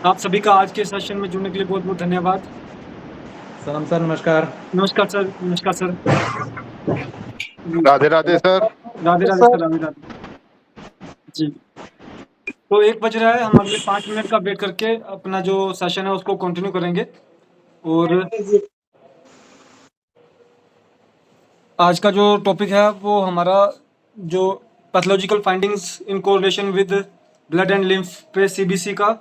आप सभी का आज के सेशन में जुड़ने के लिए बहुत-बहुत धन्यवाद। सलाम सर, नमस्कार। नमस्कार सर, नमस्कार सर। जी, राधे राधे सर। राधे-राधे सर, राधे-राधे। जी, तो 1 बज रहा है, हम अगले 5 मिनट का वेट करके अपना जो सेशन है उसको कंटिन्यू करेंगे और आज का जो टॉपिक है वो हमारा जो pathological findings in correlation with blood and lymph पे सीबीसी का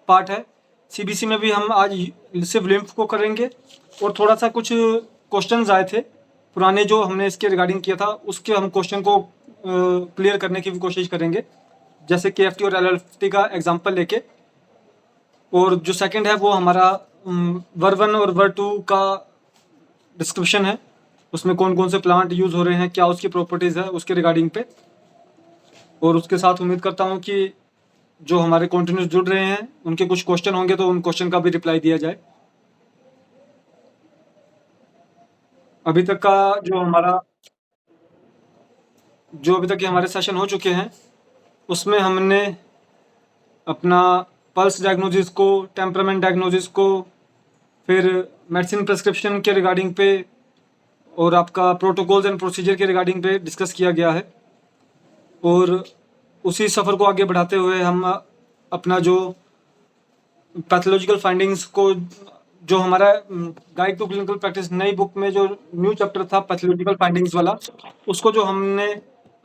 पार्ट है। सीबीसी में भी हम आज सिर्फ लिम्फ को करेंगे और थोड़ा-सा कुछ क्वेश्चंस आए थे, पुराने जो हमने इसके रिगार्डिंग किया था, उसके हम क्वेश्चन को क्लियर करने की भी कोशिश करेंगे, जैसे केएफटी और एलएफटी का एग्जांपल लेके। और जो सेकंड है वो हमारा वर्ब 1 और वर्ब 2 का डिस्क्रिप्शन है, उसमें कौन-कौन से प्लांट यूज़ हो रहे हैं, क्या उसकी प्रॉपर्टीज़ है, उसके रिगार्डिंग पे। और उसके साथ उम्मीद करता हूँ कि जो हमारे कंटिन्यूस जुड़ रहे हैं, उनके कुछ क्वेश्चन होंगे तो उन क्वेश्चन का भी रिप्लाई दिया जाए। अभी तक का जो अभी तक के हमारे सेशन हो चुके हैं, उसमें हमने अपना पल्स डायग्नोसिस को, टेम्परामेंट डायग्नोसिस को, फिर मेडिसिन प्रिस्क्रिप्शन के रिगार्डिंग पे और आपका प्रोटोकॉल्स एंड प्रोसीजर के रिगार्डिंग पे डिस्कस किया गया है। और उसी सफ़र को आगे बढ़ाते हुए हम अपना जो पैथोलॉजिकल फाइंडिंग्स को, जो हमारा गाइड टू क्लिनिकल प्रैक्टिस नई बुक में जो न्यू चैप्टर था पैथोलॉजिकल फाइंडिंग्स वाला, उसको जो हमने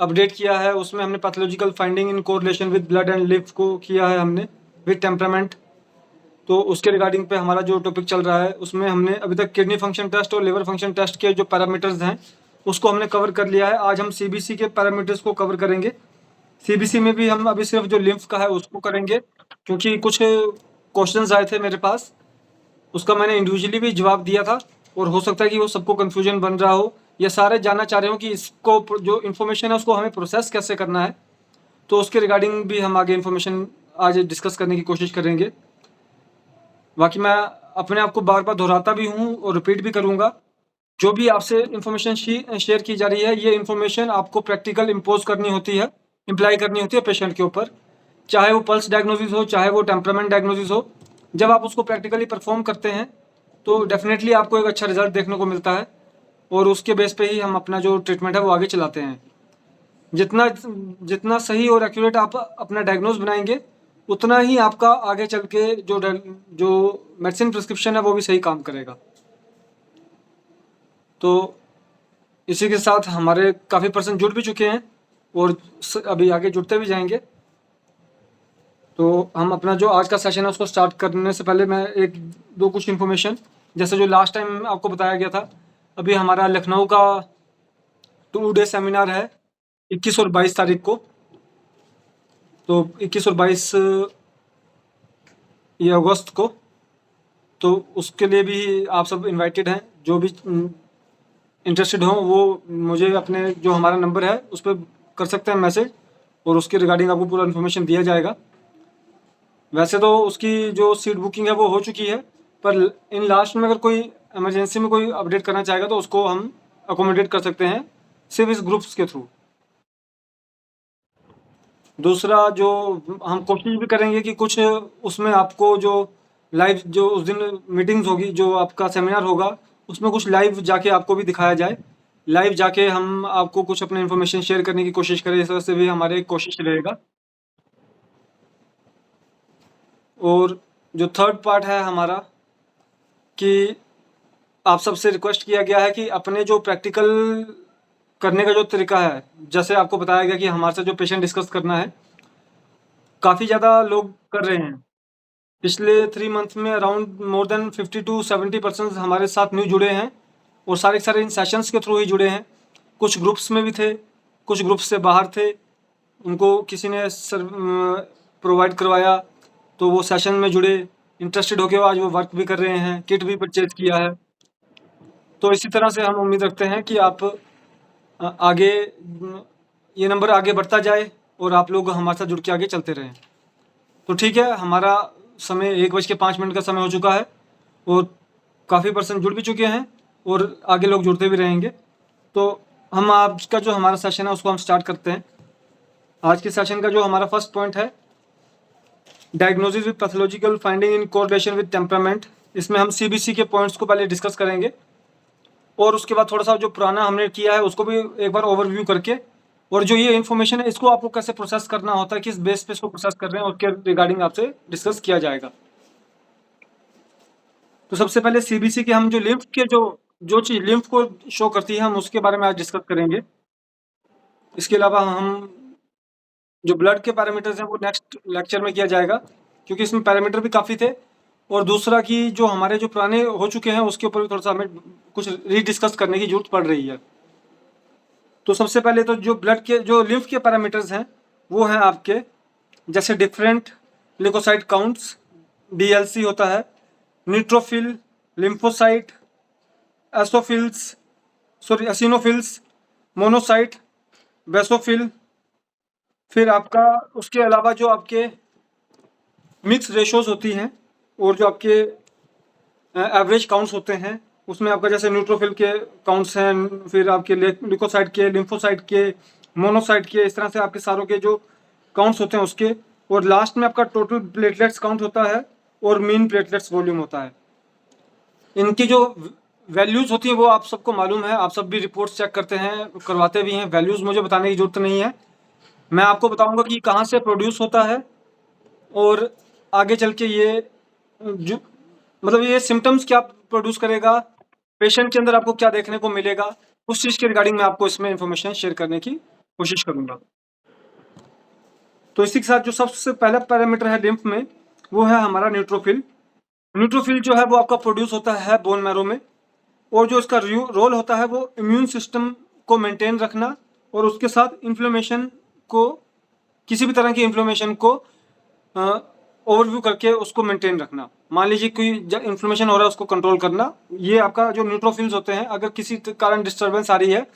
अपडेट किया है, उसमें हमने pathological finding in correlation with blood and lymph को किया है हमने विद टेम्परामेंट। तो उसके रिगार्डिंग पे हमारा जो टॉपिक चल रहा है, उसमें हमने अभी तक किडनी फंक्शन टेस्ट और लिवर फंक्शन टेस्ट के जो पैरामीटर्स हैं उसको हमने कवर कर लिया है। आज हम सीबीसी के पैरामीटर्स को कवर करेंगे। सीबीसी में भी हम अभी सिर्फ जो लिम्फ का है उसको करेंगे, क्योंकि कुछ क्वेश्चंस आए थे मेरे पास, उसका मैंने इंडिविजुअली भी जवाब दिया था और हो सकता है कि वो सबको कन्फ्यूजन बन रहा हो या सारे जानना चाह रहे हो कि इसको जो इन्फॉर्मेशन है उसको हमें प्रोसेस कैसे करना है। तो उसके रिगार्डिंग भी हम आगे इन्फॉर्मेशन आज डिस्कस करने की कोशिश करेंगे। बाकी मैं अपने आप को बार-बार दोहराता भी हूँ और रिपीट भी करूँगा, जो भी आपसे इन्फॉर्मेशन शेयर की जा रही है, ये इन्फॉर्मेशन आपको प्रैक्टिकल इम्पोज़ करनी होती है, इम्प्लाई करनी होती है पेशेंट के ऊपर। चाहे वो पल्स डायग्नोसिस हो, चाहे वो टेम्परामेंट डायग्नोसिस हो, जब आप उसको प्रैक्टिकली परफॉर्म करते हैं, तो डेफ़िनेटली आपको एक अच्छा रिज़ल्ट देखने को मिलता है और उसके बेस पे ही हम अपना जो ट्रीटमेंट है वो आगे चलाते हैं। जितना सही और एक्यूरेट आप अपना डायग्नोज़ बनाएँगे, उतना ही आपका आगे चल के जो मेडिसिन प्रिस्क्रिप्शन है वो भी सही काम करेगा। तो इसी के साथ हमारे काफ़ी पर्सन जुड़ भी चुके हैं और अभी आगे जुड़ते भी जाएंगे। तो हम अपना जो आज का सेशन है उसको स्टार्ट करने से पहले मैं एक दो कुछ इन्फॉर्मेशन, जैसे जो लास्ट टाइम आपको बताया गया था, अभी हमारा लखनऊ का 2 डे सेमिनार है 21 और 22 तारीख को। तो 21 और 22 ये अगस्त को, तो उसके लिए भी आप सब इनवाइटेड हैं। जो भी इंटरेस्टेड हो वो मुझे अपने जो हमारा नंबर है उस पर कर सकते हैं मैसेज और उसके रिगार्डिंग आपको पूरा इन्फॉर्मेशन दिया जाएगा। वैसे तो उसकी जो सीट बुकिंग है वो हो चुकी है, पर इन लास्ट में अगर कोई इमरजेंसी में कोई अपडेट करना चाहेगा तो उसको हम अकोमोडेट कर सकते हैं सिर्फ इस ग्रुप्स के थ्रू। दूसरा, जो हम कोशिश भी करेंगे कि कुछ उसमें आपको जो लाइव जो उस दिन मीटिंग्स होगी, जो आपका सेमिनार होगा, उसमें कुछ लाइव जाके आपको भी दिखाया जाए। लाइव जाके हम आपको कुछ अपने इन्फॉर्मेशन शेयर करने की कोशिश करें, इस तरह से भी हमारे कोशिश रहेगा। और जो थर्ड पार्ट है हमारा, कि आप सबसे रिक्वेस्ट किया गया है कि अपने जो प्रैक्टिकल करने का जो तरीका है, जैसे आपको बताया गया कि हमारे से जो पेशेंट डिस्कस करना है, काफ़ी ज़्यादा लोग कर रहे हैं। पिछले 3 मंथ में अराउंड मोर देन 50 टू 70% हमारे साथ न्यू जुड़े हैं और सारे के सारे इन सेशंस के थ्रू ही जुड़े हैं। कुछ ग्रुप्स में भी थे, कुछ ग्रुप्स से बाहर थे, उनको किसी ने प्रोवाइड करवाया तो वो सेशन में जुड़े, इंटरेस्टेड होके आज वो वर्क भी कर रहे हैं, किट भी परचेज किया है। तो इसी तरह से हम उम्मीद रखते हैं कि आप आगे ये नंबर आगे बढ़ता जाए और आप लोग हमारे साथ जुड़ के आगे चलते रहें। तो ठीक है, हमारा समय 1:05 का समय हो चुका है और काफ़ी पर्सन जुड़ भी चुके हैं और आगे लोग जुड़ते भी रहेंगे। तो हम आज का जो हमारा सेशन है उसको हम स्टार्ट करते हैं। आज के सेशन का जो हमारा फर्स्ट पॉइंट है diagnosis with pathological finding in correlation with temperament, इसमें हम सीबीसी के पॉइंट्स को पहले डिस्कस करेंगे और उसके बाद थोड़ा सा जो पुराना हमने किया है उसको भी एक बार ओवरव्यू करके, और जो ये इन्फॉर्मेशन है इसको आपको कैसे प्रोसेस करना होता है, किस बेस पे इसको प्रोसेस कर रहे हैं, उसके रिगार्डिंग आपसे डिस्कस किया जाएगा। तो सबसे पहले सीबीसी के हम जो लिम्फ के जो चीज़ लिम्फ को शो करती है हम उसके बारे में आज डिस्कस करेंगे। इसके अलावा हम जो ब्लड के पैरामीटर्स हैं वो नेक्स्ट लेक्चर में किया जाएगा, क्योंकि इसमें पैरामीटर भी काफ़ी थे, और दूसरा कि जो हमारे जो पुराने हो चुके हैं उसके ऊपर भी थोड़ा सा हमें कुछ रीडिस्कस करने की जरूरत पड़ रही है। तो सबसे पहले तो जो ब्लड के जो लिम्फ के पैरामीटर्स हैं वो हैं आपके, जैसे डिफरेंट लिकोसाइट काउंट्स, डीएलसी होता है, न्यूट्रोफिल, लिम्फोसाइट, एसोफिल्स एसिनोफिल्स, मोनोसाइट, बेसोफिल, फिर आपका उसके अलावा जो आपके मिक्स रेशोज होती हैं और जो आपके एवरेज काउंट्स होते हैं उसमें आपका जैसे न्यूट्रोफिल के काउंट्स हैं, फिर आपके लिकोसाइट के, लिम्फोसाइट के, मोनोसाइट के, इस तरह से आपके सारों के जो काउंट्स होते हैं उसके, और लास्ट में आपका टोटल प्लेटलेट्स काउंट होता है और मीन प्लेटलेट्स वॉल्यूम होता है। इनकी जो वैल्यूज़ होती हैं वो आप सबको मालूम है, आप सब भी रिपोर्ट्स चेक करते हैं, करवाते भी हैं, वैल्यूज़ मुझे बताने की ज़रूरत नहीं है। मैं आपको बताऊंगा कि कहाँ से प्रोड्यूस होता है और आगे चल के ये जो मतलब ये सिम्टम्स क्या प्रोड्यूस करेगा, पेशेंट के अंदर आपको क्या देखने को मिलेगा, उस चीज़ के रिगार्डिंग मैं आपको इसमें इंफॉर्मेशन शेयर करने की कोशिश करूंगा। तो इसी के साथ जो सबसे पहला पैरामीटर है लिम्फ में वो है हमारा न्यूट्रोफिल। न्यूट्रोफिल जो है वो आपका प्रोड्यूस होता है बोन मैरो में, और जो इसका रोल होता है वो इम्यून सिस्टम को मेंटेन रखना और उसके साथ इन्फ्लेमेशन को, किसी भी तरह की इन्फ्लेमेशन को ओवरव्यू करके उसको मेंटेन रखना। मान लीजिए कोई इन्फ्लेमेशन हो रहा है उसको कंट्रोल करना, ये आपका जो न्यूट्रोफिल्स होते हैं, अगर किसी कारण डिस्टर्बेंस आ रही है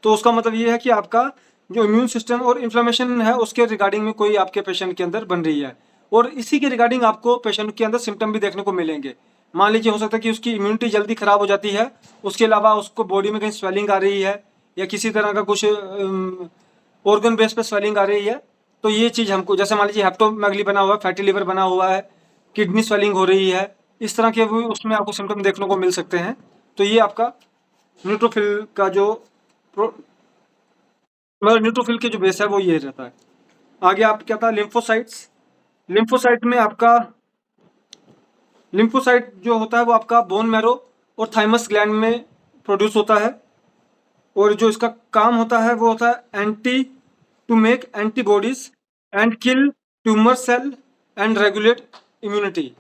तो उसका मतलब ये है कि आपका जो इम्यून सिस्टम और इन्फ्लेमेशन है उसके रिगार्डिंग में कोई आपके पेशेंट के अंदर बन रही है, और इसी के रिगार्डिंग आपको पेशेंट के अंदर सिम्टम भी देखने को मिलेंगे। मान लीजिए हो सकता है कि उसकी इम्यूनिटी जल्दी खराब हो जाती है, उसके अलावा उसको बॉडी में कहीं स्वेलिंग आ रही है या किसी तरह का कुछ ऑर्गन बेस पे स्वेलिंग आ रही है, तो ये चीज़ हमको, जैसे मान लीजिए हेप्टोमेगली बना हुआ है, फैटी लिवर बना हुआ है, किडनी स्वेलिंग हो रही है, इस तरह के भी उसमें आपको सिम्टम देखने को मिल सकते हैं। तो ये आपका न्यूट्रोफिल का जो मतलब न्यूट्रोफिल के जो बेस है वो ये रहता है। आगे आप क्या था, लिम्फोसाइट्स। लिम्फोसाइट में आपका लिम्फोसाइट जो होता है वो आपका बोन मैरो और थाइमस ग्लैंड में प्रोड्यूस होता है, और जो इसका काम होता है वो होता है to make antibodies and kill tumour cell and regulate immunity.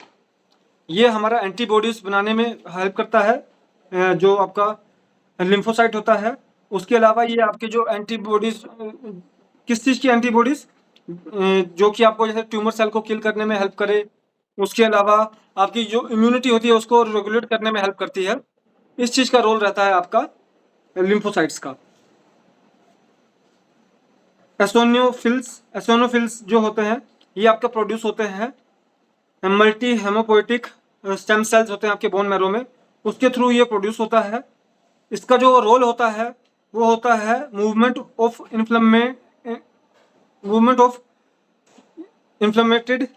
ये हमारा एंटीबॉडीज बनाने में हेल्प करता है जो आपका लिम्फोसाइट होता है। उसके अलावा ये आपके जो एंटीबॉडीज, किस चीज़ की एंटीबॉडीज, जो कि आपको जैसे ट्यूमर सेल को किल करने में हेल्प करे, उसके अलावा आपकी जो इम्यूनिटी होती है उसको रेगुलेट करने में हेल्प करती है। इस चीज़ का रोल रहता है आपका लिम्फोसाइट्स का। एसोनोफिल्स जो होते हैं ये आपका प्रोड्यूस होते हैं मल्टी हेमोपोइटिक स्टेम सेल्स होते हैं आपके बोन मैरो में, उसके थ्रू ये प्रोड्यूस होता है। इसका जो रोल होता है वो होता है मूवमेंट ऑफ इन्फ्लेमेटेड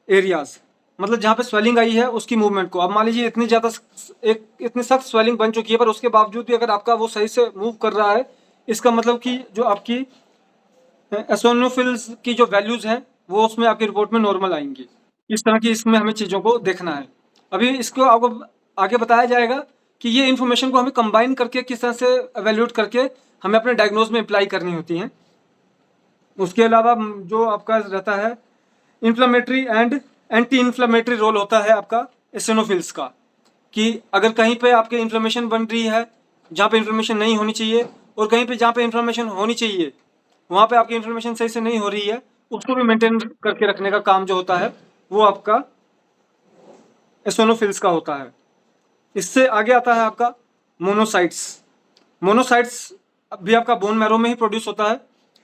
एरियाज, मतलब जहाँ पे स्वेलिंग आई है उसकी मूवमेंट को। अब मान लीजिए इतनी सख्त स्वेलिंग बन चुकी है पर उसके बावजूद भी अगर आपका वो सही से मूव कर रहा है, इसका मतलब कि जो आपकी एसोनोफिल्स की जो वैल्यूज हैं वो उसमें आपकी रिपोर्ट में नॉर्मल आएंगी। इस तरह की इसमें हमें चीज़ों को देखना है। अभी इसको आपको आगे बताया जाएगा कि ये इन्फॉर्मेशन को हमें कंबाइन करके किस तरह से एवेल्यूएट करके हमें अपने डायग्नोज में अप्लाई करनी होती हैं। उसके अलावा जो आपका रहता है inflammatory and anti inflammatory role होता है आपका एसिनोफिल्स का, कि अगर कहीं पे आपके इन्फ्लेमेशन बन रही है जहाँ पे इन्फ्लेमेशन नहीं होनी चाहिए, और कहीं पे जहाँ पे इन्फ्लेमेशन होनी चाहिए वहाँ पे आपकी इन्फ्लेमेशन सही से नहीं हो रही है, उसको भी मेंटेन करके रखने का काम जो होता है वो आपका एसिनोफिल्स का होता है। इससे आगे आता है आपका मोनोसाइट्स भी आपका बोन मैरो में ही प्रोड्यूस होता है,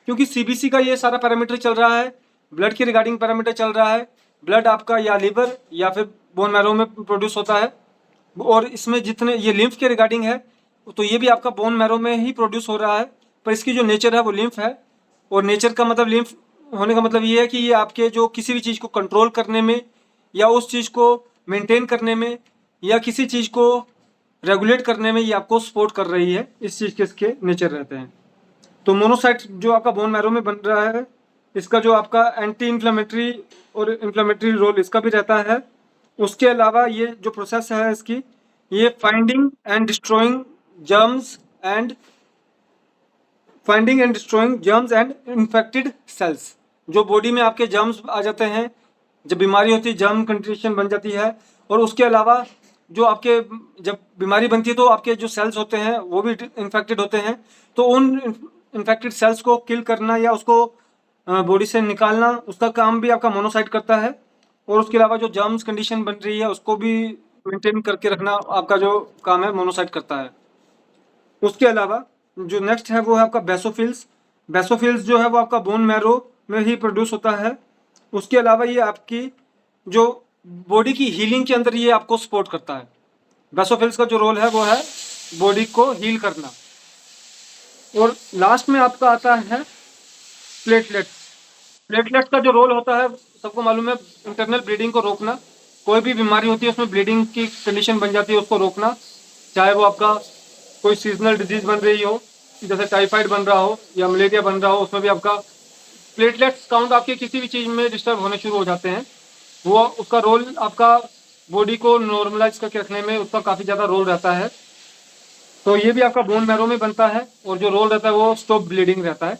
क्योंकि सीबीसी का ये सारा पैरामीटर चल रहा है, ब्लड के रिगार्डिंग पैरामीटर चल रहा है, ब्लड आपका या लिवर या फिर बोन मैरो में प्रोड्यूस होता है, और इसमें जितने ये लिम्फ के रिगार्डिंग है तो ये भी आपका बोन मैरो में ही प्रोड्यूस हो रहा है, पर इसकी जो नेचर है वो लिम्फ है, और नेचर का मतलब लिम्फ होने का मतलब ये है कि ये आपके जो किसी भी चीज़ को कंट्रोल करने में या उस चीज़ को मेंटेन करने में या किसी चीज़ को रेगुलेट करने में ये आपको सपोर्ट कर रही है। इस चीज़ के इसके नेचर रहते हैं। तो मोनोसाइट जो आपका बोन मैरो में बन रहा है, इसका जो आपका एंटी इन्फ्लेमेटरी और इन्फ्लेमेटरी रोल इसका भी रहता है। उसके अलावा ये जो प्रोसेस है इसकी, ये and finding and destroying germs and infected cells. जो बॉडी में आपके जर्म्स आ जाते हैं, जब बीमारी होती है जर्म कंडीशन बन जाती है। और उसके अलावा जो आपके जब बीमारी बनती है तो आपके जो सेल्स होते हैं वो भी इन्फेक्टेड होते हैं। तो उन इन्फेक्टेड सेल्स को किल करना या उसको बॉडी से निकालना, उसका काम भी आपका मोनोसाइट करता है। और उसके अलावा जो जर्म्स कंडीशन बन रही है उसको भी मेंटेन करके रखना आपका जो काम है मोनोसाइट करता है। उसके अलावा जो नेक्स्ट है वो है आपका बेसोफिल्स। बेसोफिल्स जो है वो आपका बोन मैरो में ही प्रोड्यूस होता है। उसके अलावा ये आपकी जो बॉडी की हीलिंग के अंदर ये आपको सपोर्ट करता है। बेसोफिल्स का जो रोल है वो है बॉडी को हील करना। और लास्ट में आपका आता है प्लेटलेट्स। प्लेटलेट्स का जो रोल होता है सबको मालूम है, इंटरनल ब्लीडिंग को रोकना। कोई भी बीमारी होती है उसमें ब्लीडिंग की कंडीशन बन जाती है, उसको रोकना। चाहे वो आपका कोई सीजनल डिजीज बन रही हो, जैसे टाइफाइड बन रहा हो या मलेरिया बन रहा हो, उसमें भी आपका प्लेटलेट्स काउंट आपके किसी भी चीज़ में डिस्टर्ब होने शुरू हो जाते हैं। वो उसका रोल आपका बॉडी को नॉर्मलाइज करके रखने में उसका काफ़ी ज़्यादा रोल रहता है। तो ये भी आपका बोन मैरो में बनता है और जो रोल रहता है वो स्टॉप ब्लीडिंग रहता है।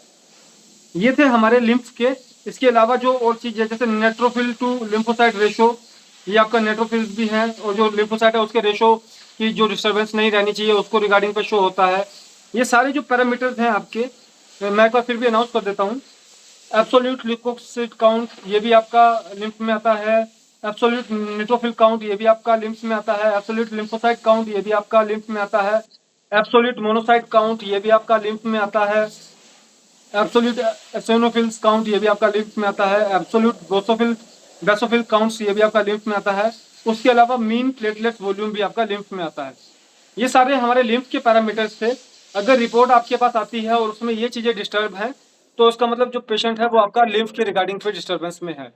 ये थे हमारे लिम्फ्स के। इसके अलावा जो और चीज़ है जैसे नेट्रोफिल टू लिम्फोसाइट रेशो, ये आपका नेट्रोफिल्स भी है। और जो लिम्फोसाइट है उसके रेशो की जो डिस्टर्बेंस नहीं रहनी चाहिए उसको रिगार्डिंग पे शो होता है। ये सारे जो पैरामीटर्स हैं आपके, मैं एक बार फिर भी अनाउंस कर देता हूँ। एब्सोल्यूट ल्यूकोसाइट काउंट ये भी आपका लिम्फ में आता है। एब्सोल्यूट न्यूट्रोफिल काउंट ये भी आपका लिम्फ में आता है। एब्सोल्यूट लिम्फोसाइट काउंट ये भी आपका लिम्फ में आता है। एब्सोल्यूट मोनोसाइट काउंट ये भी आपका लिम्फ में आता है। एब्सोल्यूट एसिनोफिल्स काउंट ये भी आपका लिम्फ में आता है। एब्सोल्यूट बेसोफिल काउंट्स ये भी आपका लिम्फ में आता है। उसके अलावा मीन प्लेटलेट वॉल्यूम भी आपका लिम्फ में आता है। ये सारे हमारे लिम्फ के पैरामीटर्स थे। अगर रिपोर्ट आपके पास आती है और उसमें ये चीज़ें डिस्टर्ब हैं तो उसका मतलब जो पेशेंट है वो आपका लिम्फ के रिगार्डिंग पे डिस्टर्बेंस में है।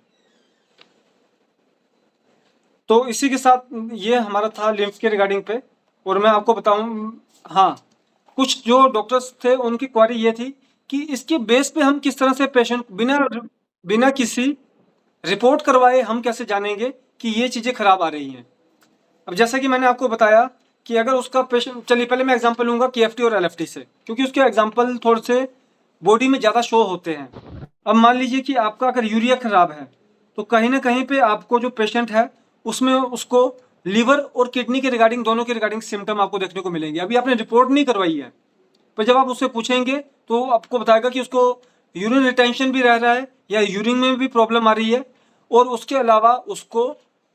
तो इसी के साथ ये हमारा था लिम्फ के रिगार्डिंग पे। और मैं आपको बताऊं, हाँ, कुछ जो डॉक्टर्स थे उनकी क्वारी ये थी कि इसके बेस पे हम किस तरह से पेशेंट बिना बिना किसी रिपोर्ट करवाए हम कैसे जानेंगे कि ये चीज़ें खराब आ रही हैं। अब जैसा कि मैंने आपको बताया कि अगर उसका पेशेंट, चलिए पहले मैं एग्जांपल लूँगा KFT और LFT से, क्योंकि उसके एग्जांपल थोड़े से बॉडी में ज़्यादा शो होते हैं। अब मान लीजिए कि आपका अगर यूरिया खराब है तो कहीं ना कहीं पे आपको जो पेशेंट है उसमें उसको लीवर और किडनी के रिगार्डिंग, दोनों के रिगार्डिंग सिम्टम आपको देखने को मिलेंगे। अभी आपने रिपोर्ट नहीं करवाई है, पर जब आप उससे पूछेंगे तो आपको बताएगा कि उसको यूरिन रिटेंशन भी रह रहा है या यूरिन में भी प्रॉब्लम आ रही है, और उसके अलावा उसको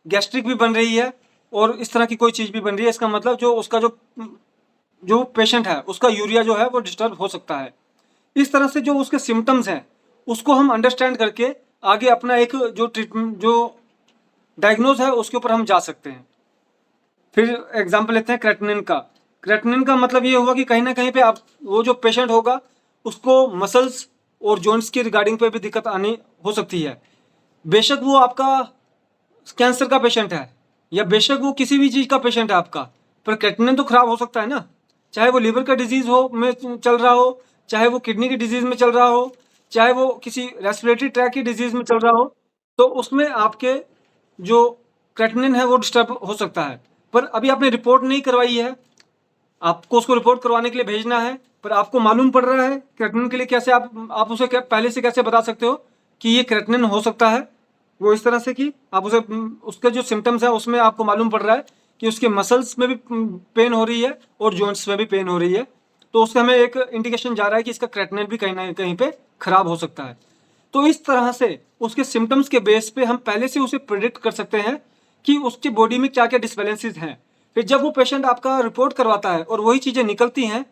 गैस्ट्रिक भी बन रही है और इस तरह की कोई चीज़ भी बन रही है। इसका मतलब जो उसका जो पेशेंट है उसका यूरिया जो है वो डिस्टर्ब हो सकता है। इस तरह से जो उसके सिम्टम्स हैं उसको हम अंडरस्टैंड करके आगे अपना एक जो ट्रीटमेंट, जो डायग्नोज है उसके ऊपर हम जा सकते हैं। फिर एग्जांपल लेते हैं क्रेटिनिन का। क्रेटिनिन का मतलब ये हुआ कि कहीं ना कहीं पे आप वो जो पेशेंट होगा उसको मसल्स और जॉइंट्स की रिगार्डिंग पे भी दिक्कत आनी हो सकती है। बेशक वो आपका कैंसर का पेशेंट है या बेशक वो किसी भी चीज़ का पेशेंट है आपका, पर क्रेटिनिन तो खराब हो सकता है ना। चाहे वो लीवर का डिजीज़ हो में चल रहा हो, चाहे वो किडनी की डिजीज़ में चल रहा हो, चाहे वो किसी रेस्पिरेटरी ट्रैक की डिजीज़ में चल रहा हो, तो उसमें आपके जो क्रेटिनिन है वो डिस्टर्ब हो सकता है। पर अभी आपने रिपोर्ट नहीं करवाई है, आपको उसको रिपोर्ट करवाने के लिए भेजना है, पर आपको मालूम पड़ रहा है क्रेटिनिन के लिए कैसे आप उसे पहले से कैसे बता सकते हो कि ये क्रेटिनिन हो सकता है। वो इस तरह से कि आप उसे उसके जो सिम्टम्स है उसमें आपको मालूम पड़ रहा है कि उसके मसल्स में भी पेन हो रही है और जॉइंट्स में भी पेन हो रही है, तो उससे हमें एक इंडिकेशन जा रहा है कि इसका क्रेटिनिन भी कहीं ना कहीं पे खराब हो सकता है। तो इस तरह से उसके सिम्टम्स के बेस पे हम पहले से उसे प्रिडिक्ट कर सकते हैं कि उसकी बॉडी में क्या क्या डिसबैलेंसेस हैं। फिर जब वो पेशेंट आपका रिपोर्ट करवाता है और वही चीज़ें निकलती हैं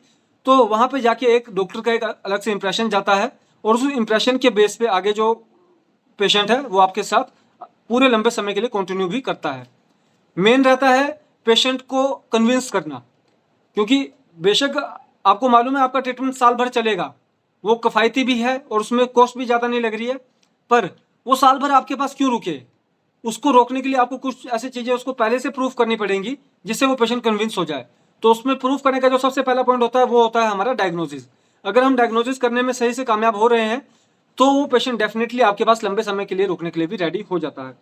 तो वहाँ पे जाके एक डॉक्टर का एक अलग से इंप्रेशन जाता है और उस इंप्रेशन के बेस पे आगे जो पेशेंट है वो आपके साथ पूरे लंबे समय के लिए कंटिन्यू भी करता है। मेन रहता है पेशेंट को कन्विंस करना, क्योंकि बेशक आपको मालूम है आपका ट्रीटमेंट साल भर चलेगा, वो किफ़ायती भी है और उसमें कॉस्ट भी ज़्यादा नहीं लग रही है, पर वो साल भर आपके पास क्यों रुके? उसको रोकने के लिए आपको कुछ ऐसी चीज़ें उसको पहले से प्रूफ करनी पड़ेंगी जिससे वो पेशेंट कन्विंस हो जाए। तो उसमें प्रूफ करने का जो सबसे पहला पॉइंट होता है वो होता है हमारा डायग्नोसिस। अगर हम डायग्नोसिस करने में सही से कामयाब हो रहे हैं तो वो पेशेंट डेफिनेटली आपके पास लंबे समय के लिए रुकने के लिए भी रेडी हो जाता है।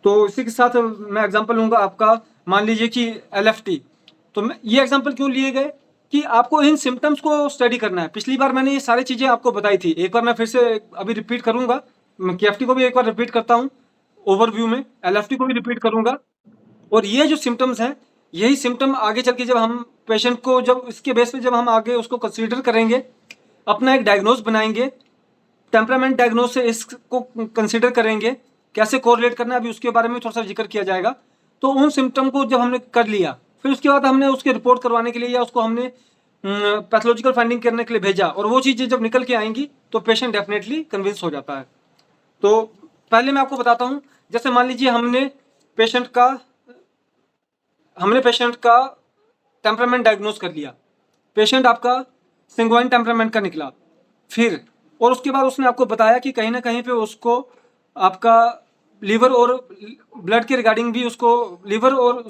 तो इसी के साथ मैं एग्जांपल लूँगा आपका, मान लीजिए कि एलएफटी। तो मैं ये एग्जांपल क्यों लिए गए कि आपको इन सिम्टम्स को स्टडी करना है। पिछली बार मैंने ये सारी चीज़ें आपको बताई थी, एक बार मैं फिर से अभी रिपीट करूँगा। मैं केएफटी को भी एक बार रिपीट करता हूँ ओवरव्यू में, एलएफटी को भी रिपीट करूँगा। और ये जो सिम्टम्स हैं, यही सिम्टम आगे चल के जब हम पेशेंट को, जब इसके बेस पे जब हम आगे उसको कंसीडर करेंगे, अपना एक डायग्नोज बनाएंगे, टेम्परामेंट डायग्नोज से इसको कंसीडर करेंगे, कैसे कोरिलेट करना है अभी उसके बारे में थोड़ा सा जिक्र किया जाएगा। तो उन सिम्टम को जब हमने कर लिया, फिर उसके बाद हमने उसकी रिपोर्ट करवाने के लिए या उसको हमने पैथोलॉजिकल फाइंडिंग करने के लिए भेजा, और वो चीज़ें जब निकल के आएंगी तो पेशेंट डेफिनेटली कन्विंस हो जाता है। तो पहले मैं आपको बताता हूँ, जैसे मान लीजिए हमने पेशेंट का टेम्परामेंट डायग्नोज कर लिया, पेशेंट आपका संगुइन टेम्परामेंट का निकला, फिर और उसके बाद उसने आपको बताया कि कहीं ना कहीं पे उसको आपका लीवर और ब्लड के रिगार्डिंग भी उसको लीवर और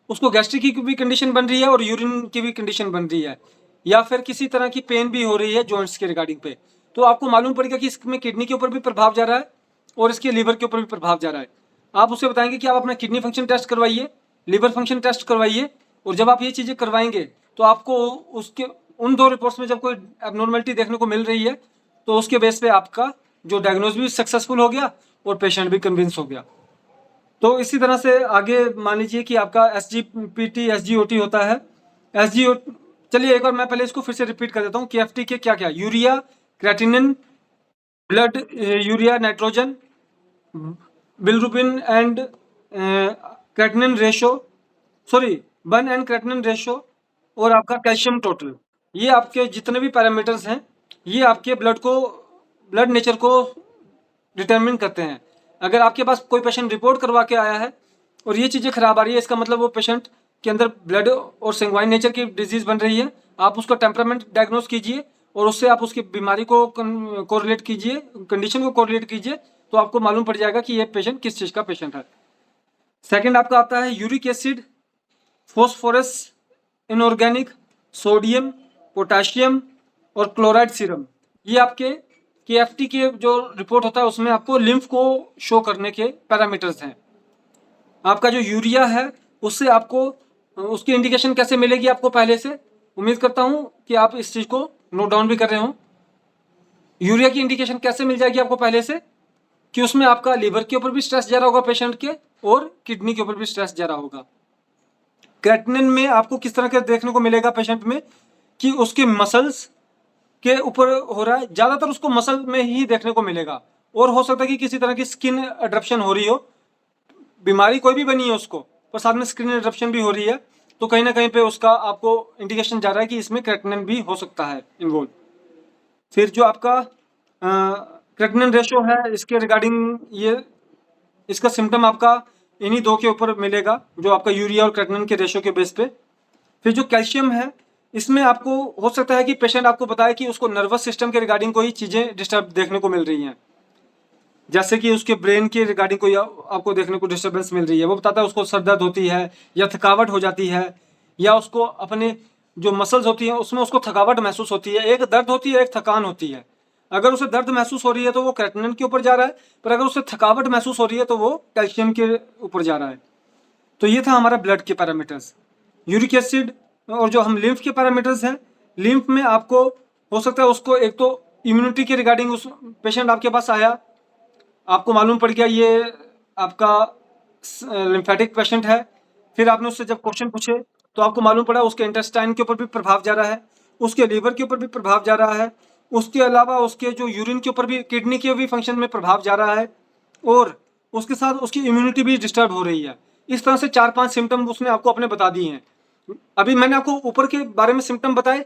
उसको गैस्ट्रिक की भी कंडीशन बन रही है और यूरिन की भी कंडीशन बन रही है, या फिर किसी तरह की पेन भी हो रही है जॉइंट्स के रिगार्डिंग पे। तो आपको मालूम पड़ेगा कि इसमें किडनी के ऊपर भी प्रभाव जा रहा है और इसके लीवर के ऊपर भी प्रभाव जा रहा है। आप उसे बताएंगे कि आप अपना किडनी फंक्शन टेस्ट करवाइए, लीवर फंक्शन टेस्ट करवाइए, और जब आप ये चीज़ें करवाएंगे तो आपको उसके उन दो रिपोर्ट्स में जब कोई एबनॉर्मलिटी देखने को मिल रही है तो उसके बेस पे आपका जो डायग्नोज भी सक्सेसफुल हो गया और पेशेंट भी कन्विंस हो गया। तो इसी तरह से आगे मान लीजिए कि आपका SGPT SGOT होता है। SGO, चलिए एक बार मैं पहले इसको फिर से रिपीट कर देता हूँ। KFT के क्या क्या, urea, creatinine, blood urea nitrogen, bilirubin and creatinine ratio, burn and creatinine ratio, और आपका कैल्शियम टोटल। ये आपके जितने भी पैरामीटर्स हैं ये आपके ब्लड नेचर को डिटरमिन करते हैं। अगर आपके पास कोई पेशेंट रिपोर्ट करवा के आया है और ये चीज़ें खराब आ रही है, इसका मतलब वो पेशेंट के अंदर ब्लड और संगवाइन नेचर की डिजीज बन रही है। आप उसका टेम्परामेंट डायग्नोस कीजिए और उससे आप उसकी बीमारी को कोरिलेट कीजिए, कंडीशन को कोरिलेट कीजिए, तो आपको मालूम पड़ जाएगा कि ये पेशेंट किस चीज़ का पेशेंट है। सेकेंड आपका आता है uric acid, phosphorus, inorganic, sodium, potassium और क्लोराइड सीरम। ये आपके KFT के जो रिपोर्ट होता है उसमें आपको लिम्फ को शो करने के पैरामीटर्स हैं। आपका जो यूरिया है उससे आपको उसकी इंडिकेशन कैसे मिलेगी आपको पहले से, उम्मीद करता हूँ कि आप इस चीज़ को नोट डाउन भी कर रहे हो। यूरिया की इंडिकेशन कैसे मिल जाएगी आपको पहले से, कि उसमें आपका लीवर के ऊपर भी स्ट्रेस जा रहा होगा पेशेंट के और किडनी के ऊपर भी स्ट्रेस जा रहा होगा। क्रेटिनिन में आपको किस तरह का देखने को मिलेगा पेशेंट में, कि उसके मसल्स के ऊपर हो रहा है, ज़्यादातर उसको मसल में ही देखने को मिलेगा, और हो सकता है कि किसी तरह की स्किन एड्रप्शन हो रही हो, बीमारी कोई भी बनी है उसको, पर साथ में स्किन एड्रप्शन भी हो रही है, तो कहीं ना कहीं पे उसका आपको इंडिकेशन जा रहा है कि इसमें क्रेटिनिन भी हो सकता है इन्वॉल्व। फिर जो आपका क्रेटिनिन रेशो है, इसके रिगार्डिंग ये इसका सिम्टम आपका इन्हीं दो के ऊपर मिलेगा, जो आपका यूरिया और क्रेटिनिन के रेशो के बेस पे। फिर जो कैल्शियम है, इसमें आपको हो सकता है कि पेशेंट आपको बताए कि उसको नर्वस सिस्टम के रिगार्डिंग कोई चीज़ें डिस्टर्ब देखने को मिल रही हैं, जैसे कि उसके ब्रेन के रिगार्डिंग कोई आपको देखने को डिस्टर्बेंस मिल रही है। वो बताता है उसको सर दर्द होती है या थकावट हो जाती है, या उसको अपने जो मसल्स होती हैं उसमें उसको थकावट महसूस होती है। एक दर्द होती है, एक थकान होती है। अगर उसे दर्द महसूस हो रही है तो वो क्रेटिनिन के ऊपर जा रहा है, पर अगर उसे थकावट महसूस हो रही है तो वो कैल्शियम के ऊपर जा रहा है। तो ये था हमारा ब्लड के पैरामीटर्स, यूरिक एसिड। और जो हम लिम्फ के पैरामीटर्स हैं, लिम्फ में आपको हो सकता है उसको एक तो इम्यूनिटी के रिगार्डिंग, उस पेशेंट आपके पास आया, आपको मालूम पड़ गया ये आपका लिम्फेटिक पेशेंट है, फिर आपने उससे जब क्वेश्चन पूछे तो आपको मालूम पड़ा उसके इंटेस्टाइन के ऊपर भी प्रभाव जा रहा है, उसके लीवर के ऊपर भी प्रभाव जा रहा है, उसके अलावा उसके जो यूरिन के ऊपर भी, किडनी के भी फंक्शन में प्रभाव जा रहा है, और उसके साथ उसकी इम्यूनिटी भी डिस्टर्ब हो रही है। इस तरह से 4-5 सिम्टम उसने आपको अपने बता दिए हैं। अभी मैंने आपको ऊपर के बारे में सिम्टम बताए,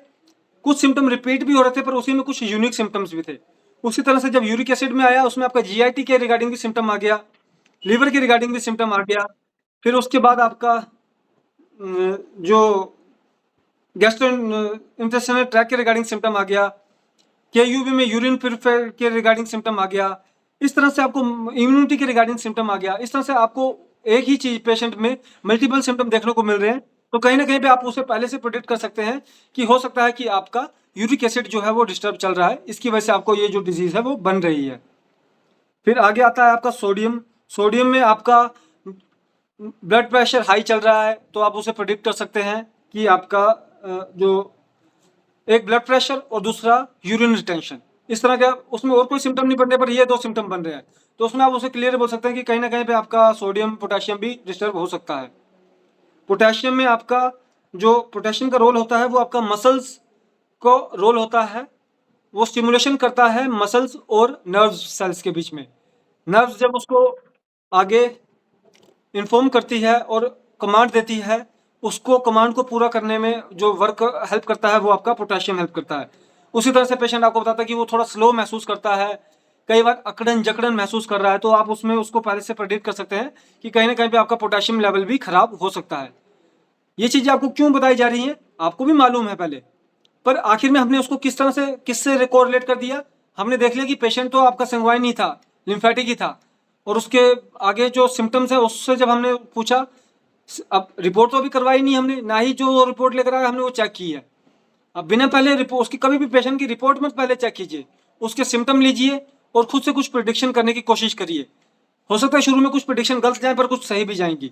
कुछ सिम्टम रिपीट भी हो रहे थे पर उसी में कुछ यूनिक सिम्टम्स भी थे। उसी तरह से जब यूरिक एसिड में आया उसमें आपका GIT के रिगार्डिंग भी सिम्टम आ गया, लीवर के रिगार्डिंग भी सिम्टम आ गया, फिर उसके बाद आपका जो गैस्ट्रो इंटेस्टाइनल ट्रैक्ट के रिगार्डिंग सिम्टम आ गया, KUB में यूरिन प्यूरिफायर के रिगार्डिंग सिम्टम आ गया, इस तरह से आपको इम्यूनिटी के रिगार्डिंग सिम्टम आ गया। इस तरह से आपको एक ही चीज पेशेंट में मल्टीपल सिम्टम देखने को मिल रहे हैं, तो कहीं ना कहीं पे आप उसे पहले से प्रेडिक्ट कर सकते हैं कि हो सकता है कि आपका यूरिक एसिड जो है वो डिस्टर्ब चल रहा है, इसकी वजह से आपको ये जो डिजीज है वो बन रही है। फिर आगे आता है आपका सोडियम। सोडियम में आपका ब्लड प्रेशर हाई चल रहा है, तो आप उसे प्रेडिक्ट कर सकते हैं कि आपका जो एक ब्लड प्रेशर और दूसरा यूरिन रिटेंशन, इस तरह का उसमें और कोई सिम्टम नहीं बनने पर ये दो सिम्टम बन रहे हैं, तो उसमें आप उसे क्लियर बोल सकते हैं कि कहीं ना कहीं पे आपका सोडियम पोटेशियम भी डिस्टर्ब हो सकता है। पोटेशियम में आपका जो पोटेशियम का रोल होता है वो आपका मसल्स को रोल होता है, वो स्टिमुलेशन करता है मसल्स और नर्व सेल्स के बीच में। नर्व्स जब उसको आगे इन्फॉर्म करती है और कमांड देती है, उसको कमांड को पूरा करने में जो वर्क हेल्प करता है वो आपका पोटेशियम हेल्प करता है। उसी तरह से पेशेंट आपको बताता है कि वो थोड़ा स्लो महसूस करता है, कई बार अकड़न जकड़न महसूस कर रहा है, तो आप उसमें उसको पहले से प्रेडिक्ट कर सकते हैं कि कहीं ना कहीं पे आपका पोटेशियम लेवल भी खराब हो सकता है। ये चीज़ें आपको क्यों बताई जा रही हैं, आपको भी मालूम है पहले, पर आखिर में हमने उसको किस तरह से किससे कोरिलेट कर दिया। हमने देख लिया कि पेशेंट तो आपका संगवाइन ही था, लिम्फेटिक ही था, और उसके आगे जो सिम्टम्स है उससे जब हमने पूछा, अब रिपोर्ट तो अभी करवाई नहीं हमने, ना ही जो रिपोर्ट लेकर आया हमने वो चेक की है। अब बिना पहले रिपोर्ट उसकी कभी भी पेशेंट की रिपोर्ट मत पहले चेक कीजिए, उसके सिम्टम लीजिए और खुद से कुछ प्रिडिक्शन करने की कोशिश करिए। हो सकता है शुरू में कुछ प्रिडिक्शन गलत जाए पर कुछ सही भी जाएंगी।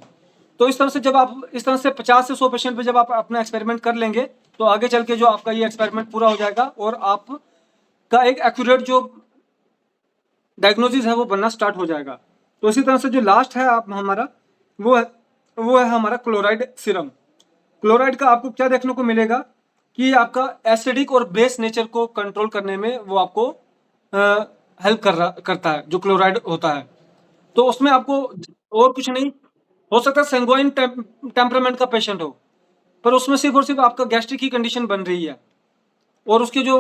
तो इस तरह से जब आप इस तरह से 50 से 100 पेशेंट पे जब आप अपना एक्सपेरिमेंट कर लेंगे, तो आगे चल के जो आपका ये एक्सपेरिमेंट पूरा हो जाएगा और आपका एक एक्यूरेट जो डायग्नोसिस है वो बनना स्टार्ट हो जाएगा। तो इसी तरह से जो लास्ट है आप हमारा वो है हमारा क्लोराइड सीरम। क्लोराइड का आपको क्या देखने को मिलेगा कि आपका एसिडिक और बेस नेचर को कंट्रोल करने में वो आपको हेल्प करता है जो क्लोराइड होता है। तो उसमें आपको और कुछ नहीं, हो सकता है सेंगोइन टेम्परामेंट का पेशेंट हो, पर उसमें सिर्फ और सिर्फ आपका गैस्ट्रिक की कंडीशन बन रही है और उसकी जो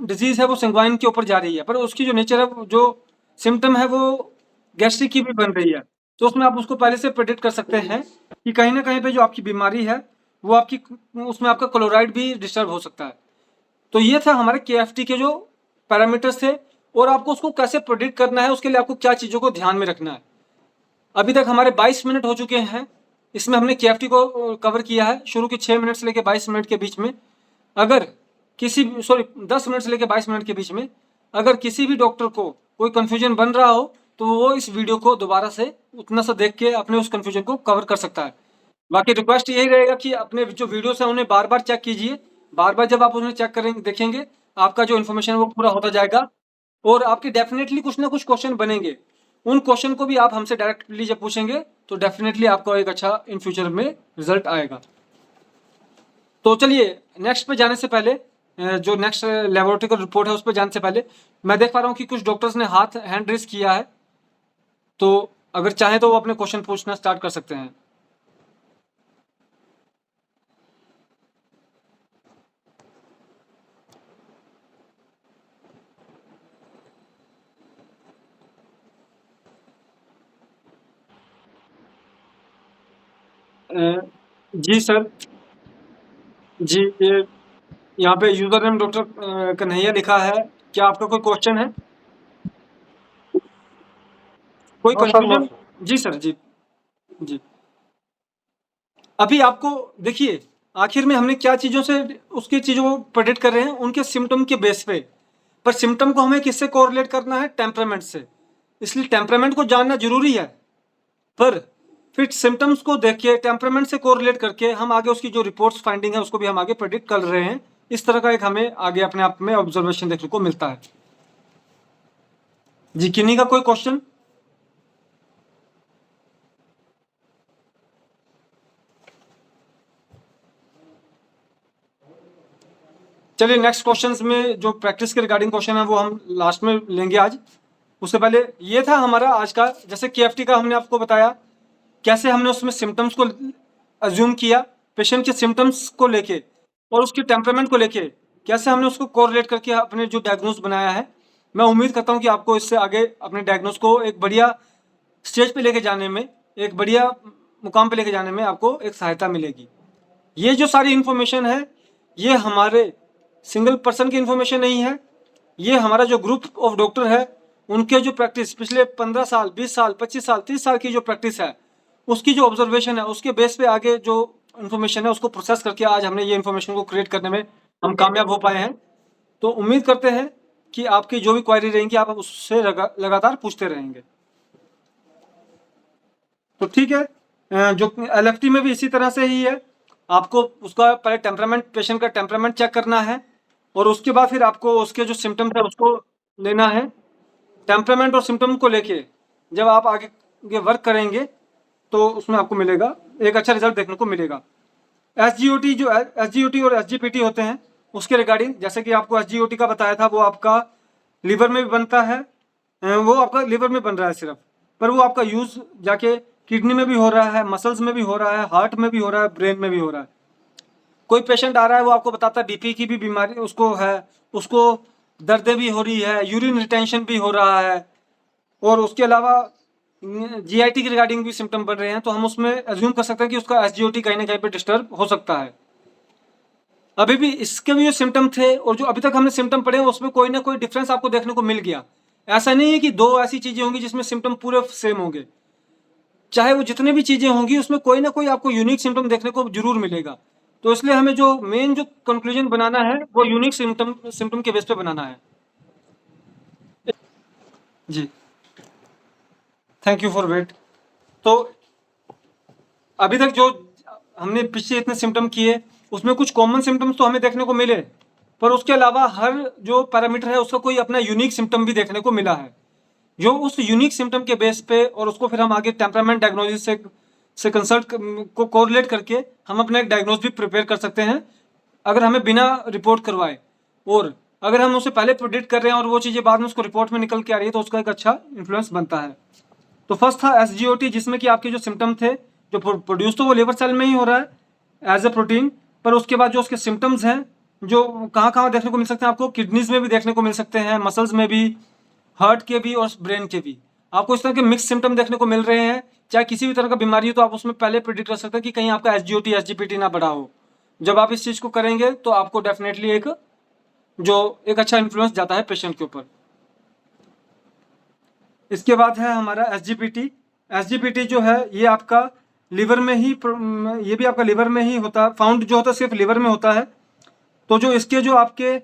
डिजीज है वो सेंगवाइन के ऊपर जा रही है, पर उसकी जो नेचर है जो सिम्टम है वो गैस्ट्रिक की भी बन रही है। तो उसमें आप उसको पहले से प्रेडिक्ट कर सकते हैं कि कहीं ना कहीं पे जो आपकी बीमारी है वो आपकी उसमें आपका क्लोराइड भी डिस्टर्ब हो सकता है। तो ये था हमारे के के जो पैरामीटर्स थे, और आपको उसको कैसे प्रेडिक्ट करना है उसके लिए आपको क्या चीज़ों को ध्यान में रखना है। अभी तक हमारे 22 मिनट हो चुके हैं, इसमें हमने के को कवर किया है शुरू के 6 मिनट से लेकर 22 मिनट के बीच में। अगर किसी 10 मिनट से लेकर 22 मिनट के बीच में अगर किसी भी डॉक्टर को कोई कन्फ्यूजन बन रहा हो तो वो इस वीडियो को दोबारा से उतना सा देख के अपने उस कन्फ्यूजन को कवर कर सकता है। बाकी रिक्वेस्ट यही रहेगा कि अपने जो वीडियोस हैं उन्हें बार बार चेक कीजिए। बार बार जब आप उन्हें चेक करेंगे देखेंगे आपका जो इन्फॉर्मेशन है वो पूरा होता जाएगा, और आपके डेफिनेटली कुछ ना कुछ क्वेश्चन बनेंगे। उन क्वेश्चन को भी आप हमसे डायरेक्टली जब पूछेंगे तो डेफिनेटली आपको एक अच्छा इन फ्यूचर में रिजल्ट आएगा। तो चलिए नेक्स्ट पे जाने से पहले जो नेक्स्ट लेबोरेटरी का रिपोर्ट है उस पर जाने से पहले मैं देख पा रहा हूँ कि कुछ डॉक्टर्स ने हैंड रेस किया है, तो अगर चाहें तो वो अपने क्वेश्चन पूछना स्टार्ट कर सकते हैं। जी सर। जी ये यहाँ पे यूजर नेम डॉक्टर कन्हैया लिखा है, क्या आपका कोई क्वेश्चन है, कोई no sir, no confusion? Sir. जी सर। जी जी। अभी आपको देखिए आखिर में हमने क्या चीज़ों से उसकी चीज़ों को प्रेडिक्ट कर रहे हैं उनके सिम्टम के बेस पे, पर सिम्टम को हमें किससे कोरिलेट करना है, टेम्परामेंट से। इसलिए टेम्परामेंट को जानना जरूरी है, पर फिर सिम्टम्स को देख के टेम्परामेंट से कोरिलेट करके हम आगे उसकी जो रिपोर्ट्स फाइंडिंग है उसको भी हम आगे प्रेडिक्ट कर रहे हैं। इस तरह का एक हमें आगे अपने आप में ऑब्जर्वेशन देखने को मिलता है। जी किन्हीं का कोई क्वेश्चन? चलिए नेक्स्ट क्वेश्चंस में जो प्रैक्टिस के रिगार्डिंग क्वेश्चन है वो हम लास्ट में लेंगे आज। उससे पहले ये था हमारा आज का, जैसे के का हमने आपको बताया कैसे हमने उसमें सिम्टम्स को अज्यूम किया, पेशेंट के सिम्टम्स को लेके और उसके टेम्परामेंट को लेके कैसे हमने उसको कोरिलेट करके अपने जो डायग्नोज बनाया है। मैं उम्मीद करता हूँ कि आपको इससे आगे अपने डायग्नोज को एक बढ़िया स्टेज पे लेके जाने में, एक बढ़िया मुकाम पे लेके जाने में आपको एक सहायता मिलेगी। ये जो सारी इन्फॉर्मेशन है ये हमारे सिंगल पर्सन की इन्फॉर्मेशन नहीं है, ये हमारा जो ग्रुप ऑफ डॉक्टर है उनके जो प्रैक्टिस पिछले 15 साल, 20 साल, 25 साल, 30 साल की जो प्रैक्टिस है, उसकी जो ऑब्जर्वेशन है, उसके बेस पे आगे जो इन्फॉर्मेशन है उसको प्रोसेस करके आज हमने ये इन्फॉर्मेशन को क्रिएट करने में हम कामयाब हो पाए हैं। तो उम्मीद करते हैं कि आपकी जो भी क्वेरी रहेंगी आप उससे लगातार पूछते रहेंगे। तो ठीक है, जो एलएफटी में भी इसी तरह से ही है। आपको उसका पहले टेम्परामेंट, पेशेंट का टेम्परामेंट चेक करना है और उसके बाद फिर आपको उसके जो सिम्टम्स है उसको लेना है। टेम्परामेंट और सिम्टम को लेके जब आप आगे वर्क करेंगे तो उसमें आपको मिलेगा एक अच्छा रिजल्ट देखने को मिलेगा। एसजीओटी जो एसजीओटी और एसजीपीटी होते हैं उसके रिगार्डिंग, जैसे कि आपको एसजीओटी का बताया था, वो आपका लीवर में भी बनता है, वो आपका लीवर में बन रहा है सिर्फ, पर वो आपका यूज जाके किडनी में भी हो रहा है, मसल्स में भी हो रहा है, हार्ट में भी हो रहा है, ब्रेन में भी हो रहा है। कोई पेशेंट आ रहा है वो आपको बताता है बीपी की भी बीमारी उसको है, उसको दर्द भी हो रही है, यूरिन रिटेंशन भी हो रहा है, और उसके अलावा जीआईटी के रिगार्डिंग भी सिम्टम बढ़ रहे हैं, तो हम उसमें एज्यूम कर सकते हैं कि उसका एसजीओटी कहीं ना कहीं पे डिस्टर्ब हो सकता है। अभी भी इसके भी जो सिम्टम थे और जो अभी तक हमने सिम्टम पढ़े हैं उसमें कोई ना कोई डिफरेंस आपको देखने को मिल गया। ऐसा नहीं है कि दो ऐसी चीजें होंगी जिसमें सिम्टम पूरे सेम होंगे, चाहे वो जितने भी चीजें होंगी उसमें कोई ना कोई आपको यूनिक सिम्टम देखने को जरूर मिलेगा। तो इसलिए हमें जो मेन जो कंक्लूजन बनाना है वो यूनिक सिम्टम के बेस पे बनाना है। जी, थैंक यू फॉर वेट। तो अभी तक जो हमने पिछले इतने सिम्टम किए उसमें कुछ कॉमन सिम्टम्स तो हमें देखने को मिले, पर उसके अलावा हर जो पैरामीटर है उसका कोई अपना यूनिक सिम्टम भी देखने को मिला है, जो उस यूनिक सिम्टम के बेस पे, और उसको फिर हम आगे टेम्परामेंट डायग्नोसिस से कंसल्ट को कोरिलेट करके हम अपना एक डायग्नोस भी प्रिपेयर कर सकते हैं अगर हमें बिना रिपोर्ट करवाए। और अगर हम उसे पहले प्रोडिक्ट कर रहे हैं और वो चीज़ें बाद में उसको रिपोर्ट में निकल के आ रही है तो उसका एक अच्छा इन्फ्लुएंस बनता है। तो फर्स्ट था एसजीओटी, जिसमें कि आपके जो सिम्टम थे, जो प्रोड्यूस तो वो लिवर सेल में ही हो रहा है एज ए प्रोटीन, पर उसके बाद जो उसके सिम्टम्स हैं जो कहाँ कहाँ देखने को मिल सकते हैं, आपको किडनीज में भी देखने को मिल सकते हैं, मसल्स में भी, हार्ट के भी और ब्रेन के भी। आपको इस तरह के मिक्स सिम्टम देखने को मिल रहे हैं। चाहे किसी भी तरह का बीमारी हो तो आप उसमें पहले प्रिडिक्ट कर सकते हैं कि कहीं आपका एसजीओटी एसजीपीटी ना बढ़ा हो। जब आप इस चीज़ को करेंगे तो आपको डेफिनेटली एक अच्छा इन्फ्लुएंस जाता है पेशेंट के ऊपर। इसके बाद है हमारा एसजीपीटी। एसजीपीटी जो है ये आपका लिवर में ही, ये भी आपका लिवर में ही होता है, फाउंड जो होता है सिर्फ लिवर में होता है। तो जो इसके जो आपके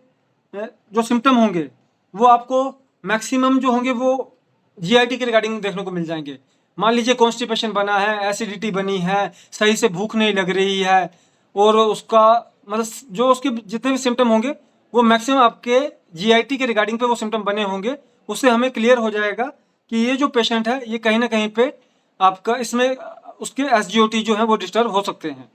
जो सिम्टम होंगे वो आपको मैक्सिमम जो होंगे वो जीआईटी के रिगार्डिंग देखने को मिल जाएंगे। मान लीजिए कॉन्स्टिपेशन बना है, एसिडिटी बनी है, सही से भूख नहीं लग रही है, और उसका मतलब जो उसके जितने भी सिम्टम होंगे वो मैक्सिमम आपके जीआईटी के रिगार्डिंग पे वो सिम्टम बने होंगे। उससे हमें क्लियर हो जाएगा कि ये जो पेशेंट है ये कहीं ना कहीं पे आपका इसमें उसके एसजीओटी जो है वो डिस्टर्ब हो सकते हैं।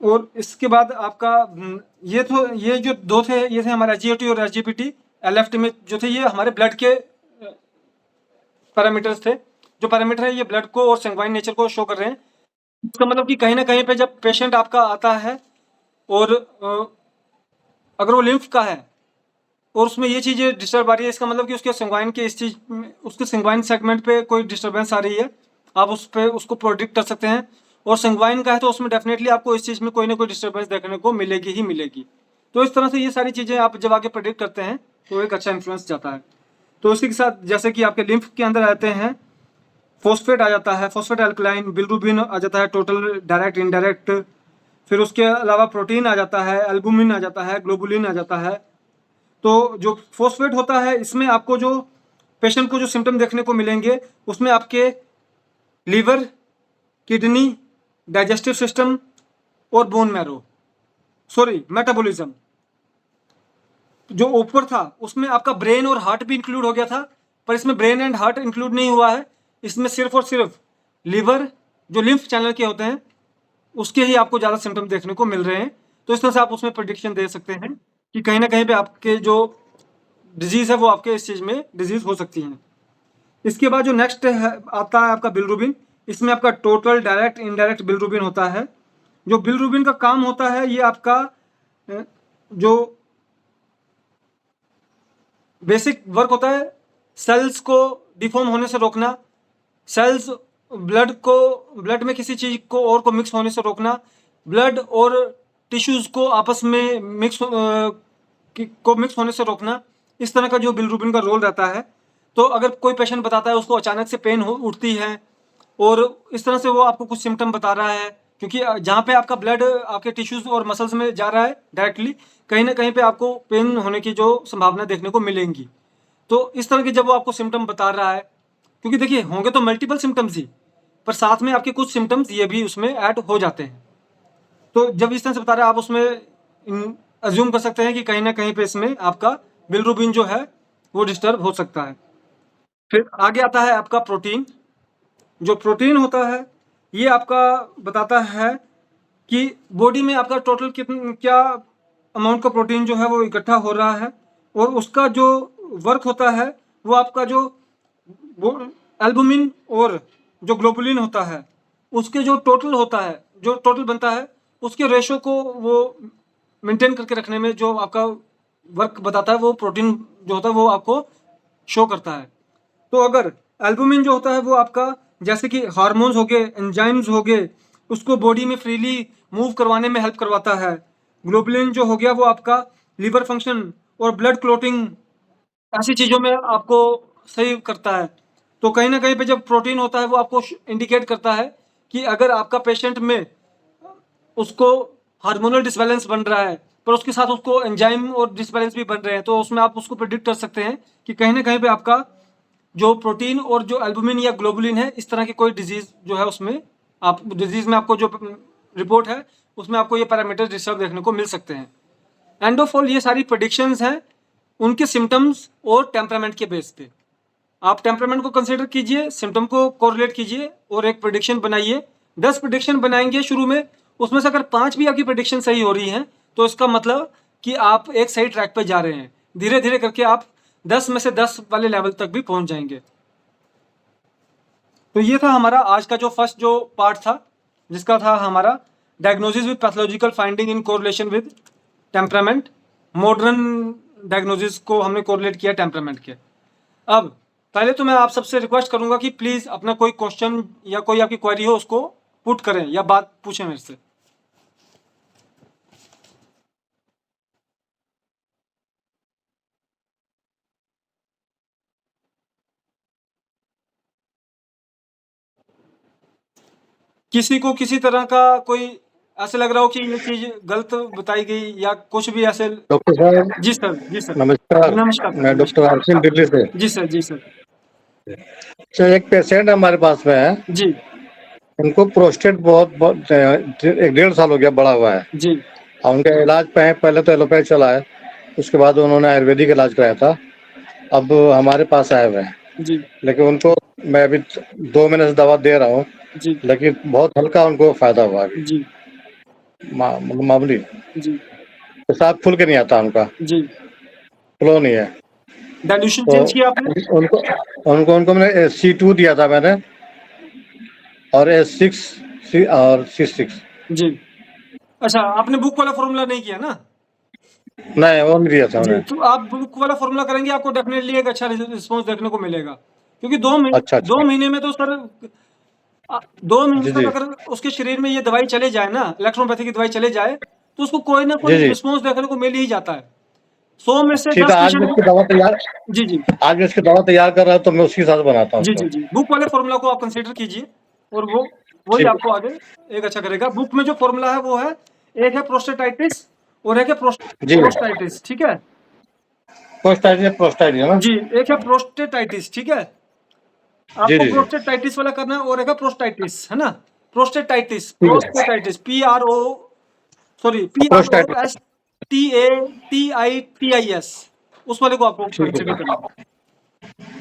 और इसके बाद आपका ये जो दो थे, ये थे हमारे एसजीओटी और एसजीपीटी। एलएफटी में जो थे ये हमारे ब्लड के पैरामीटर्स थे। जो पैरामीटर है ये ब्लड को और सेंग्वाइन नेचर को शो कर रहे हैं। इसका मतलब कि कहीं ना कहीं पे जब पेशेंट आपका आता है और अगर वो लिम्फ का है और उसमें ये चीज़ें डिस्टर्ब आ रही है, इसका मतलब कि उसके सेंग्वाइन के इस चीज उसके सेंग्वाइन सेगमेंट पे कोई डिस्टर्बेंस आ रही है, आप उस पर उसको प्रोडिक्ट कर सकते हैं। और सेंग्वाइन का है तो उसमें डेफिनेटली आपको इस चीज़ में कोई ना कोई डिस्टर्बेंस देखने को मिलेगी ही मिलेगी। तो इस तरह से ये सारी चीज़ें आप जब आगे प्रोडिक्ट करते हैं तो एक अच्छा इन्फ्लुएंस जाता है। तो इसी के साथ जैसे कि आपके लिम्फ के अंदर आते हैं, फॉस्फेट आ जाता है, फॉस्फेट एल्कलाइन, बिलिरुबिन आ जाता है, टोटल डायरेक्ट इनडायरेक्ट, फिर उसके अलावा प्रोटीन आ जाता है, एल्बुमिन आ जाता है, ग्लोबुलिन आ जाता है। तो जो फॉस्फेट होता है इसमें आपको जो पेशेंट को जो सिम्टम देखने को मिलेंगे उसमें आपके लीवर, किडनी, डाइजेस्टिव सिस्टम और बोन मैरो, मेटाबॉलिज्म जो ऊपर था उसमें आपका ब्रेन और हार्ट भी इंक्लूड हो गया था, पर इसमें ब्रेन एंड हार्ट इंक्लूड नहीं हुआ है। इसमें सिर्फ और सिर्फ लिवर, जो लिम्फ चैनल के होते हैं, उसके ही आपको ज़्यादा सिम्टम देखने को मिल रहे हैं। तो इस तरह से आप उसमें प्रेडिक्शन दे सकते हैं कि कहीं ना कहीं पे आपके जो डिजीज़ है वो आपके इस चीज़ में डिजीज़ हो सकती हैं। इसके बाद जो नेक्स्ट आता है आपका बिलिरुबिन। इसमें आपका टोटल डायरेक्ट इनडायरेक्ट बिलिरुबिन होता है। जो बिलिरुबिन का काम होता है ये आपका जो बेसिक वर्क होता है सेल्स को डिफॉर्म होने से रोकना, सेल्स ब्लड में किसी चीज़ को और को मिक्स होने से रोकना, ब्लड और टिश्यूज़ को आपस में मिक्स को मिक्स होने से रोकना, इस तरह का जो बिलिरुबिन का रोल रहता है। तो अगर कोई पेशेंट बताता है उसको अचानक से पेन उठती है और इस तरह से वो आपको कुछ सिम्टम बता रहा है, क्योंकि जहाँ पे आपका ब्लड आपके टिश्यूज और मसल्स में जा रहा है डायरेक्टली, कहीं ना कहीं पे आपको पेन होने की जो संभावना देखने को मिलेंगी। तो इस तरह के जब वो आपको सिम्टम बता रहा है, क्योंकि देखिए होंगे तो मल्टीपल सिम्टम्स ही, पर साथ में आपके कुछ सिम्टम्स ये भी उसमें ऐड हो जाते हैं। तो जब इस तरह से बता रहा है, आप उसमें अज्यूम कर सकते हैं कि कहीं ना कहीं पे इसमें आपका बिलिरुबिन जो है वो डिस्टर्ब हो सकता है। फिर आगे आता है आपका प्रोटीन। जो प्रोटीन होता है ये आपका बताता है कि बॉडी में आपका टोटल क्या अमाउंट का प्रोटीन जो है वो इकट्ठा हो रहा है, और उसका जो वर्क होता है वो आपका जो एल्बुमिन और जो ग्लोबुलिन होता है उसके जो टोटल होता है, जो टोटल बनता है, उसके रेशो को वो मेंटेन करके रखने में जो आपका वर्क बताता है, वो प्रोटीन जो होता है वो आपको शो करता है। तो अगर एल्बुमिन जो होता है वो आपका जैसे कि हार्मोन्स हो गए, एंजाइम्स हो गए, उसको बॉडी में फ्रीली मूव करवाने में हेल्प करवाता है। ग्लोबुलिन जो हो गया वो आपका लिवर फंक्शन और ब्लड क्लॉटिंग ऐसी चीज़ों में आपको सही करता है। तो कहीं ना कहीं पे जब प्रोटीन होता है वो आपको इंडिकेट करता है कि अगर आपका पेशेंट में उसको हार्मोनल डिसबैलेंस बन रहा है, पर उसके साथ उसको एंजाइम और डिसबैलेंस भी बन रहे हैं, तो उसमें आप उसको प्रिडिक्ट कर सकते हैं कि कहीं ना कहीं पे आपका जो प्रोटीन और जो एल्बुमिन या ग्लोबुलिन है, इस तरह की कोई डिजीज जो है उसमें आप डिजीज में आपको जो रिपोर्ट है उसमें आपको ये पैरामीटर डिस्टर्ब देखने को मिल सकते हैं। एंड ऑफ ऑल ये सारी प्रेडिक्शंस हैं उनके सिम्टम्स और टेम्परामेंट के बेस पे। आप टेम्परामेंट को कंसिडर कीजिए, सिम्टम को कोरिलेट कीजिए और एक प्रेडिक्शन बनाइए। 10 प्रेडिक्शन बनाएंगे शुरू में, उसमें से अगर 5 भी आपकी प्रेडिक्शन सही हो रही हैं तो इसका मतलब कि आप एक सही ट्रैक पे जा रहे हैं। धीरे धीरे करके आप 10 में से 10 वाले लेवल तक भी पहुंच जाएंगे। तो ये था हमारा आज का जो फर्स्ट जो पार्ट था, जिसका था हमारा diagnosis with pathological finding in correlation with temperament. Modern diagnosis को हमने कोरिलेट किया टेम्परामेंट के। अब पहले तो मैं आप सबसे रिक्वेस्ट करूंगा कि प्लीज अपना कोई क्वेश्चन या कोई आपकी क्वेरी हो उसको पुट करें या बात पूछें मेरे से। किसी को किसी तरह का कोई ऐसे लग रहा हो कि ये चीज गलत बताई गई या कुछ भी ऐसे। डॉक्टर साहब जी सर, जी सर। नमस्कार। नमस्कार सर, मैं डॉक्टर नमस्कार। आसिम दिल्ली से। जी सर, जी सर। सर एक पेशेंट हमारे पास में है, जी उनको प्रोस्टेट बहुत 1.5 साल हो गया बढ़ा हुआ है, जी और उनका इलाज पहले तो एलोपैथ चला है, उसके बाद उन्होंने आयुर्वेदिक इलाज कराया था। अब हमारे पास आए हुए हैं, जी लेकिन उनको मैं अभी 2 महीने से दवा दे रहा हूँ, जी लेकिन बहुत हल्का उनको फायदा हुआ अभी। जी मामूली जी पेशाब खुल के नहीं आता, उनका जी। फ्लो नहीं है। डाइल्यूशन तो चेंज किया आपने? उनको उनको उनको मैंने C2 दिया था मैंने, और S6 और C6। जी। अच्छा, आपने बुक वाला फॉर्मूला नहीं किया ना? नहीं, वो नहीं दिया था जी, उन्हें। तो आप बुक वाला फॉर्मूला करेंगे, आपको डेफिनेटली एक अच्छा रिस्पॉन्स देखने को मिलेगा, क्योंकि अच्छा 2 अच्छा। महीने में तो सर 2 महीने जी तक जी अगर उसके शरीर में ये दवाई चले जाए ना, इलेक्ट्रोपैथी की दवाई चले जाए, तो उसको कोई ना जी कोई जी। रिस्पॉन्स देखने को मिल ही जाता है। 100 में से ठीक 10 है, आज मैं इसकी पेशेंट। दवा तैयार जी जी आज मैं इसकी दवा तैयार कर रहा हूँ, तो मैं उसी के साथ बनाता हूँ जी उसको। जी जी। बुक वाले फॉर्मूला को आप कंसीडर कीजिए, और वही ठीक आपको आगे एक अच्छा करेगा। बुक में जो फॉर्मूला है वो है, एक है प्रोस्टेटाइटिस और एक है है जी। प्रोस्टाइटिस, ठीक है? प्रोस्टाइटिस ना। जी, एक है प्रोस्टेटाइटिस, ठीक है? जी आपको जी जी। प्रोस्टेटाइटिस वाला करना है, और एक है प्रोस्टाइटिस, है ना? प्रोस्टेटाइटिस, ठीक है। Prostatitis, P R O prostatitis. S T A T I T I S, उस वाले को आपको ठीक कंसिडर है। करना है।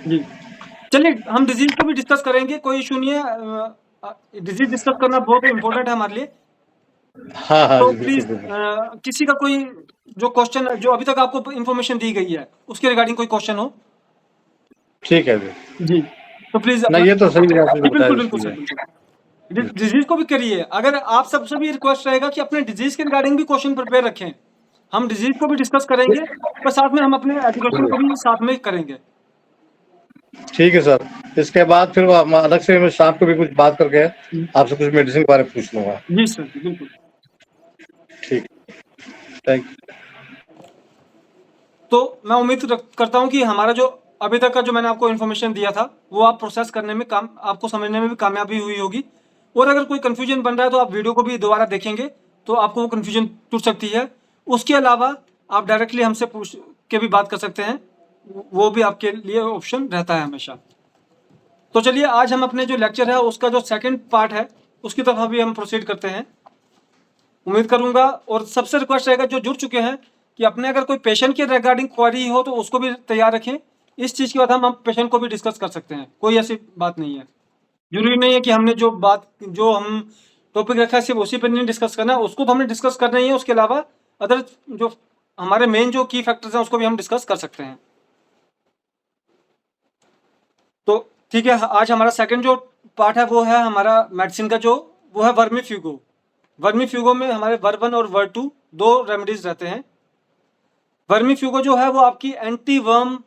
जी, चलिए हम डिजीज को भी डिस्कस करेंगे, कोई इशू नहीं है। डिजीज डिस्कस करना बहुत इम्पोर्टेंट है हमारे लिए। हाँ हाँ तो जी, बिल्कुल प्लीज बिल्कुल। किसी का कोई जो क्वेश्चन जो अभी तक आपको इन्फॉर्मेशन दी गई है उसके रिगार्डिंग कोई क्वेश्चन हो? ठीक है जी। जी, तो प्लीज अपना। नहीं, ये तो सही है, आपने जी बताया बिल्कुल बिल्कुल इसलिए। सर, बिल्कुल। डिजीज को भी करिए। अगर आप सबसे भी रिक्वेस्ट रहेगा कि अपने डिजीज के रिगार्डिंग भी क्वेश्चन प्रिपेयर रखें। हम डिजीज को भी डिस्कस करेंगे, पर साथ में हम अपने एजुकेशन को भी साथ में करेंगे। ठीक है सर। इसके बाद फिर वो हम अलग से मैं शाम को भी कुछ बात करके आपसे कुछ मेडिसिन के बारे में पूछ लूंगा। जी सर, जी बिल्कुल। ठीक। Thank you. तो मैं उम्मीद करता हूँ कि हमारा जो अभी तक का जो मैंने आपको इन्फॉर्मेशन दिया था वो आप प्रोसेस करने में आपको समझने में भी कामयाबी हुई होगी। और अगर कोई कन्फ्यूजन बन रहा है तो आप वीडियो को भी दोबारा देखेंगे तो आपको वो कन्फ्यूजन टूट सकती है। उसके अलावा आप डायरेक्टली हमसे पूछ के भी बात कर सकते हैं, वो भी आपके लिए ऑप्शन रहता है हमेशा। तो चलिए आज हम अपने जो लेक्चर है उसका जो सेकंड पार्ट है उसकी तरफ अभी हम प्रोसीड करते हैं। उम्मीद करूंगा और सबसे रिक्वेस्ट रहेगा जो जुड़ चुके हैं कि अपने अगर कोई पेशेंट के रिगार्डिंग क्वेरी हो तो उसको भी तैयार रखें। इस चीज़ के बाद हम पेशेंट को भी डिस्कस कर सकते हैं, कोई ऐसी बात नहीं है। जरूरी नहीं है कि हमने जो हम टॉपिक रखा है सिर्फ उसी पर नहीं डिस्कस करना है, उसको तो हमने डिस्कस करना ही है। उसके अलावा अदर जो हमारे मेन जो की फैक्टर्स हैं उसको भी हम डिस्कस कर सकते हैं। तो ठीक है, आज हमारा सेकंड जो पार्ट है वो है हमारा मेडिसिन का, जो वो है वर्मीफ्यूगो। वर्मीफ्यूगो में हमारे वर्ब 1 और वर्ब 2 दो रेमेडीज रहते हैं। वर्मीफ्यूगो जो है वो आपकी एंटी वर्म,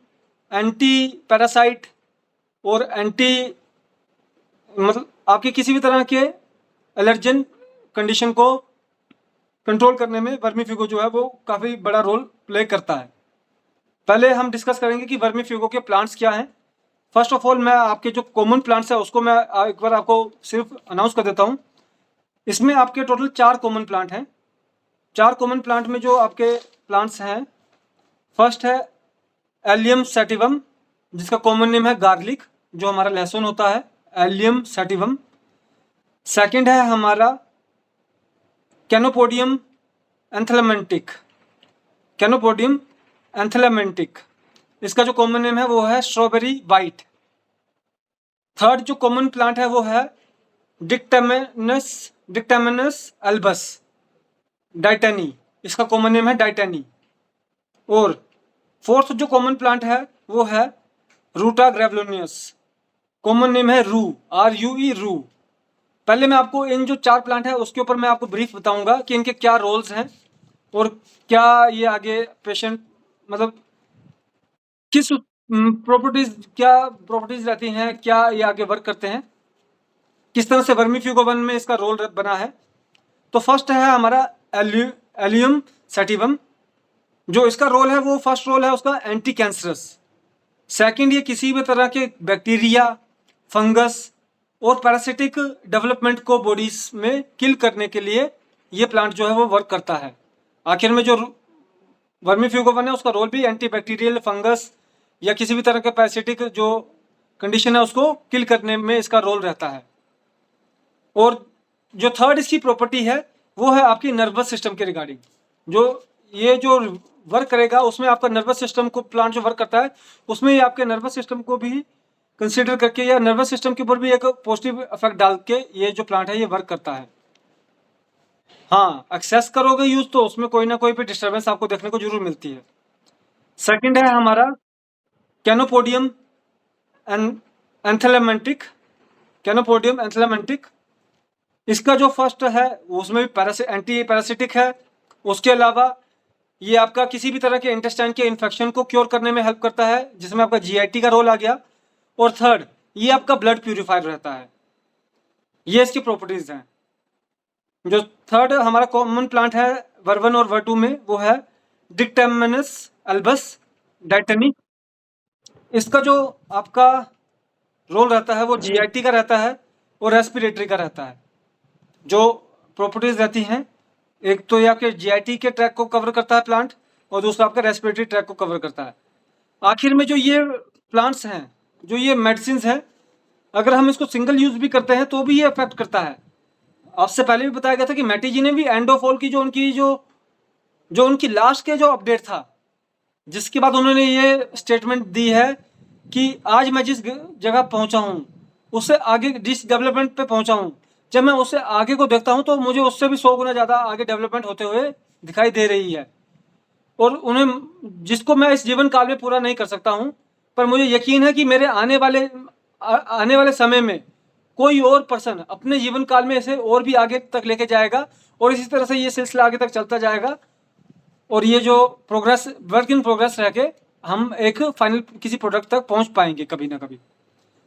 एंटी पैरासाइट और एंटी मतलब आपकी किसी भी तरह के एलर्जन कंडीशन को कंट्रोल करने में वर्मीफ्यूगो जो है वो काफ़ी बड़ा रोल प्ले करता है। पहले हम डिस्कस करेंगे कि वर्मीफ्यूगो के प्लांट्स क्या हैं। फर्स्ट ऑफ ऑल मैं आपके जो कॉमन प्लांट्स है उसको मैं एक बार आपको सिर्फ अनाउंस कर देता हूँ। इसमें आपके टोटल 4 कॉमन प्लांट हैं। 4 कॉमन प्लांट में जो आपके प्लांट्स हैं, फर्स्ट है एलियम सैटिवम जिसका कॉमन नेम है गार्लिक, जो हमारा लहसुन होता है, एलियम सैटिवम। सेकंड है हमारा कैनोपोडियम एंथेलेमेंटिक, कैनोपोडियम एंथेलेमेंटिक, इसका जो कॉमन नेम है वो है स्ट्रॉबेरी वाइट। थर्ड जो कॉमन प्लांट है वो है डिक्टामेनस एल्बस डाइटेनी, इसका कॉमन नेम है डाइटेनी। और फोर्थ जो कॉमन प्लांट है वो है रूटा ग्रेवलोनियस, कॉमन नेम है रू, RUE रू। पहले मैं आपको इन जो 4 प्लांट है उसके ऊपर मैं आपको ब्रीफ बताऊंगा कि इनके क्या रोल्स हैं और क्या ये आगे पेशेंट मतलब किस क्या प्रॉपर्टीज रहती हैं, क्या ये आगे वर्क करते हैं, किस तरह से वर्मीफ्यूगो 1 में इसका रोल बना है। तो फर्स्ट है हमारा एलियम सैटिवम, जो इसका रोल है वो फर्स्ट रोल है उसका एंटी कैंसरस। सेकंड, ये किसी भी तरह के बैक्टीरिया, फंगस और पैरासिटिक डेवलपमेंट को बॉडीज में किल करने के लिए ये प्लांट जो है वो वर्क करता है। आखिर में जो वर्मीफ्यूगो 1 है उसका रोल भी एंटी बैक्टीरियल, फंगस या किसी भी तरह के पैरासिटिक जो कंडीशन है उसको किल करने में इसका रोल रहता है। और जो थर्ड इसकी प्रॉपर्टी है वो है आपकी नर्वस सिस्टम के रिगार्डिंग। जो ये जो वर्क करेगा उसमें आपका नर्वस सिस्टम को प्लांट जो वर्क करता है उसमें ये आपके नर्वस सिस्टम को भी कंसीडर करके या नर्वस सिस्टम के ऊपर भी एक पॉजिटिव इफेक्ट डाल के ये जो प्लांट है ये वर्क करता है। हाँ, एक्सेस करोगे यूज तो उसमें कोई ना कोई भी डिस्टर्बेंस आपको देखने को जरूर मिलती है। सेकंड है हमारा कैनोपोडियम एंथेलेमेंटिक, कैनोपोडियम एंथेलेमेंटिक, इसका जो फर्स्ट है उसमें भी एंटी पैरासिटिक है। उसके अलावा ये आपका किसी भी तरह के इंटेस्टाइन के इन्फेक्शन को क्योर करने में हेल्प करता है जिसमें आपका GIT का रोल आ गया। और थर्ड, ये आपका ब्लड प्यूरिफायर रहता है। ये इसकी प्रॉपर्टीज हैं। जो थर्ड हमारा कॉमन प्लांट है वर्ब 1 और वर्ब 2 में वो है डिक्टामेनस एल्बस डाइटेनी। इसका जो आपका रोल रहता है वो GIT का रहता है और रेस्पिरेटरी का रहता है। जो प्रॉपर्टीज रहती हैं, एक तो ये आपके GIT के ट्रैक को कवर करता है प्लांट और दूसरा आपका रेस्पिरेटरी ट्रैक को कवर करता है। आखिर में जो ये प्लांट्स हैं, जो ये मेडिसिन हैं, अगर हम इसको सिंगल यूज भी करते हैं तो भी ये अफेक्ट करता है। आपसे पहले भी बताया गया था कि मैटी जी ने भी एंड ऑफ ऑल की जो उनकी लास्ट के जो अपडेट था जिसके बाद उन्होंने ये स्टेटमेंट दी है कि आज मैं जिस जगह पहुंचा हूं उससे आगे, जिस डेवलपमेंट पे पहुंचा हूं, जब मैं उससे आगे को देखता हूं तो मुझे उससे भी 100 गुना ज़्यादा आगे डेवलपमेंट होते हुए दिखाई दे रही है। और उन्हें जिसको मैं इस जीवन काल में पूरा नहीं कर सकता हूं, पर मुझे यकीन है कि मेरे आने वाले समय में कोई और पर्सन अपने जीवन काल में इसे और भी आगे तक लेके जाएगा और इसी तरह से ये सिलसिला आगे तक चलता जाएगा। और ये जो प्रोग्रेस, वर्क इन प्रोग्रेस रह के हम एक फाइनल किसी प्रोडक्ट तक पहुंच पाएंगे कभी ना कभी।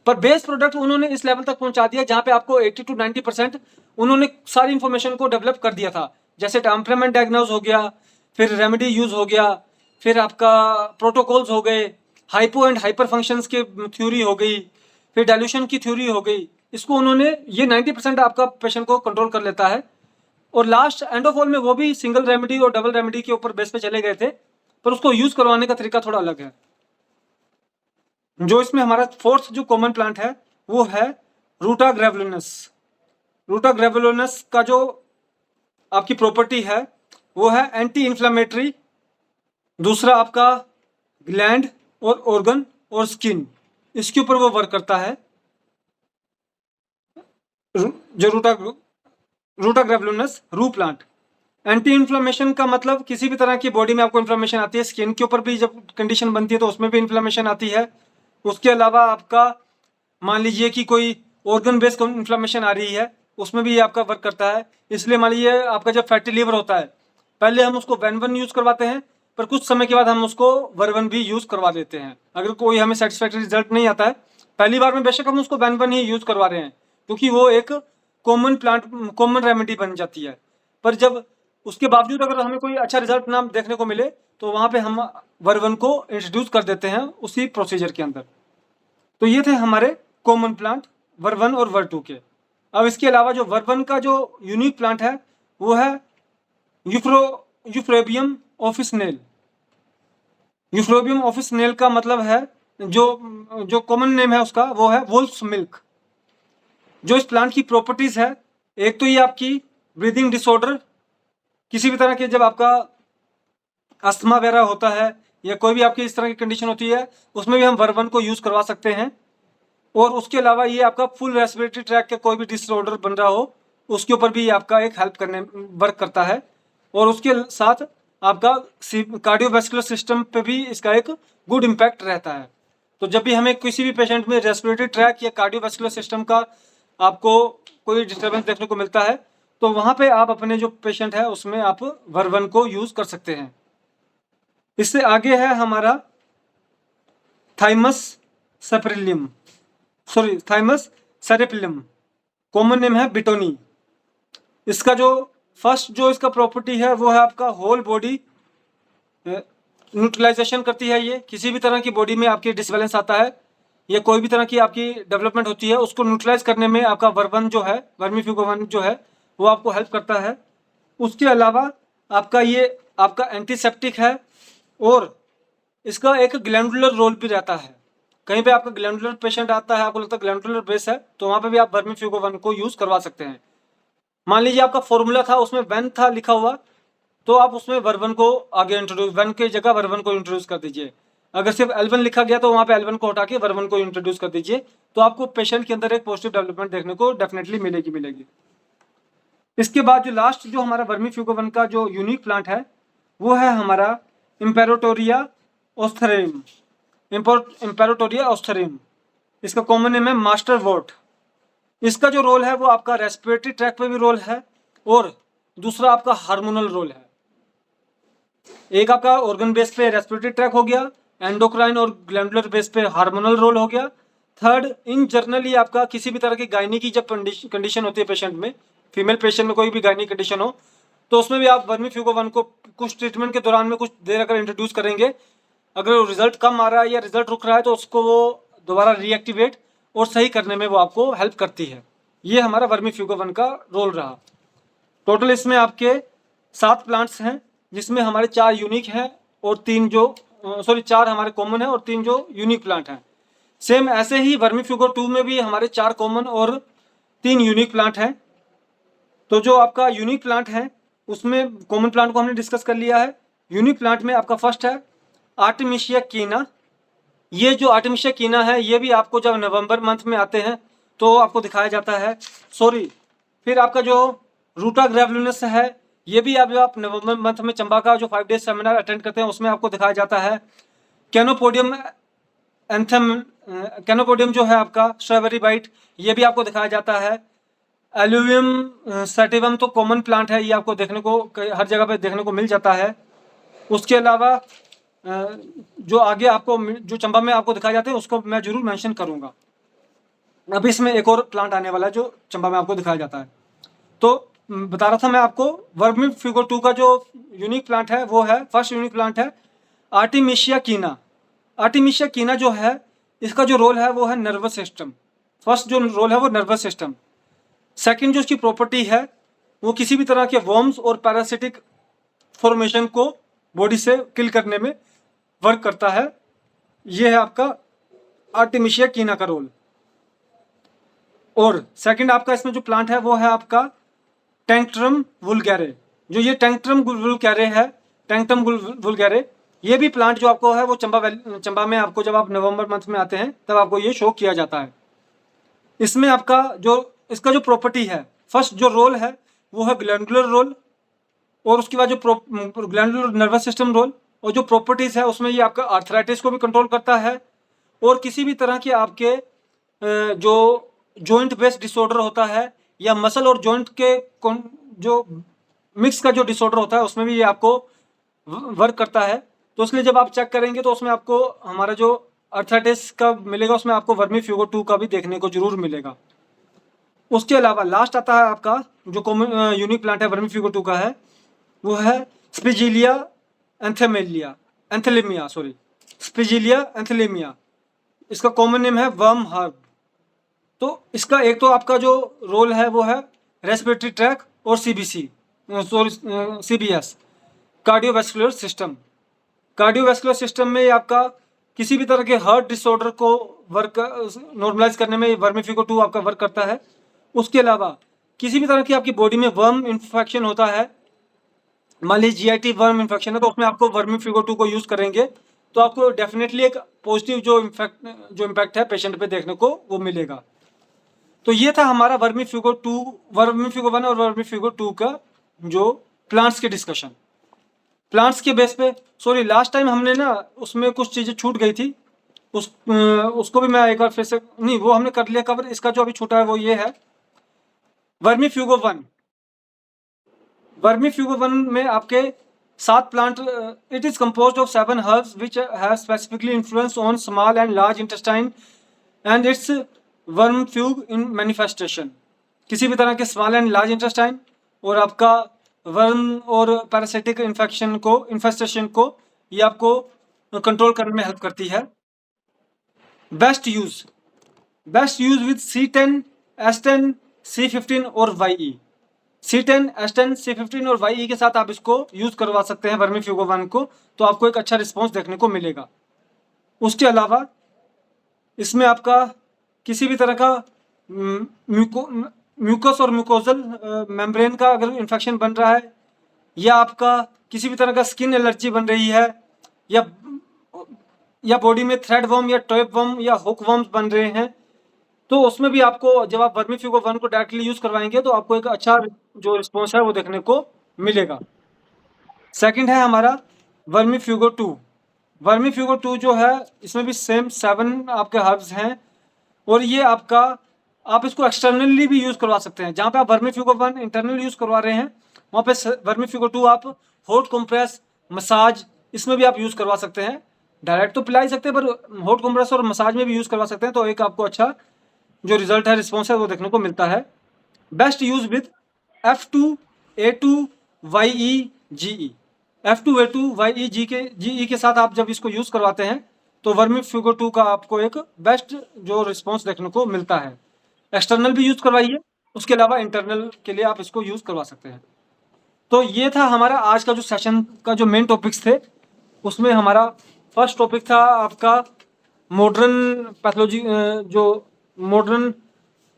पर बेस प्रोडक्ट उन्होंने इस लेवल तक पहुंचा दिया जहां पे आपको 80 to 90% उन्होंने सारी इंफॉर्मेशन को डेवलप कर दिया था। जैसे टेम्परामेंट डायग्नोज हो गया, फिर रेमेडी यूज हो गया, फिर आपका प्रोटोकॉल्स हो गए, हाइपो एंड हाइपर फंक्शंस के थ्योरी हो गई, फिर डाइल्यूशन की थ्योरी हो गई। इसको उन्होंने ये 90% आपका पेशेंट को कंट्रोल कर लेता है। और लास्ट एंड ऑफ ऑल में वो भी सिंगल रेमेडी और डबल रेमेडी के ऊपर बेस पे चले गए थे, पर उसको यूज करवाने का तरीका थोड़ा अलग है। जो इसमें हमारा फोर्थ जो कॉमन प्लांट है वो है रूटा ग्रेवुलिनस। रूटा ग्रेवुलिनस का जो आपकी प्रॉपर्टी है वो है एंटी इन्फ्लेमेटरी, दूसरा आपका ग्लैंड और ऑर्गन और स्किन, इसके ऊपर वो वर्क करता है। जो रूटा ग्रेवुलिनस रू प्लांट। एंटी इन्फ्लेमेशन का मतलब किसी भी तरह की बॉडी में आपको इन्फ्लेमेशन आती है, स्किन के ऊपर भी जब कंडीशन बनती है तो उसमें भी इन्फ्लेमेशन आती है। उसके अलावा आपका मान लीजिए कि कोई ऑर्गन बेस्ड इन्फ्लेमेशन आ रही है, उसमें भी ये आपका वर्क करता है। इसलिए मान लीजिए आपका जब फैटी लीवर होता है, पहले हम उसको वेनवन यूज करवाते हैं, पर कुछ समय के बाद हम उसको वर्वन भी यूज करवा देते हैं। अगर कोई हमें सेटिस्फैक्टरी रिजल्ट नहीं आता है, पहली बार में बेशक हम उसको वेनवन ही यूज करवा रहे हैं, क्योंकि वो एक कॉमन रेमेडी बन जाती है। पर जब उसके बावजूद अगर हमें कोई अच्छा रिजल्ट ना देखने को मिले, तो वहां पे हम वर्वन को इंट्रोड्यूस कर देते हैं उसी प्रोसीजर के अंदर। तो ये थे हमारे कॉमन प्लांट वर्वन और वर्टू के। अब इसके अलावा जो वर्वन का जो यूनिक प्लांट है वो है यूफ्रेबियम ऑफिसनेल। यूफ्रेबियम ऑफिसनेल का मतलब है, जो कॉमन नेम है उसका वो है वुल्फ्स मिल्क। जो इस प्लांट की प्रॉपर्टीज है, एक तो ये आपकी ब्रीदिंग डिसऑर्डर, किसी भी तरह के जब आपका अस्थमा वगैरह होता है या कोई भी आपकी इस तरह की कंडीशन होती है, उसमें भी हम वर्वन को यूज करवा सकते हैं। और उसके अलावा ये आपका फुल रेस्पिरेटरी ट्रैक का कोई भी डिसऑर्डर बन रहा हो, उसके ऊपर भी आपका एक हेल्प करने वर्क करता है। और उसके साथ आपका कार्डियोवैस्कुलर सिस्टम पे भी इसका एक गुड इम्पैक्ट रहता है। तो जब भी हमें किसी भी पेशेंट में रेस्पिरेटरी ट्रैक या कार्डियोवैस्कुलर सिस्टम का आपको कोई डिस्टर्बेंस देखने को मिलता है, तो वहां पे आप अपने जो पेशेंट है उसमें आप वर्वन को यूज कर सकते हैं। इससे आगे है हमारा थाइमस सेपेरिलियम, थाइमस सेरेपिलियम, कॉमन नेम है बिटोनी। इसका जो फर्स्ट जो इसका प्रॉपर्टी है वो है आपका होल बॉडी न्यूट्रलाइजेशन करती है। ये किसी भी तरह की बॉडी में आपकी डिसबैलेंस आता है या कोई भी तरह की आपकी डेवलपमेंट होती है, उसको न्यूट्रलाइज करने में आपका वर्वन जो है, वर्मीफ्यूगोवन जो है, वो आपको हेल्प करता है। उसके अलावा आपका ये आपका एंटीसेप्टिक है और इसका एक ग्लैंडुलर रोल भी रहता है। कहीं पे आपका ग्लैंडुलर पेशेंट आता है, आपको लगता है ग्लैंडुलर बेस है, तो वहाँ पे भी आप वर्मीफ्यूगोवन को यूज करवा सकते हैं। मान लीजिए आपका फॉर्मूला था उसमें वेन था लिखा हुआ, तो आप उसमें वर्वन को आगे इंट्रोड्यूस, वेन की जगह वर्वन को इंट्रोड्यूस कर दीजिए। अगर सिर्फ एल्वन लिखा गया तो वहाँ पे एल्वन को हटा के वर्वन को इंट्रोड्यूस कर दीजिए, तो आपको पेशेंट के अंदर एक पॉजिटिव डेवलपमेंट देखने को डेफिनेटली मिलेगी। इसके बाद जो लास्ट जो हमारा वर्मीफ्यूगोवन का जो यूनिक प्लांट है वो है हमारा इम्पेरोटोरिया ऑस्थरेम। इम्पेरोटोरिया ऑस्थरेम, इसका कॉमन नेम है मास्टर वॉट। इसका जो रोल है वो आपका रेस्पिरेटरी ट्रैक पे भी रोल है और दूसरा आपका हार्मोनल रोल है। एक आपका ऑर्गन बेस पे रेस्पिरेटरी ट्रैक हो गया, एंडोक्राइन और ग्लैंडुलर बेस पे हार्मोनल रोल हो गया। थर्ड, इन जनरली आपका किसी भी तरह की गायनी की जब कंडीशन होती है पेशेंट में, फीमेल पेशेंट में कोई भी गायनी कंडीशन हो, तो उसमें भी आप वर्मीफ्यूगोवन को कुछ ट्रीटमेंट के दौरान में कुछ देर अगर इंट्रोड्यूस करेंगे, अगर रिजल्ट कम आ रहा है या रिजल्ट रुक रहा है, तो उसको वो दोबारा रीएक्टिवेट और सही करने में वो आपको हेल्प करती है। ये हमारा वर्मीफ्यूगोवन का रोल रहा। टोटल इसमें आपके 7 प्लांट्स हैं, जिसमें हमारे 4 यूनिक हैं और 3 जो 4 हमारे कॉमन है और 3 जो यूनिक प्लांट हैं। सेम ऐसे ही वर्मीफ्यूगो 2 में भी हमारे 4 कॉमन और 3 यूनिक प्लांट हैं। तो जो आपका यूनिक प्लांट है उसमें कॉमन प्लांट को हमने डिस्कस कर लिया है। यूनिक प्लांट में आपका फर्स्ट है आर्टेमिशिया कीना। ये जो आर्टेमिशिया कीना है ये भी आपको जब नवंबर मंथ में आते हैं तो आपको दिखाया जाता है। फिर आपका जो रूटा ग्रेवुलिनस है, ये भी आप नवंबर मंथ में चंबा का जो 5 डेज सेमिनार अटेंड करते हैं उसमें आपको दिखाया जाता है। कैनोपोडियम एंथम, कैनोपोडियम जो है आपका स्ट्रॉबेरी बाइट, ये भी आपको दिखाया जाता है। एलुवियम सैटिवम तो कॉमन प्लांट है, ये आपको देखने को हर जगह पे देखने को मिल जाता है। उसके अलावा जो आगे आपको जो चंबा में आपको दिखाए जाते हैं उसको मैं जरूर मेंशन करूंगा। अभी इसमें एक और प्लांट आने वाला है जो चंबा में आपको दिखाया जाता है। तो बता रहा था मैं आपको वर्मीफ्यूगो 2 का जो यूनिक प्लांट है वो है, फर्स्ट यूनिक प्लांट है आर्टिमिशिया कीना। आर्टिमिशिया कीना जो है, इसका जो रोल है वो है नर्वस सिस्टम। फर्स्ट जो रोल है वो नर्वस सिस्टम। सेकंड जो इसकी प्रॉपर्टी है वो किसी भी तरह के वर्म्स और पैरासिटिक फॉर्मेशन को बॉडी से किल करने में वर्क करता है। ये है आपका आर्टिमिशिया कीना का रोल। और सेकंड आपका इसमें जो प्लांट है वो है आपका टेंट्रम वुल्गैरे। जो ये टेंट्रम वुल्गैरे है, टेंट्रम वुल्गैरे, ये भी प्लांट जो आपको है वो चंबा में आपको जब आप नवंबर मंथ में आते हैं तब आपको ये शो किया जाता है। इसमें आपका जो इसका जो प्रॉपर्टी है, फर्स्ट जो रोल है वो है ग्लैंडुलर रोल, और उसके बाद जो ग्लैंडुलर नर्वस सिस्टम रोल, और जो प्रॉपर्टीज है उसमें ये आपका आर्थराइटिस को भी कंट्रोल करता है, और किसी भी तरह के आपके जो जॉइंट बेस्ड डिसऑर्डर होता है या मसल और जॉइंट के जो मिक्स का जो डिसऑर्डर होता है उसमें भी ये आपको वर्क करता है। तो इसलिए जब आप चेक करेंगे तो उसमें आपको हमारा जो आर्थराइटिस का मिलेगा, उसमें आपको वर्मीफ्यूगो 2 का भी देखने को जरूर मिलेगा। उसके अलावा लास्ट आता है आपका जो कॉमन यूनिक प्लांट है वर्मीफ्यूगो 2 का है, वो है स्पिजिलिया एंथेलेमिया, स्पिजिलिया एंथेलेमिया। इसका कॉमन नेम है वर्म हर्ब। तो इसका एक तो आपका जो रोल है वो है रेस्पिरेटरी ट्रैक और CBS, cardiovascular system. Cardiovascular system में आपका किसी भी तरह के हार्ट डिसऑर्डर को वर्क नॉर्मलाइज करने में वर्मीफ्यूगो 2 आपका वर्क करता है। उसके अलावा किसी भी तरह की आपकी बॉडी में वर्म इन्फेक्शन होता है, मान लीजिए जीआईटी वर्म इन्फेक्शन है, तो उसमें आपको वर्मीफ्यूगो 2 को यूज करेंगे तो आपको डेफिनेटली एक पॉजिटिव जो इम्पैक्ट है पेशेंट पे देखने को वो मिलेगा। तो ये था हमारा वर्मीफ्यूगो 1 और वर्मीफ्यूगो 2 का जो प्लांट्स के डिस्कशन। प्लांट्स के बेस पे लास्ट टाइम हमने ना उसमें कुछ चीज़ें छूट गई थी, उसको भी मैं एक बार फिर से नहीं, वो हमने कर लिया कवर। इसका जो अभी छूटा है वो ये है वर्मीफ्यूगो 1। वर्मीफ्यूगो 1 में आपके 7 plant, it is composed of 7 herbs which have specifically influence on small and large intestine and its vermifuge in manifestation. किसी भी तरह के स्मॉल एंड लार्ज इंटेस्टाइन और आपका वर्म और पैरासिटिक इन्फेस्टेशन को ये आपको कंट्रोल करने में हेल्प करती है। Best use with C10, S10, C15 और YE। C10, S10, C15 और YE के साथ आप इसको यूज करवा सकते हैं वर्मीफ्यूगो 1 को, तो आपको एक अच्छा रिस्पॉन्स देखने को मिलेगा। उसके अलावा इसमें आपका किसी भी तरह का म्यूकस और म्यूकोजल मेम्ब्रेन का अगर इन्फेक्शन बन रहा है, या आपका किसी भी तरह का स्किन एलर्जी बन रही है, या बॉडी में थ्रेड वर्म या टॉयब वर्म या हुक वर्म्स बन रहे हैं, तो उसमें भी आपको जब आप वर्मीफ्यूगो 1 को डायरेक्टली यूज करवाएंगे तो आपको एक अच्छा जो रिस्पॉन्स है वो देखने को मिलेगा। सेकंड है हमारा वर्मीफ्यूगो 2। वर्मीफ्यूगो 2 जो है इसमें भी सेम 7 आपके हर्ब्स हैं, और ये आपका आप इसको एक्सटर्नली भी यूज करवा सकते हैं। जहाँ पे आप वर्मीफ्यूगो 1 इंटरनल यूज करवा रहे हैं, वहाँ पे वर्मीफ्यूगो 2 आप हॉट कंप्रेस, मसाज, इसमें भी आप यूज करवा सकते हैं। डायरेक्ट तो पिला ही सकते हैं, पर हॉट कंप्रेस और मसाज में भी यूज करवा सकते हैं, तो एक आपको अच्छा जो रिजल्ट है, रिस्पॉन्स है वो देखने को मिलता है। Best use with F2, A2, YE, GE। F2, A2, YE, GE के साथ आप जब इसको यूज करवाते हैं तो वर्मीफ्यूगो 2 का आपको एक बेस्ट जो रिस्पॉन्स देखने को मिलता है। एक्सटर्नल भी यूज करवाइए, उसके अलावा इंटरनल के लिए आप इसको यूज करवा सकते हैं। तो ये था हमारा आज का जो सेशन का जो मेन टॉपिक्स थे। उसमें हमारा फर्स्ट टॉपिक था आपका मॉडर्न पैथोलॉजी, जो मॉडर्न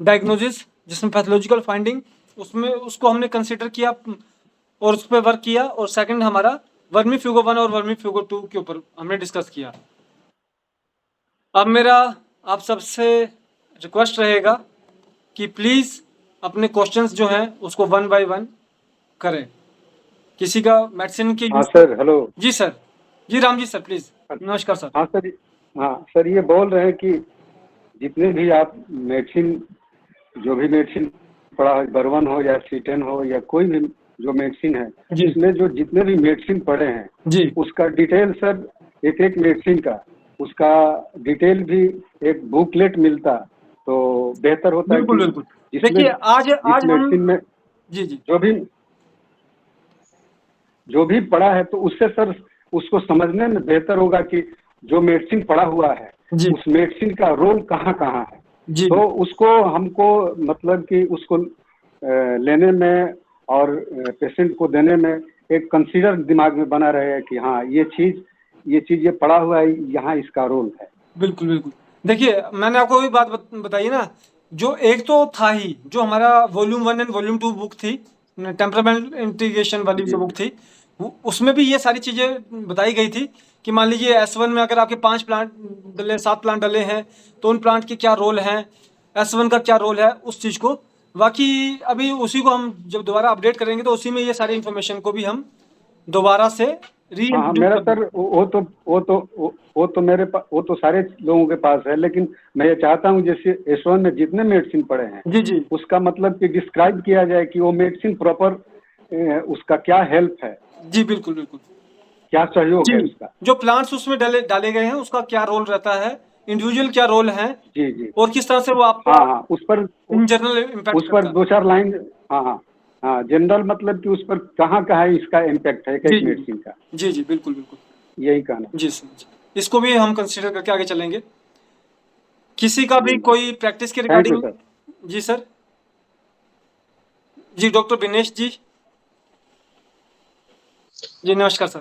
डायग्नोसिस जिसमें पैथोलॉजिकल फाइंडिंग, उसमें उसको हमने कंसिडर किया और उस पर वर्क किया। और सेकंड हमारा वर्मीफ्यूगो 1 और वर्मीफ्यूगो 2 के ऊपर हमने डिस्कस किया। अब मेरा आप सबसे रिक्वेस्ट रहेगा कि प्लीज़ अपने क्वेश्चंस जो हैं उसको 1 बाय 1 करें। किसी का मेडिसिन की हाँ सर, हेलो। जी सर, जी राम जी सर, प्लीज़। नमस्कार सर। हाँ सर, हाँ सर, ये बोल रहे हैं कि जितने भी आप मेडिसिन, जो भी मेडिसिन पढ़ा है, बर्वन हो या C10 हो या कोई भी जो मेडिसिन है, जी। इसमें जो जितने भी मेडिसिन पढ़े हैं जी, उसका डिटेल सर, एक एक मेडिसिन का उसका डिटेल भी एक बुकलेट मिलता तो बेहतर होता है। बिल्कुल कि बिल्कुल। जिसमें देखिए आज जिस मेडिसिन हम में जी जी जो भी पढ़ा है तो उससे सर उसको समझने में बेहतर होगा कि जो मेडिसिन पड़ा हुआ है जी उस मेडिसिन का रोल कहाँ कहाँ है। जी तो उसको हमको मतलब कि उसको लेने में और पेशेंट को देने में एक कंसीडर दिमाग में बना रहे कि हाँ ये चीज ये पड़ा हुआ है, यहाँ इसका रोल है। बिल्कुल बिल्कुल। देखिए मैंने आपको वही बात बताई ना, जो एक तो था ही जो हमारा वॉल्यूम 1 एंड वॉल्यूम 2 बुक थी, टेम्परामेंट इंटीग्रेशन वाली जी जो बुक थी, उसमें भी ये सारी चीज़ें बताई गई थी कि मान लीजिए S1 में अगर आपके 5 प्लांट डले 7 प्लांट डले हैं तो उन प्लांट के क्या रोल हैं, S1 का क्या रोल है उस चीज़ को। बाकी अभी उसी को हम जब दोबारा अपडेट करेंगे तो उसी में ये सारी इन्फॉर्मेशन को भी हम दोबारा से री हाँ इंट्रोड्यूस मेरा कर सर देंगे। वो तो सारे लोगों के पास है, लेकिन मैं ये चाहता हूँ जैसे S1 में जितने मेडिसिन पड़े हैं जी जी उसका मतलब कि डिस्क्राइब किया जाए कि वो मेडिसिन प्रॉपर उसका क्या हेल्प है, जी बिल्कुल बिल्कुल। क्या सहयोग जी, है उसका। जो प्लांट्स उसमें डाले डाले गए हैं उसका क्या रोल रहता है, इंडिविजुअल क्या रोल है जी जी। और किस तरह से वो आपका हाँ हाँ इन जनरल इम्पैक्ट उस पर करता है। दो चार लाइन। हाँ हाँ हाँ, जनरल मतलब कि उस पर कहाँ कहाँ इसका इम्पैक्ट है एक जी एक जी मेडिसिन का, जी जी बिल्कुल बिल्कुल। यही कहना। जी सर जी। इसको भी हम कंसिडर करके आगे चलेंगे। किसी का भी जी कोई प्रैक्टिस के थैंक यू रिगार्डिंग। सर। जी सर। जी डॉक्टर दिनेश जी। जी नमस्कार सर।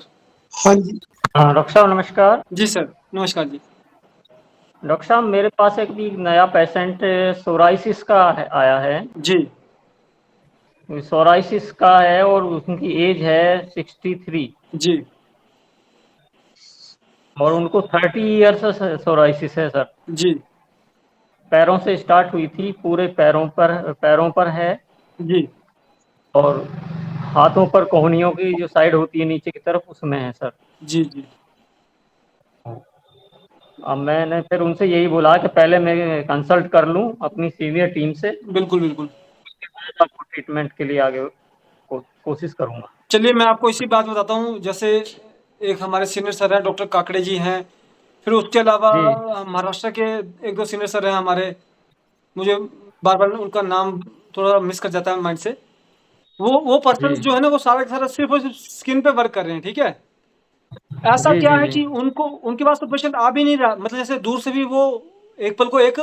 हाँ जी। हाँ डॉक्टर साहब नमस्कार। जी सर नमस्कार जी। डॉक्टर साहब मेरे पास एक भी नया पेशेंट सोराइसिस का आया है। जी सोराइसिस का है और उनकी एज है 63 जी और उनको 30 ईयर्स सोराइसिस है सर। जी पैरों से स्टार्ट हुई थी, पूरे पैरों पर है जी और हाथों पर कोहनियों की जो साइड होती है नीचे की तरफ उसमें है सर। जी जी अब मैंने फिर उनसे यही बोला कि पहले मैं कंसल्ट कर लूं अपनी सीनियर टीम से, बिल्कुल बिल्कुल। आपको ट्रीटमेंट के लिए आगे कोशिश करूंगा। चलिए मैं आपको इसी बात बताता हूँ। जैसे एक हमारे सीनियर सर हैं डॉक्टर काकड़े जी हैं, फिर उसके अलावा जी महाराष्ट्र के एक दो सीनियर सर हैं हमारे, मुझे बार बार उनका नाम थोड़ा मिस कर जाता है माइंड से। वो पर्सन जी जो है ना वो सारा का सारा सिर्फ और सिर्फ स्किन पे वर्क कर रहे हैं, ठीक है। ऐसा जी क्या जी है जी कि उनको उनके पास तो पेशेंट आ भी नहीं रहा, मतलब जैसे दूर से भी वो एक पल को एक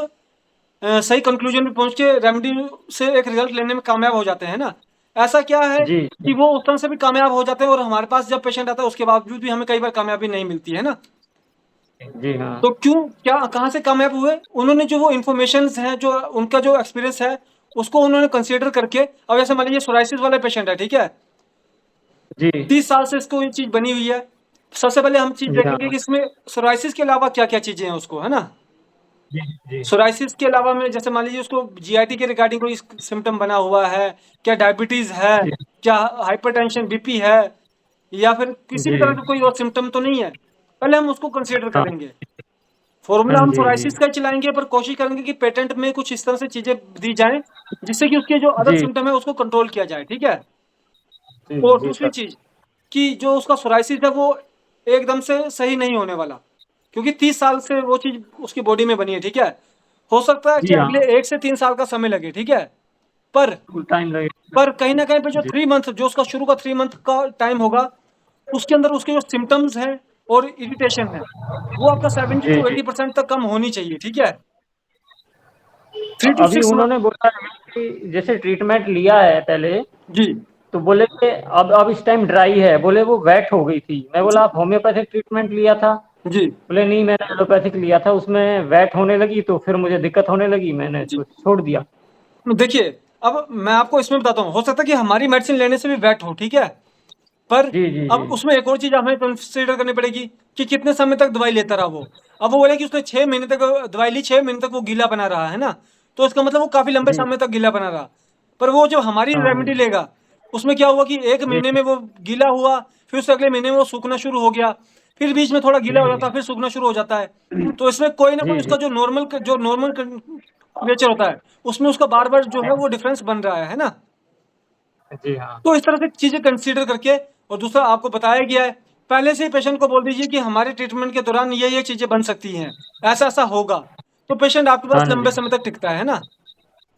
सही कंक्लूजन पे पहुंच के रेमेडी से एक रिजल्ट लेने में कामयाब हो जाते हैं ना। ऐसा क्या है जी कि वो उस तरह से भी कामयाब हो जाते हैं और हमारे पास जब पेशेंट आता है उसके बावजूद भी हमें कई बार कामयाबी नहीं मिलती है ना। जी हाँ तो क्यों, क्या, कहाँ से कामयाब हुए? उन्होंने जो वो इन्फॉर्मेशंस हैं, जो उनका जो एक्सपीरियंस है उसको उन्होंने कंसीडर करके, अब जैसे मान लीजिए सोराइसिस वाला पेशेंट है, ठीक है, जी 30 साल से इसको ये चीज बनी हुई है। सबसे पहले हम चीज जी देखेंगे हाँ कि इसमें सोराइसिस के अलावा क्या क्या चीजें हैं उसको, है ना। जी जी सोराइसिस के अलावा में जैसे मान लीजिए उसको जीआईटी के रिगार्डिंग कोई सिम्टम बना हुआ है, क्या डायबिटीज है, जी क्या हाइपरटेंशन बीपी है, या फिर किसी भी जी तरह का कोई और सिम्टम तो नहीं है। पहले हम उसको कंसीडर हाँ करेंगे। फॉर्मूला हम जी जी सोराइसिस का ही चलाएंगे, पर कोशिश करेंगे कि पेटेंट में कुछ इस तरह से चीजें दी जाएं जिससे कि उसके जो अदर जी सिम्टम है उसको कंट्रोल किया जाए, ठीक है। जी और जी दूसरी सर चीज कि जो उसका सोराइसिस है वो एकदम से सही नहीं होने वाला, क्योंकि 30 साल से वो चीज उसकी बॉडी में बनी है, ठीक है। हो सकता है कि जी हाँ अगले 1 से 3 साल का समय लगे, ठीक है। पर फुल टाइम लगेगा पर कहीं ना कहीं पे जो जी 3 मंथ, जो उसका शुरू का 3 मंथ का टाइम होगा, उसके अंदर उसके जो सिम्टम्स हैं और इरिटेशन है वो आपका 70 to 80% तक कम होनी चाहिए, ठीक है। थ्री टू अभी सिक्स उन्होंने बोला है कि जैसे ट्रीटमेंट लिया है पहले, जी तो बोले कि अब इस टाइम ड्राई है, बोले वो वेट हो गई थी। मैं बोला जी आप होम्योपैथिक ट्रीटमेंट लिया था? जी बोले नहीं मैंने एलोपैथिक लिया था, उसमें वेट होने लगी तो फिर मुझे दिक्कत होने लगी, मैंने जी। तो छोड़ दिया। देखिए अब मैं आपको इसमें बताता हूँ, हो सकता है कि हमारी मेडिसिन लेने से भी वेट हो, ठीक है। पर जी जी जी अब उसमें एक और चीज हमें कंसिडर करनी पड़ेगी कि कितने समय तक दवाई लेता रहा वो। अब वो बोले कि उसने 6 महीने तक दवाई ली, 6 महीने तक वो गीला बना रहा है ना, तो इसका मतलब वो काफी लंबे जी समय तक गीला बना रहा। पर वो जब हमारी हाँ रेमेडी लेगा उसमें क्या हुआ कि एक जी महीने में वो गीला हुआ, फिर उससे अगले महीने में वो सूखना शुरू हो गया, फिर बीच में थोड़ा गीला हो जी जाता है, फिर सूखना शुरू हो जाता है। तो इसमें कोई ना कोई जी जी उसका जो नॉर्मल नेचर होता है उसमें उसका बार बार जो है वो डिफरेंस बन रहा है ना। जी हाँ तो इस तरह से चीजें कंसीडर करके, और दूसरा आपको बताया गया है पहले से ही पेशेंट को बोल दीजिए कि हमारे ट्रीटमेंट के दौरान ये चीजें बन सकती हैं, ऐसा ऐसा होगा, तो पेशेंट आपके पास हाँ जी लंबे समय तक टिकता है ना।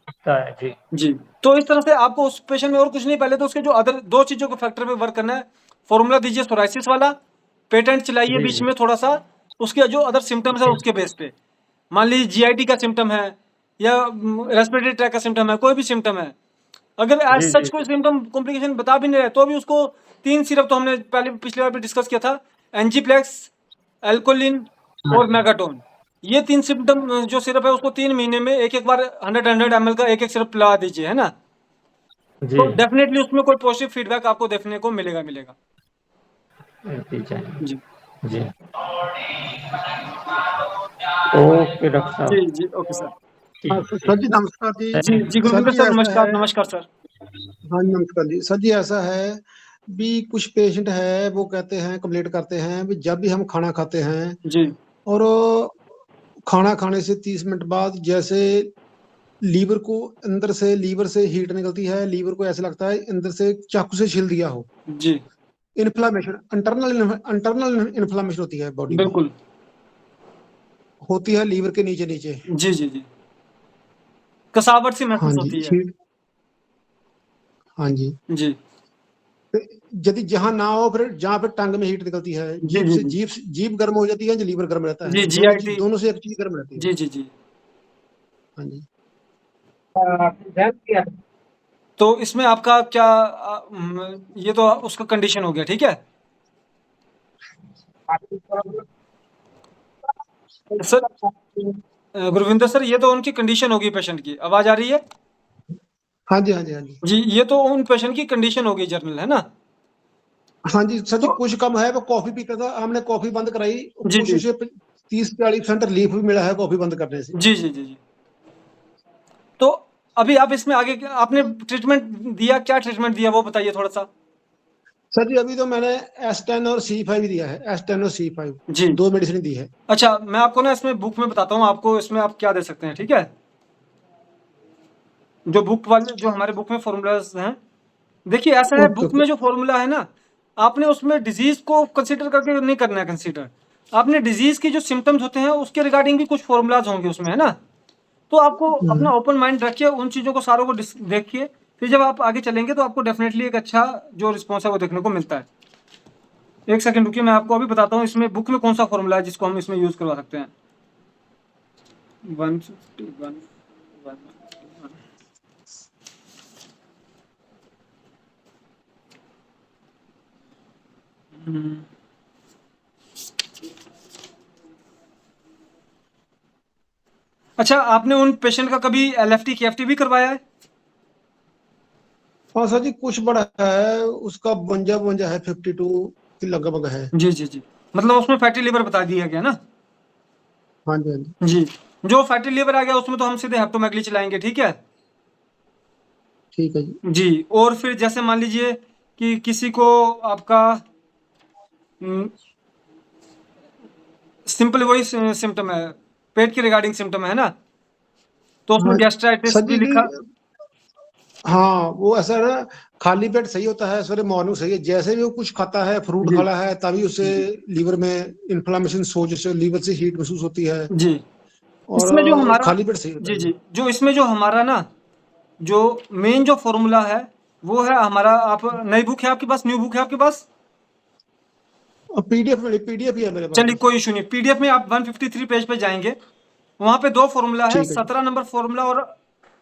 लगता है जी जी। तो इस तरह से आपको उस पेशेंट में और कुछ नहीं, पहले तो उसके जो अदर दो चीजों के फैक्टर पे वर्क करना है। फॉर्मूला दीजिए सोराइसिस वाला, पेटेंट चलाइए जी बीच जी में थोड़ा सा, उसके जो अदर सिम्टम्स है जी उसके बेस पे। मान लीजिए जीआईटी का सिम्टम है या रेस्पिरेटरी ट्रैक का सिम्टम है, कोई भी सिम्टम है, अगर एज जी सच जी कोई सिम्टम कॉम्प्लिकेशन बता भी नहीं रहे तो भी उसको 3 सिरप तो हमने पहले पिछली बार भी डिस्कस किया था, एंजीप्लेक्स, एल्कोलिन हाँ और मेगाटोन। ये 3 सिम्टम जो सिरप है उसको 3 महीने में एक-एक बार 100 ml का एक-एक सिरप पिला दीजिए, है ना? जी तो डेफिनेटली उसमें कोई पॉजिटिव फीडबैक आपको देखने को मिलेगा। मिलती जाएंगे। जी। जी ओके डॉक्टर साहब, जी, ओके सर। ठीक हाँ ठीक सर जी नमस्कार जी। जी, सर गुरविंदर जी सर ऐसा नमस्कार, है, नमस्कार सर। हाँ जी नमस्कार जी। सर जी ऐसा है भी कुछ पेशेंट है वो कहते हैं, कंप्लेंट करते हैं भी जब भी हम खाना खाते हैं जी, और खाना खाने से 30 मिनट बाद जैसे लीवर को अंदर से लीवर से हीट निकलती है, लीवर को ऐसा लगता है अंदर से चाकू से छील दिया हो। जी, इन्फ्लामेशन, अंटरनल इन्फ्लामेशन होती है बॉडी में, बिल्कुल। होती है लीवर के नीचे नीचे। जी। कसावट सी हाँ महसूस जी होती है। छील, हाँ जी। जी, यदि जहां ना हो फिर जहां पे टंग में हीट निकलती है, जी, जी, जी। जीभ गर्म हो जाती है या लीवर गर्म रहता जी, है, जीआईटी। दोनों से एक चीज गर्म रहती है। जी। हाँ जी। तो इसमें आपका क्या ये तो उसका कंडीशन हो गया, ठीक है? सर गुरविंदर सर ये तो उनकी कंडीशन होगी पेशेंट की। आवाज़ आ रही है? हाँ जी हाँ जी हाँ जी। जी, ये तो उन पेशेंट की कंडीशन हो गई जनरल, है ना? हाँ जी सर जी, तो कुछ कम है, वो कॉफी पीता था, हमने कॉफी बंद कराई, कुछ जी। उसे 30-40% रिलीफ भी मिला है कॉफी बंद करने से। जी। तो अभी आप इसमें आगे आपने ट्रीटमेंट दिया, क्या ट्रीटमेंट दिया वो बताइए थोड़ा-सा? सर जी अभी तो मैंने S10 और C5 दिया है, S10 और C5 जी। 2 मेडिसिन दी है। अच्छा, मैं आपको ना इसमें बुक में बताता हूँ आपको इसमें आप क्या दे सकते हैं, ठीक है? जो हमारे बुक में फ़ॉर्मूलाज़ हैं, देखिए ऐसा है ओके बुक ओके। में जो फ़ॉर्मूला है ना, आपने उसमें डिज़ीज़ को कंसीडर करके नहीं करना है कंसीडर। आपने डिज़ीज़ के जो सिम्पटम्स होते हैं उसके रिगार्डिंग भी कुछ फ़ॉर्मूलाज़ होंगे उसमें, है ना? तो आपको अपना ओपन माइंड रखिए, उन चीज़ों को सारों को देखिए, फिर जब आप आगे चलेंगे तो आपको डेफ़िनेटली एक अच्छा जो रिस्पॉन्स है वो देखने को मिलता है। एक सेकंड रुकिए, मैं आपको अभी बताता हूँ इसमें बुक में कौन सा फ़ॉर्मूला है जिसको हम इसमें यूज़ करवा सकते हैं। 151 अच्छा, आपने उन पेशेंट का कभी एलएफटी केएफटी भी करवाया है? हाँ सर जी कुछ बड़ा है, उसका 52 है, 52 के लगभग है। जी। मतलब उसमें फैटी लिवर बता दिया गया ना? हाँ जी हाँ जी। जी। जो फैटी लिवर आ गया उसमें तो हम सीधे हेप्टोमेगली चलाएँगे, ठीक है? ठीक है जी। जी, और फिर जैसे मान लीजिए कि किसी को आपका सिंपल वही सिम्पटम है, पेट के रिगार्डिंग सिम्पटम है ना? तो उसमें हाँ गैस्ट्राइटिस सर भी जी लिखा। हाँ वो ऐसा है ना, खाली पेट सही होता है, सवेरे मॉर्निंग सही है, जैसे भी वो कुछ खाता है, फ्रूट जी, खा रहा है, तभी उसे लीवर में इन्फ्लामेशन, सोज से लीवर से हीट महसूस होती है, जी। और इसमें जो हमारा खाली पेट सही होता है। जी, जो इसमें जो हमारा ना, जो मेन जो फ़ॉर्मूला है, वो है हमारा आप नई बुक है आपके पास, न्यू बुक है आपके पास? और पीडीएफ ही है मेरे पास चलिए बस। कोई इश्यू नहीं, पीडीएफ में आप 153 पेज पे जाएँगे, वहाँ पे 2 फ़ॉर्मूला है, ठीक है जी। 17 नंबर फ़ॉर्मूला और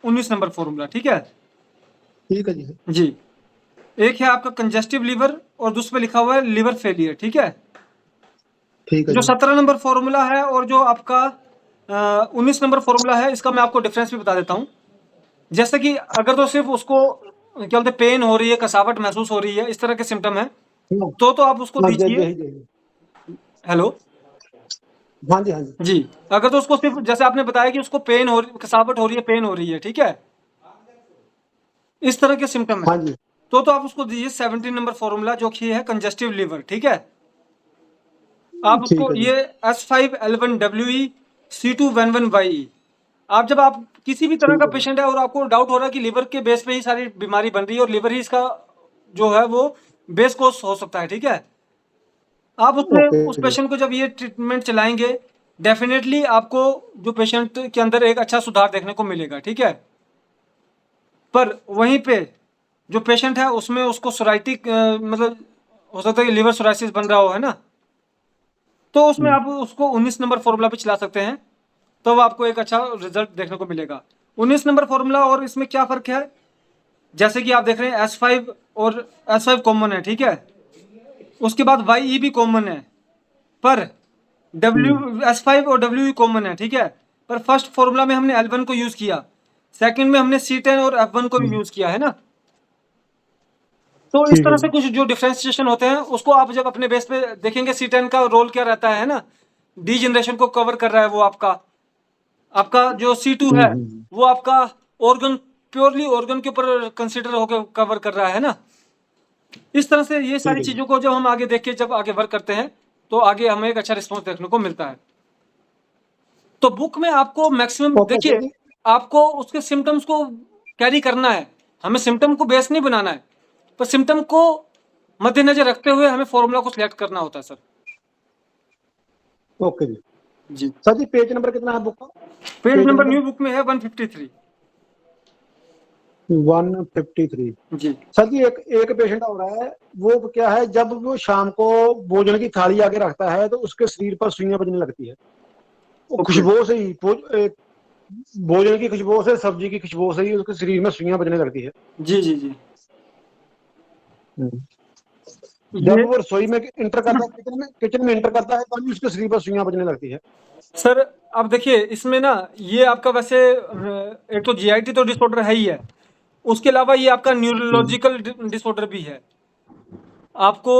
19 नंबर फ़ॉर्मूला, ठीक है? ठीक है जी। जी। एक है आपका कंजेस्टिव लीवर और दूसरे पे लिखा हुआ है लिवर फेलियर, ठीक है? ठीक है जो जी। 17 नंबर फ़ॉर्मूला है और जो आपका 19 नंबर फ़ॉर्मूला है, इसका मैं आपको डिफ़रेंस भी बता देता हूँ। जैसे कि अगर तो सिर्फ़ उसको क्या बोलते हैं पेन हो रही है, कसावट महसूस हो रही है, इस तरह के सिम्पटम हैं, हाँ तो आप उसको हाँ, दीजिए। यही यही। हेलो? हाँ जी हाँ जी। जी। अगर तो उसको सिर्फ़ जैसे आपने बताया कि उसको पेन हो रही कसावट हो रही है, पेन हो रही है, ठीक है? इस तरह के सिम्पटम हाँ हैं, जी। तो आप उसको दीजिए 17 नंबर फ़ॉर्मूला जो कि है कंजेस्टिव लीवर, ठीक है? आप ठीक उसको है जी। ये S5L1WE C211YE आप जब आप किसी भी तरह ठीक का है जी। पेशेंट है और आपको डाउट हो रहा है कि लिवर के बेस पे ही सारी बीमारी बन रही है और लिवर ही इसका जो है वो बेस कोर्स हो सकता है, ठीक है? आप उसमें ओके उस जी। पेशेंट को जब ये ट्रीटमेंट चलाएँगे, डेफ़िनेटली आपको जो पेशेंट के अंदर एक अच्छा सुधार देखने को मिलेगा, ठीक है? पर वहीं पे जो पेशेंट है उसमें उसको सोराइटिक मतलब हो सकता है कि लिवर सोराइसिस बन रहा हो, है ना? तो उसमें आप उसको 19 नंबर फॉर्मूला पे चला सकते हैं, तो आपको एक अच्छा रिजल्ट देखने को मिलेगा। 19 नंबर फॉर्मूला और इसमें क्या फर्क है, जैसे कि आप देख रहे हैं S5 और S5 कॉमन है, ठीक है, उसके बाद YE भी कॉमन है, पर S5 और WE कॉमन है, ठीक है, पर फर्स्ट फॉर्मूला में हमने L1 को यूज किया, सेकंड में हमने C10 और F1 को भी यूज किया है ना। तो इस ठीक तरह है से कुछ जो डिफ्रेंसिएशन होते हैं उसको आप जब अपने बेस पे देखेंगे, C10 का रोल क्या रहता है ना, डी जनरेशन को कवर कर रहा है वो आपका। आपका जो C2 है वो आपका ऑर्गन, प्योरली ऑर्गन के ऊपर कंसिडर होकर कवर कर रहा है ना। इस तरह से ये सारी चीजों को जब हम आगे देख के जब आगे वर्क करते हैं तो आगे हमें एक अच्छा रिस्पॉन्स देखने को मिलता है। तो बुक में आपको मैक्सिमम ओके सर देखिए, जी। आपको उसके सिम्टम्स को कैरी करना है, हमें सिम्टम को बेस नहीं बनाना है, पर सिम्टम को मद्देनजर रखते हुए हमें फॉर्मूला को सिलेक्ट करना होता है सर। ओके जी। जी, सर जी पेज नंबर कितना है बुक का? पेज नंबर न्यू बुक में है 153। 153। जी सर जी एक पेशेंट हो रहा है, वो क्या है, जब वो शाम को भोजन की थाली आगे रखता है तो उसके शरीर पर सुइयां बजने लगती है। वो ओके। खुशबू से ही भोजन की खुशबू से, सब्जी की खुशबू से ही उसके शरीर में सुइयां बजने लगती है। जी जी जी, जब ये वो रसोई में इंटर करता है, किचन में इंटर करता है, तभी उसके शरीर पर सुइयां बजने लगती है। सर अब देखिए इसमें ना, ये आपका वैसे एक तो GIT तो डिसऑर्डर है ही है, उसके अलावा ये आपका न्यूरोलॉजिकल डिसऑर्डर भी है। आपको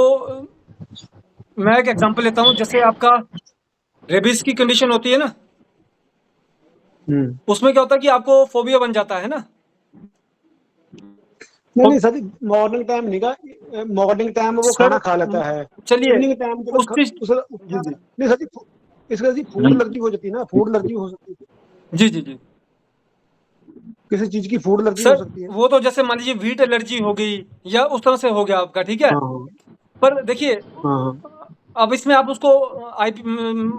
मैं एक एग्जांपल लेता हूँ, जैसे आपका रेबीज की कंडीशन होती है ना, उसमें क्या होता है कि आपको फोबिया बन जाता है ना। नहीं नहीं सर जी, मॉर्निंग टाइम नहीं का, मॉर्निंग टाइम वो सर खाना खा लेता है, चलिए इवनिंग टाइम जब उस चीज, उसे जी जी नहीं सर जी, इसका जी फूड एलर्जी हो जाती है ना, फूड एलर्जी हो सकती है, जी जी जी किसी चीज की फूड एलर्जी हो सर, सकती है। वो तो जैसे मान लीजिए वीट एलर्जी हो गई या उस तरह से हो गया आपका, ठीक है। हाँ पर देखिए हाँ हाँ। अब इसमें आप उसको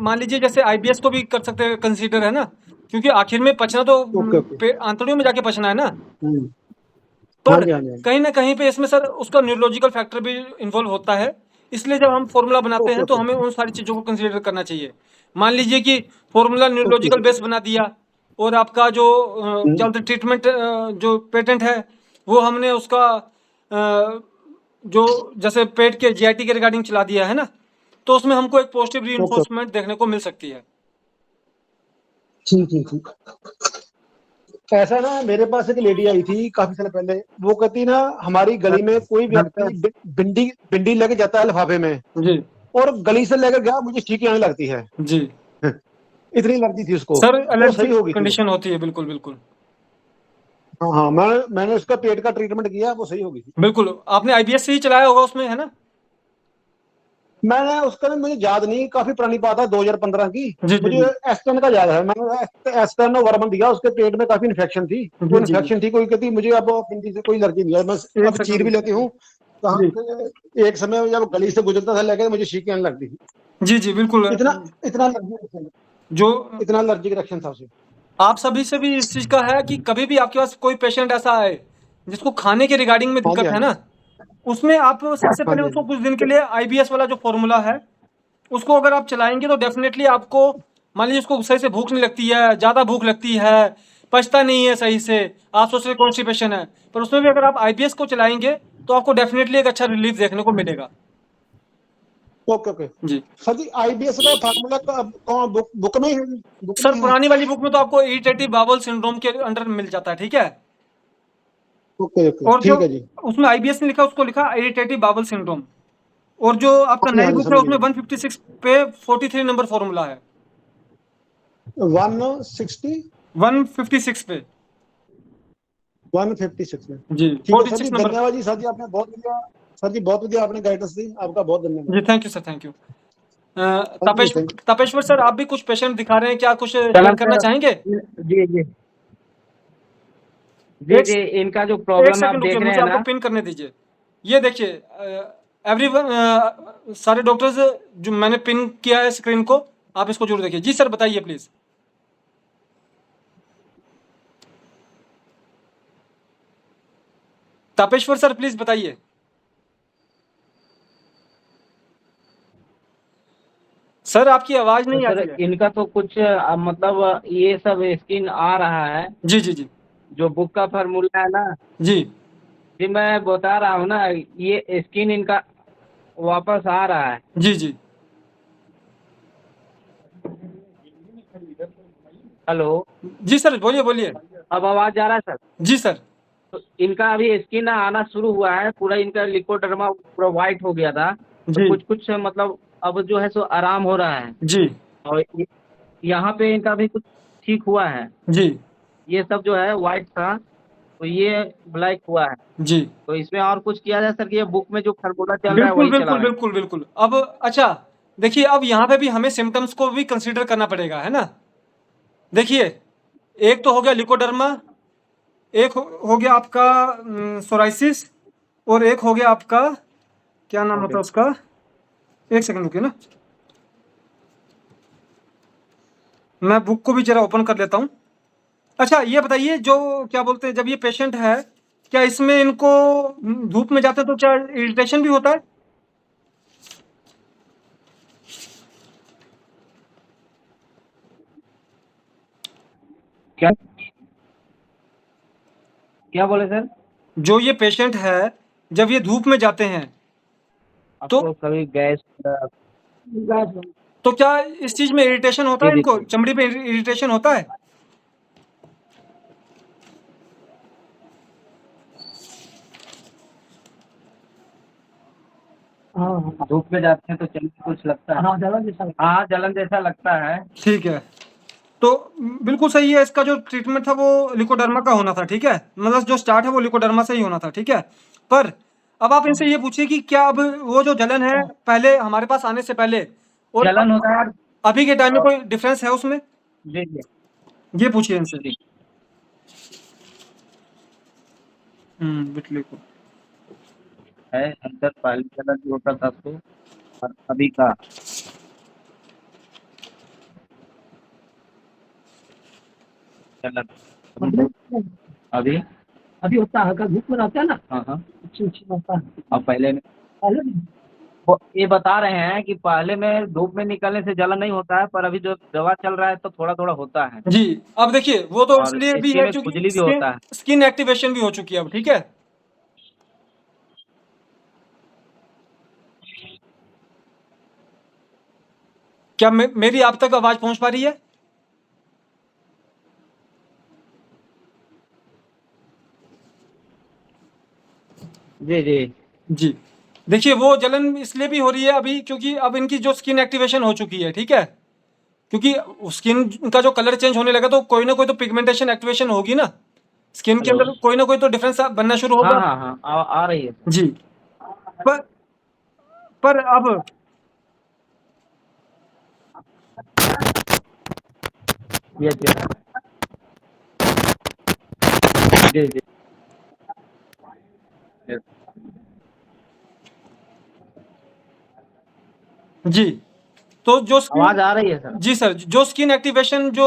मान लीजिए जैसे IBS को भी कर सकते हैं कंसीडर, है ना, क्योंकि आखिर में पचना तो ओके ओके। आंतड़ियों में जाके पचना है ना। हम्म। हाँ पर जी हाँ जी हाँ जी। कहीं ना कहीं पे इसमें सर उसका न्यूरोलॉजिकल फैक्टर भी इन्वॉल्व होता है, इसलिए जब हम फॉर्मूला बनाते ओके हैं तो ओके हमें उन सारी चीज़ों को कंसीडर करना चाहिए। मान लीजिए कि फॉर्मूला ओके न्यूरोलॉजिकल बेस बना दिया, और आपका जो क्या ओके। बोलते हैं ट्रीटमेंट जो पेटेंट है वो हमने उसका जो जैसे पेट के GIT के रिगार्डिंग चला दिया है ना, तो उसमें हमको एक पॉजिटिव ओके रीइंफोर्समेंट देखने को मिल सकती है। ठीक ठीक ठीक। ऐसा ना, मेरे पास एक लेडी आई थी काफी साल पहले, वो कहती ना, हमारी गली में कोई व्यक्ति भिंडी भिंडी लेके जाता है लिफाफे में, जी और गली से लेकर गया, मुझे छींके आने लगती है। जी इतनी एलर्जी थी उसको, सर, वो एलर्जी सही हो गई थी वो। कंडीशन होती है, बिल्कुल बिल्कुल हाँ हाँ, मैंने उसका पेट का ट्रीटमेंट किया, वो सही हो गई थी। बिल्कुल। आपने IBS से ही चलाया होगा उसमें, है ना। मैंने उसका ना, मुझे याद नहीं, काफी पुरानी बात है 2015 की। जी जी मुझे जी एस्टन का याद है, मैंने एस्टन और वर्मन दिया, उसके पेट में काफी इन्फेक्शन थी, वो जी जी जी इन्फेक्शन थी, कोई कहती मुझे अब भिंडी से कोई एलर्जी नहीं है, मैं एक अब चीर भी सेकंड। लेती हूँ कहाँ जी से। एक समय जब गली से गुजरता था लेकर, मुझे छींकें आने लगती थी। जी जी बिल्कुल। इतना इतना एलर्जी, जो इतना एलर्जिक रिएक्शन था उसे। आप सभी से भी इस चीज का है कि कभी भी आपके पास कोई पेशेंट ऐसा आए जिसको खाने के रिगार्डिंग में हाँ जी दिक्कत हाँ है जी ना, उसमें आप सबसे हाँ पहले जी हाँ उसको जी। कुछ दिन के लिए IBS वाला जो फॉर्मूला है उसको अगर आप चलाएंगे तो डेफिनेटली आपको, मान लीजिए उसको सही से भूख नहीं लगती है, ज़्यादा भूख लगती है, पचता नहीं है सही से, आप सोच रहे कॉन्स्टिपेशन है, पर उसमें भी अगर आप IBS को चलाएंगे तो आपको डेफिनेटली एक अच्छा रिलीफ देखने को मिलेगा। Okay okay. जी सर जी आईबीएस का फार्मूला कौन बुक में है? बुक में सर, है? पुरानी वाली बुक में तो आपको इरिटेटिव बावल सिंड्रोम के अंडर मिल जाता है, ठीक है। ओके ओके और जो ठीक है जी। उसमें IBS ने लिखा उसको लिखा इरिटेटिव बावल सिंड्रोम, और जो आपका हाँ जी नई हाँ जी, बुक है समझ उसमें गया। 156 पे 43 नंबर फॉर्मूला है। 160 156 पे 156 में। जी, ठीक है सर जी, 46 नंबर। धन्यवाद जी, सर जी आपने बहुत बढ़िया, सर जी बहुत बढ़िया आपने गाइडेंस दी, आपका बहुत धन्यवाद। जी thank you sir, thank you. Thank you thank Tapeshwar sir, आप भी कुछ पेशेंट दिखा रहे हैं क्या, कुछ शेयर सलाम करना सर। चाहेंगे? जी जी जी एक जी, इनका जो एक प्रॉब्लम आप सेकंड रुकिए, देख रहे मुझे हैं आपको ना। पिन करने दीजिए। ये देखिए एवरीवन, सारे डॉक्टर्स जो मैंने पिन किया है स्क्रीन को, आप इसको जरूर देखिए। जी सर बताइए प्लीज। तपेश्वर सर प्लीज बताइए। सर आपकी आवाज तो नहीं सर आती है। इनका तो कुछ मतलब ये सब स्किन आ रहा है, जी जी जी जो बुक का फार्मूला है ना, जी जी मैं बता रहा हूँ ना, ये स्किन इनका वापस आ रहा है। जी जी हेलो, जी सर बोलिए बोलिए। अब आवाज आ रहा है सर? जी सर। तो इनका अभी स्किन आना शुरू हुआ है, पूरा इनका लिकोडर्मा पूरा व्हाइट हो गया था, तो जी कुछ कुछ मतलब अब जो है सो आराम हो रहा है। जी और यहाँ पे इनका भी कुछ ठीक हुआ है। जी ये सब जो है व्हाइट था, तो ये ब्लैक हुआ है। जी तो इसमें और कुछ किया जाए सर कि ये बुक में जो फार्मूला चल रहा है बिल्कुल वही बिल्कुल चलाएं? बिल्कुल बिल्कुल। अब अच्छा देखिए, अब यहाँ पे भी हमें सिम्टम्स को भी कंसीडर करना पड़ेगा, है ना। देखिए, एक तो हो गया लिकोडर्मा, एक हो गया आपका सोराइसिस, और एक हो गया आपका क्या नाम होता है उसका, एक सेकंड रुकिए ना, मैं बुक को भी जरा ओपन कर लेता हूँ। अच्छा ये बताइए, जो क्या बोलते हैं, जब ये पेशेंट है, क्या इसमें इनको धूप में जाते हैं तो क्या इरिटेशन भी होता है? क्या क्या बोले सर? जो ये पेशेंट है, जब ये धूप में जाते हैं तो आपको कभी गैस तो क्या इस चीज में इरिटेशन होता है, जी इनको जी चमड़ी पे इरिटेशन होता है? धूप में जाते हैं तो चलिए कुछ लगता है, हाँ जलन जैसा लगता है। ठीक है, तो बिल्कुल सही है। इसका जो ट्रीटमेंट था वो लिकोडर्मा का होना था, ठीक है, मतलब जो स्टार्ट है वो लिकोडर्मा से ही होना था, ठीक है। पर अब आप इनसे ये पूछिए कि क्या अब वो जो जलन है पहले हमारे पास आने से पहले और जलन होता है अभी के टाइम में कोई डिफरेंस है उसमें, जी जी ये पूछिए इनसे। जी। विटलिको। है अंदर पहले जलन जो होता था तो, और अभी का जलन अभी अभी होता है, हल्का धूप में रहता है ना, हाँ हाँ। अच्छी अच्छी होता है। और पहले में पहले भी वो ये बता रहे हैं कि पहले में धूप में निकलने से जलन नहीं होता है, पर अभी जो दवा चल रहा है तो थोड़ा थोड़ा होता है, जी, अब देखिए वो तो और इसलिए भी स्किन है में क्योंकि खुजली भी स्किन होता है। स्किन एक्टिवेशन भी हो चुकी है अब, ठीक है। क्या मेरी आप तक आवाज पहुंच पा रही है? जी जी जी, देखिए वो जलन इसलिए भी हो रही है अभी क्योंकि अब इनकी जो स्किन एक्टिवेशन हो चुकी है, ठीक है, क्योंकि स्किन का जो कलर चेंज होने लगा तो कोई ना कोई तो पिगमेंटेशन एक्टिवेशन होगी ना, स्किन के हेलो, अंदर कोई ना कोई तो डिफरेंस बनना शुरू हाँ होगा। हाँ हाँ आ रही है। जी, पर पर अब ये जी जी जी, तो जो स्किन, आवाज आ रही है सर? जी सर, जो स्किन एक्टिवेशन जो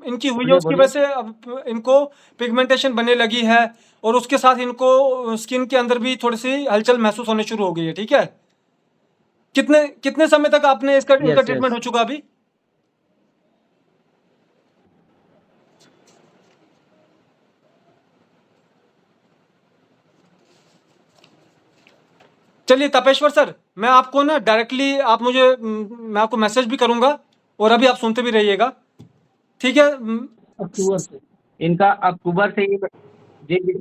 इनकी हुई है बोलिए उसकी बोलिए। वजह से अब इनको पिगमेंटेशन बनने लगी है, और उसके साथ इनको स्किन के अंदर भी थोड़ी सी हलचल महसूस होने शुरू हो गई है, ठीक है। कितने कितने समय तक आपने इनका यस ट्रीटमेंट यस। हो चुका अभी? चलिए तपेश्वर सर, मैं आपको ना डायरेक्टली आप मुझे मैं आपको मैसेज भी करूंगा, और अभी आप सुनते भी रहिएगा, ठीक है। अक्टूबर से इनका अक्टूबर से ही जी जी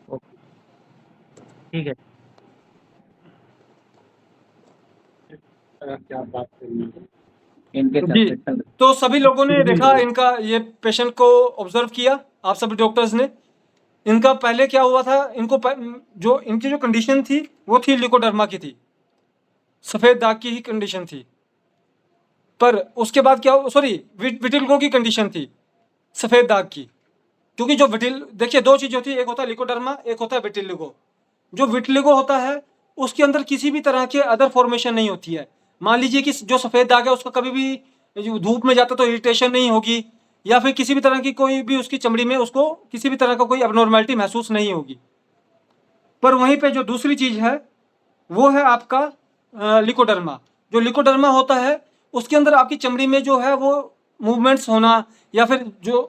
ओके, ठीक है। इनके जी, सस्पेंशन तो सभी लोगों ने देखा इनका, ये पेशेंट को ऑब्जर्व किया, आप सभी डॉक्टर्स ने। इनका पहले क्या हुआ था, इनको जो इनकी जो कंडीशन थी वो थी लिकोडर्मा की थी, सफ़ेद दाग की ही कंडीशन थी। पर उसके बाद क्या, सॉरी, विटिलिगो की कंडीशन थी, सफ़ेद दाग की। क्योंकि जो देखिए दो चीज़ होती है, एक होता है लिकोडर्मा, एक होता है विटिलिगो। जो विटिलिगो होता है उसके अंदर किसी भी तरह के अदर फॉर्मेशन नहीं होती है। मान लीजिए कि जो सफ़ेद दाग है उसका कभी भी धूप में जाता तो इरिटेशन नहीं होगी, या फिर किसी भी तरह की कोई भी उसकी चमड़ी में उसको किसी भी तरह का कोई अबनॉर्मलिटी महसूस नहीं होगी। पर वहीं पे जो दूसरी चीज़ है वो है आपका लिकोडर्मा। जो लिकोडर्मा होता है उसके अंदर आपकी चमड़ी में जो है वो मूवमेंट्स होना या फिर जो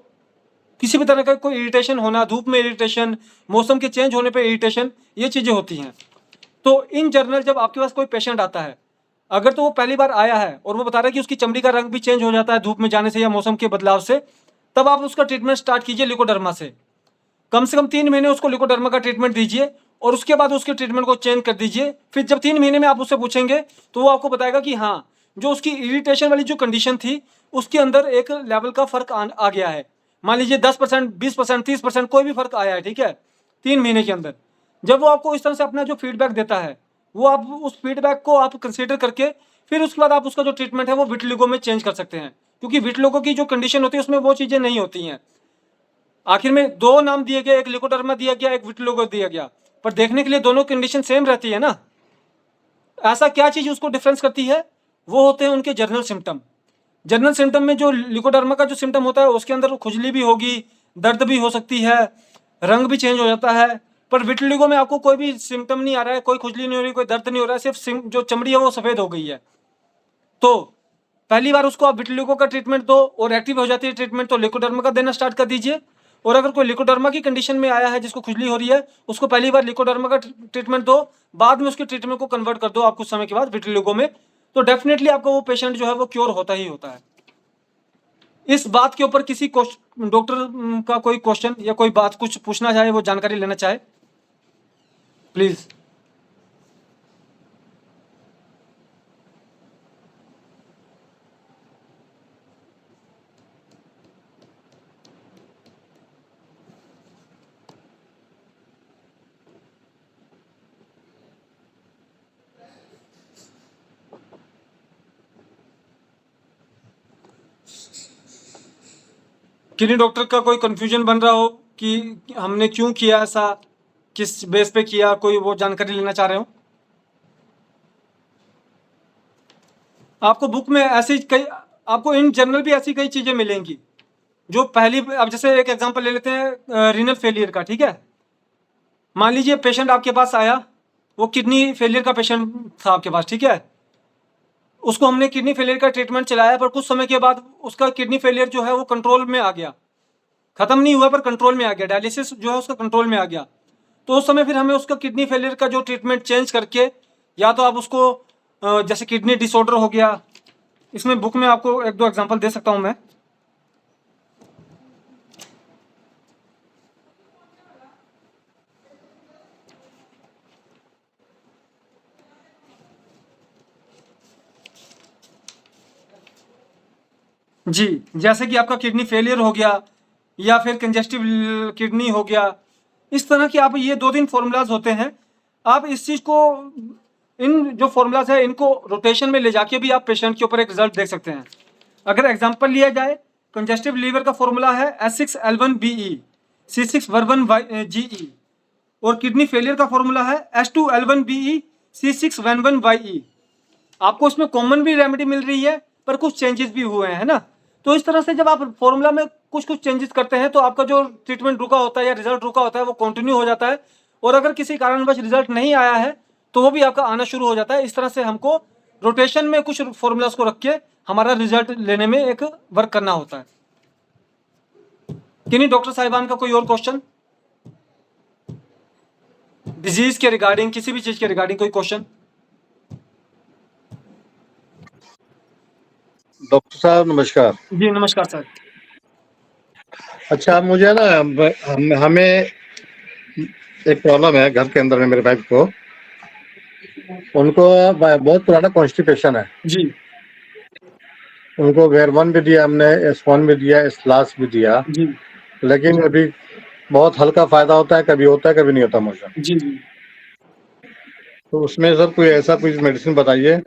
किसी भी तरह का कोई इरिटेशन होना, धूप में इरिटेशन, मौसम के चेंज होने पे इरिटेशन, ये चीज़ें होती हैं। तो इन जनरल जब आपके पास कोई पेशेंट आता है, अगर तो वो पहली बार आया है और वो बता रहा है कि उसकी चमड़ी का रंग भी चेंज हो जाता है धूप में जाने से या मौसम के बदलाव से, तब आप उसका ट्रीटमेंट स्टार्ट कीजिए लिकोडर्मा से कम 3 महीने उसको लिकोडर्मा का ट्रीटमेंट दीजिए और उसके बाद उसके ट्रीटमेंट को चेंज कर दीजिए। फिर जब 3 महीने में आप उससे पूछेंगे तो वो आपको बताएगा कि हाँ, जो उसकी इरिटेशन वाली जो कंडीशन थी उसके अंदर एक लेवल का फ़र्क आ गया है। मान लीजिए 10%, 20%, 30% कोई भी फ़र्क आया है, ठीक है, 3 महीने के अंदर। जब वो आपको इस तरह से अपना जो फीडबैक देता है, वो आप उस फीडबैक को आप कंसिडर करके फिर उसके बाद आप उसका जो ट्रीटमेंट है वो विटिलिगो में चेंज कर सकते हैं, क्योंकि विटिलिगो की जो कंडीशन होती है उसमें वो चीज़ें नहीं होती हैं। आखिर में 2 नाम दिए गए, एक लिकोडर्मा दिया गया, एक विटिलिगो दिया गया, पर देखने के लिए दोनों कंडीशन सेम रहती है ना। ऐसा क्या चीज़ उसको डिफरेंस करती है? वो होते हैं उनके जर्नल सिम्टम। जर्नल सिम्टम में जो लिकोडर्मा का जो सिम्टम होता है उसके अंदर खुजली भी होगी, दर्द भी हो सकती है, रंग भी चेंज हो जाता है। पर विटिलिगो में आपको कोई भी सिम्टम नहीं आ रहा है, कोई खुजली नहीं हो रही, कोई दर्द नहीं हो रहा है, सिर्फ जो चमड़ी है वो सफ़ेद हो गई है। तो पहली बार उसको आप विटिलिगो का ट्रीटमेंट दो और एक्टिव हो जाती है ट्रीटमेंट तो लिकोडर्मा का देना स्टार्ट कर दीजिए। और अगर कोई लिकोडर्मा की कंडीशन में आया है जिसको खुजली हो रही है, उसको पहली बार लिकोडर्मा का ट्रीटमेंट दो, बाद में उसके ट्रीटमेंट को कन्वर्ट कर दो आप कुछ समय के बाद विटिलिगो में, तो डेफिनेटली आपका वो पेशेंट जो है वो क्योर होता ही होता है। इस बात के ऊपर किसी डॉक्टर का कोई क्वेश्चन या कोई बात कुछ पूछना चाहे, वो जानकारी लेना चाहे, प्लीज़। किन्हीं डॉक्टर का कोई कंफ्यूजन बन रहा हो कि हमने क्यों किया ऐसा, किस बेस पे किया, कोई वो जानकारी लेना चाह रहे हो? आपको बुक में ऐसी कई, आपको इन जनरल भी ऐसी कई चीज़ें मिलेंगी जो पहली, अब जैसे एक एग्जांपल ले लेते हैं रीनल फेलियर का, ठीक है। मान लीजिए पेशेंट आपके पास आया, वो किडनी फेलियर का पेशेंट था आपके पास, ठीक है। उसको हमने किडनी फेलियर का ट्रीटमेंट चलाया, पर कुछ समय के बाद उसका किडनी फेलियर जो है वो कंट्रोल में आ गया, ख़त्म नहीं हुआ पर कंट्रोल में आ गया, डायलिसिस जो है उसका कंट्रोल में आ गया। तो उस समय फिर हमें उसका किडनी फेलियर का जो ट्रीटमेंट चेंज करके, या तो आप उसको जैसे किडनी डिसऑर्डर हो गया, इसमें बुक में आपको 1-2 एग्जांपल दे सकता हूं मैं। जी, जैसे कि आपका किडनी फेलियर हो गया या फिर कंजेस्टिव किडनी हो गया, इस तरह की आप ये 2-3 फॉर्मूलाज होते हैं। आप इस चीज़ को, इन जो फॉर्मूलाज है इनको रोटेशन में ले जाके भी आप पेशेंट के ऊपर एक रिजल्ट देख सकते हैं। अगर एग्जांपल लिया जाए, कंजेस्टिव लीवर का फॉर्मूला है S6L1BE C6V1GE, और किडनी फेलियर का फॉर्मूला है S2L1BE C6V1YE। आपको इसमें कॉमन भी रेमेडी मिल रही है पर कुछ चेंजेस भी हुए हैं ना। तो इस तरह से जब आप फॉर्मूला में कुछ चेंजेस करते हैं तो आपका जो ट्रीटमेंट रुका होता है या रिजल्ट रुका होता है वो कंटिन्यू हो जाता है, और अगर किसी कारणवश रिजल्ट नहीं आया है तो वो भी आपका आना शुरू हो जाता है। इस तरह से हमको रोटेशन में कुछ फॉर्मूलाज को रख के हमारा रिजल्ट लेने में एक वर्क करना होता है। किन्हीं डॉक्टर साहिबान का कोई और क्वेश्चन, डिजीज के रिगार्डिंग, किसी भी चीज के रिगार्डिंग कोई क्वेश्चन? डॉक्टर साहब नमस्कार। जी नमस्कार सर। अच्छा, मुझे ना हमें एक प्रॉब्लम है घर के अंदर में, मेरे वाइफ को, उनको बहुत पुराना कॉन्स्टिपेशन है जी उनको वेर1 भी दिया हमने, S1 भी दिया, S+ भी दिया, जी लेकिन अभी बहुत हल्का फायदा होता है, कभी होता है कभी नहीं होता मोशन। जी जी तो उसमें सर कोई ऐसा कोई मेडिसिन बताइए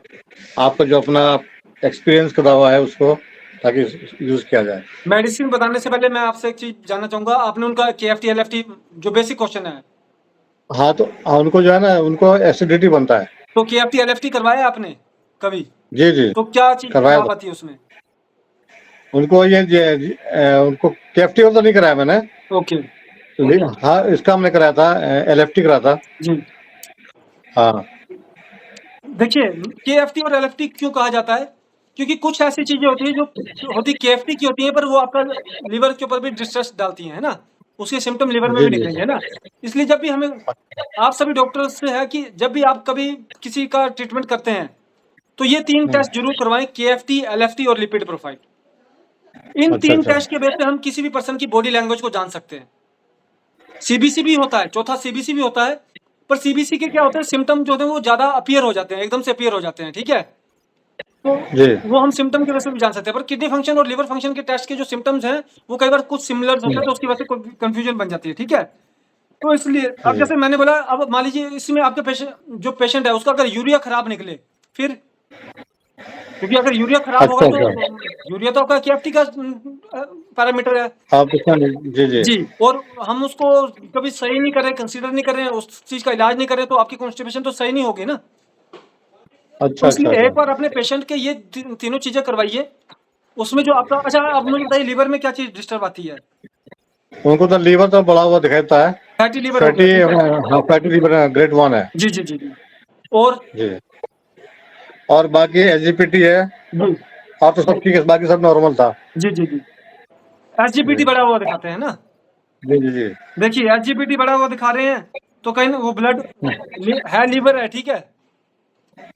आपका जो अपना एक्सपीरियंस का दवा है उसको, ताकि यूज किया जाए। मेडिसिन बताने से पहले मैं आपसे एक चीज जानना चाहूंगा, आपने उनका KFT LFT जो बेसिक क्वेश्चन है, हाँ तो उनको जो है ना, उनको एसिडिटी बनता है। तो KFT LFT करवाया आपने कभी? जी जी तो क्या चीज करवाया खराब था। आती है उसमें? उनको उनको KFT तो नहीं कराया मैंने, ओके हाँ इसका हमने कराया था, LFT कराया था। जी। हाँ देखिए केएफटी और एलएफटी क्यों कहा जाता है, क्योंकि कुछ ऐसी चीजें होती है जो होती केएफटी की होती है, पर वो आपका लीवर के ऊपर भी डिस्ट्रेस डालती है ना, उसके सिम्टम लीवर में जी भी जी दिखेंगे, है ना। इसलिए जब भी हमें, आप सभी डॉक्टर्स से है कि जब भी आप कभी किसी का ट्रीटमेंट करते हैं तो ये 3 टेस्ट जरूर करवाएं, केएफटी, एलएफटी और लिपिड प्रोफाइल। इन अच्छा 3 अच्छा टेस्ट के बेस पे हम किसी भी पर्सन की बॉडी लैंग्वेज को जान सकते हैं। सीबीसी भी होता है, चौथा सीबीसी भी होता है, पर सीबीसी के क्या होते हैं, सिम्टम जो होते हैं वो ज्यादा अपीयर हो जाते हैं, एकदम से अपीयर हो जाते हैं, ठीक है। तो जी वो हम सिम्टम की वजह से भी जान सकते हैं, पर किडनी फंक्शन और लिवर फंक्शन के टेस्ट के जो सिम्टम्स हैं वो कई बार कुछ सिमिलर होते हैं, तो उसकी वजह से कंफ्यूजन बन जाती है, ठीक है। तो इसलिए अब जी जैसे मैंने बोला, अब मान लीजिए इसमें आपके पेशेंट है उसका अगर यूरिया खराब निकले, फिर, क्योंकि अगर यूरिया खराब होगा अच्छा तो अच्छा यूरिया तो आपका केएफटी का पैरामीटर है। आप इसका जी जी जी, और हम उसको कभी सही नहीं कर रहे, कंसीडर नहीं कर रहे हैं, उस चीज का इलाज नहीं कर रहे, तो आपकी कॉन्स्टिपेशन तो सही नहीं होगी ना। तो अच्छा अच्छा इसलिए एक अच्छा बार अपने पेशेंट के ये तीनों चीजें करवाइए, उसमें जो आपका, अच्छा आप मुझे बताइए लीवर में क्या चीज डिस्टर्ब आती है। उनको तो लीवर तो बड़ा हुआ दिखाता है। फैटी लीवर हो गया, फैटी, ठीक है। हाँ फैटी लीवर ग्रेड 1 है। जी जी जी जी। और जी, और बाकी एसजीपीटी है, जी और तो सब ठीक है, बाकी सब नॉर्मल था। जी जी जी, जी एसजीपीटी बढ़ा हुआ दिखाते हैं ना। जी जी जी देखिए एसजीपीटी बढ़ा हुआ दिखा रहे हैं तो कहीं ना वो ब्लड है, लीवर है, ठीक है।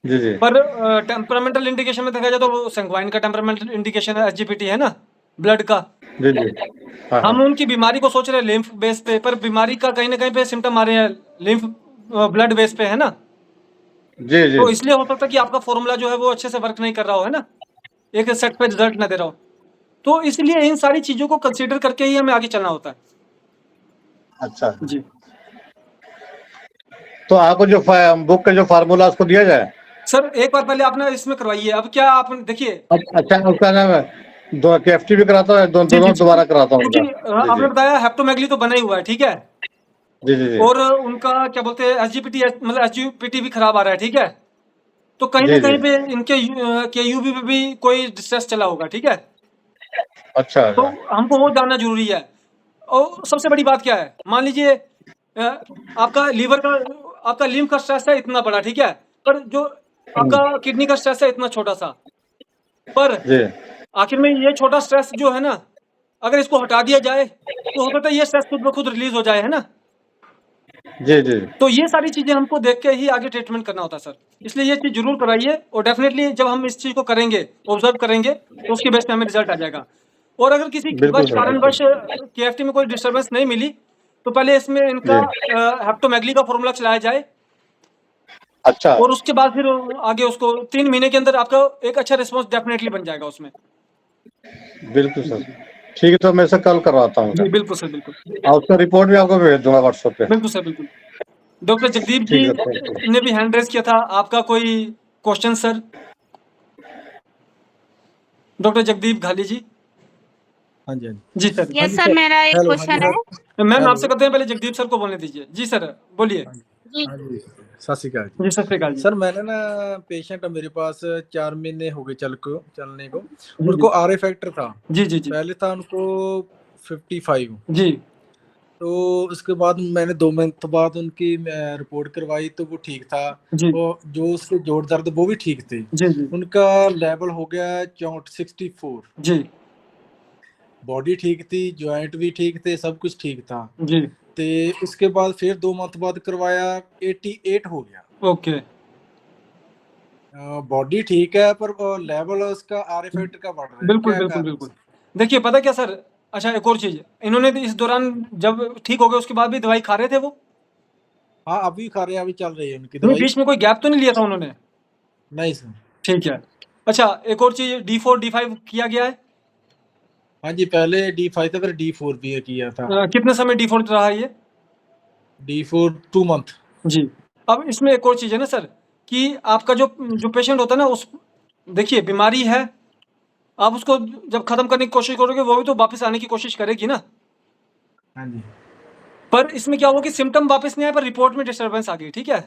जी जी पर टेम्परामेंटल इंडिकेशन में देखा जाए तो वो संक्वाइन का टेम्परामेंटल इंडिकेशन है, एसजीपीटी है ना, ब्लड का। जी जी हाँ हाँ हम उनकी बीमारी को सोच रहे हैं लिम्फ बेस पे, पर बीमारी का कहीं ना कहीं पे सिम्टम आ रहे हैं लिम्फ ब्लड बेस पे, है ना। जी जी तो इसलिए हो सकता है कि आपका फॉर्मूला जो है वो अच्छे से वर्क नहीं कर रहा हो, है ना, एक सेट पे रिजल्ट ना दे रहा हो। तो इसलिए इन सारी चीजों को कंसीडर करके ही हमें आगे चलना होता है। अच्छा। जी तो आपको जो बुक का जो फार्मूला उसको दिया जाए। सर, एक बार पहले आप ना इसमें करवाइए, अब क्या आप देखिए। अच्छा, उसका नाम है, दो केएफटी भी कराता है, जी जी दोनों जी, दोबारा कराता हूँ क्योंकि उनका। जी आपने जी बताया हेप्टोमेगली तो बना ही हुआ है, ठीक है। जी जी जी और उनका क्या बोलते हैं एसजीपीटी, मतलब एसजीपीटी भी खराब आ रहा है, ठीक है। तो कहीं ना जी जी कहीं पे इनके के यूबी पे भी कोई डिस्ट्रेस चला होगा, ठीक है। अच्छा तो अच्छा हमको वो जानना जरूरी है। और सबसे बड़ी बात क्या है, मान लीजिए आपका लीवर का, आपका लिम्फ का स्ट्रेस है इतना बड़ा, ठीक है, पर जो आपका किडनी का स्ट्रेस है इतना छोटा सा, पर जी आखिर में ये छोटा स्ट्रेस जो है ना, अगर इसको हटा दिया जाए तो हो सकता है ये स्ट्रेस खुद ब खुद रिलीज हो जाए, है ना। जी जी तो ये सारी चीजें हमको देख के ही आगे ट्रीटमेंट करना होता है सर। इसलिए ये चीज जरूर कराइए, और डेफिनेटली जब हम इस चीज को करेंगे, ऑब्जर्व करेंगे, तो उसके बेस पे हमें रिजल्ट आ जाएगा। और अगर किसी बिल्कुल वश सर कारणवश केएफटी में कोई डिस्टर्बेंस नहीं मिली, तो पहले इसमें इनका जी हेप्टोमेगली का फॉर्मूला चलाया जाए, अच्छा और उसके बाद फिर आगे उसको 3 महीने के अंदर आपका एक अच्छा रिस्पॉन्स डेफिनेटली बन जाएगा उसमें। बिल्कुल सर। ठीक है, तो मैं इसे कल करवाता हूँ जी सर, बिल्कुल सर, बिल्कुल और उसका रिपोर्ट भी आपको भेज दूंगा व्हाट्सएप पे। बिल्कुल सर, बिल्कुल। डॉक्टर जगदीप जी ठीक है सर। ने भी हैंड रेज किया था, आपका कोई क्वेश्चन सर? डॉक्टर जगदीप घाली जी। हाँ जी हाँ जी जी सर। हाँ यस जी सर, सर। मेरा एक हेलो हाँ जी क्वेश्चन है। सर। मैम हेलो आपसे कहते हैं पहले जगदीप सर को बोलने दीजिए। जी सर, बोलिए। हाँ जी जी हाँ जी, सत श्री अकाल जी। जी सत श्री अकाल जी। सर मैंने ना पेशेंट है मेरे पास 4 महीने हो गए चलने को। जी उनको आर ए फैक्टर था, जी जी जी पहले था उनको 55। जी तो उसके बाद मैंने 2 मंथ बाद उनकी रिपोर्ट करवाई तो वो ठीक था। जी और जो उसके जोड़ दर्द वो भी ठीक थे। जी जी उनका लेवल हो गया 64। जी बॉडी ठीक थी, जॉइंट भी ठीक थे, सब कुछ ठीक था। जी ते उसके बाद फिर 2 मंथ बाद करवाया 88 हो गया। ओके। बॉडी ठीक है पर लेवल उसका आर इफेक्ट का बढ़ रहा है, बिल्कुल क्या बिल्कुल कारण बिल्कुल। है? देखिए पता क्या सर, अच्छा एक और चीज, इन्होंने इस दौरान जब ठीक हो गए उसके बाद भी दवाई खा रहे थे वो? हाँ अभी खा रहे हैं, अभी चल रही है उनकी नहीं, दवाई। बीच में कोई गैप तो नहीं लिया था उन्होंने? नहीं सर। ठीक है। अच्छा एक और चीज, D4 D5 किया गया है? हाँ जी, पहले D5 था, फिर D4 भी किया था। कितने समय D4 रहा है ये? D4 2 month. जी। अब इसमें एक और चीज है ना सर, कि आपका जो जो पेशेंट होता है ना, उस, देखिए बीमारी है, आप उसको जब खत्म करने की कोशिश करोगे वो भी तो वापस आने की कोशिश करेगी ना। हाँ जी पर इसमें क्या हुआ कि सिम्टम वापस नहीं आए, पर रिपोर्ट में डिस्टर्बेंस आ गई, ठीक है।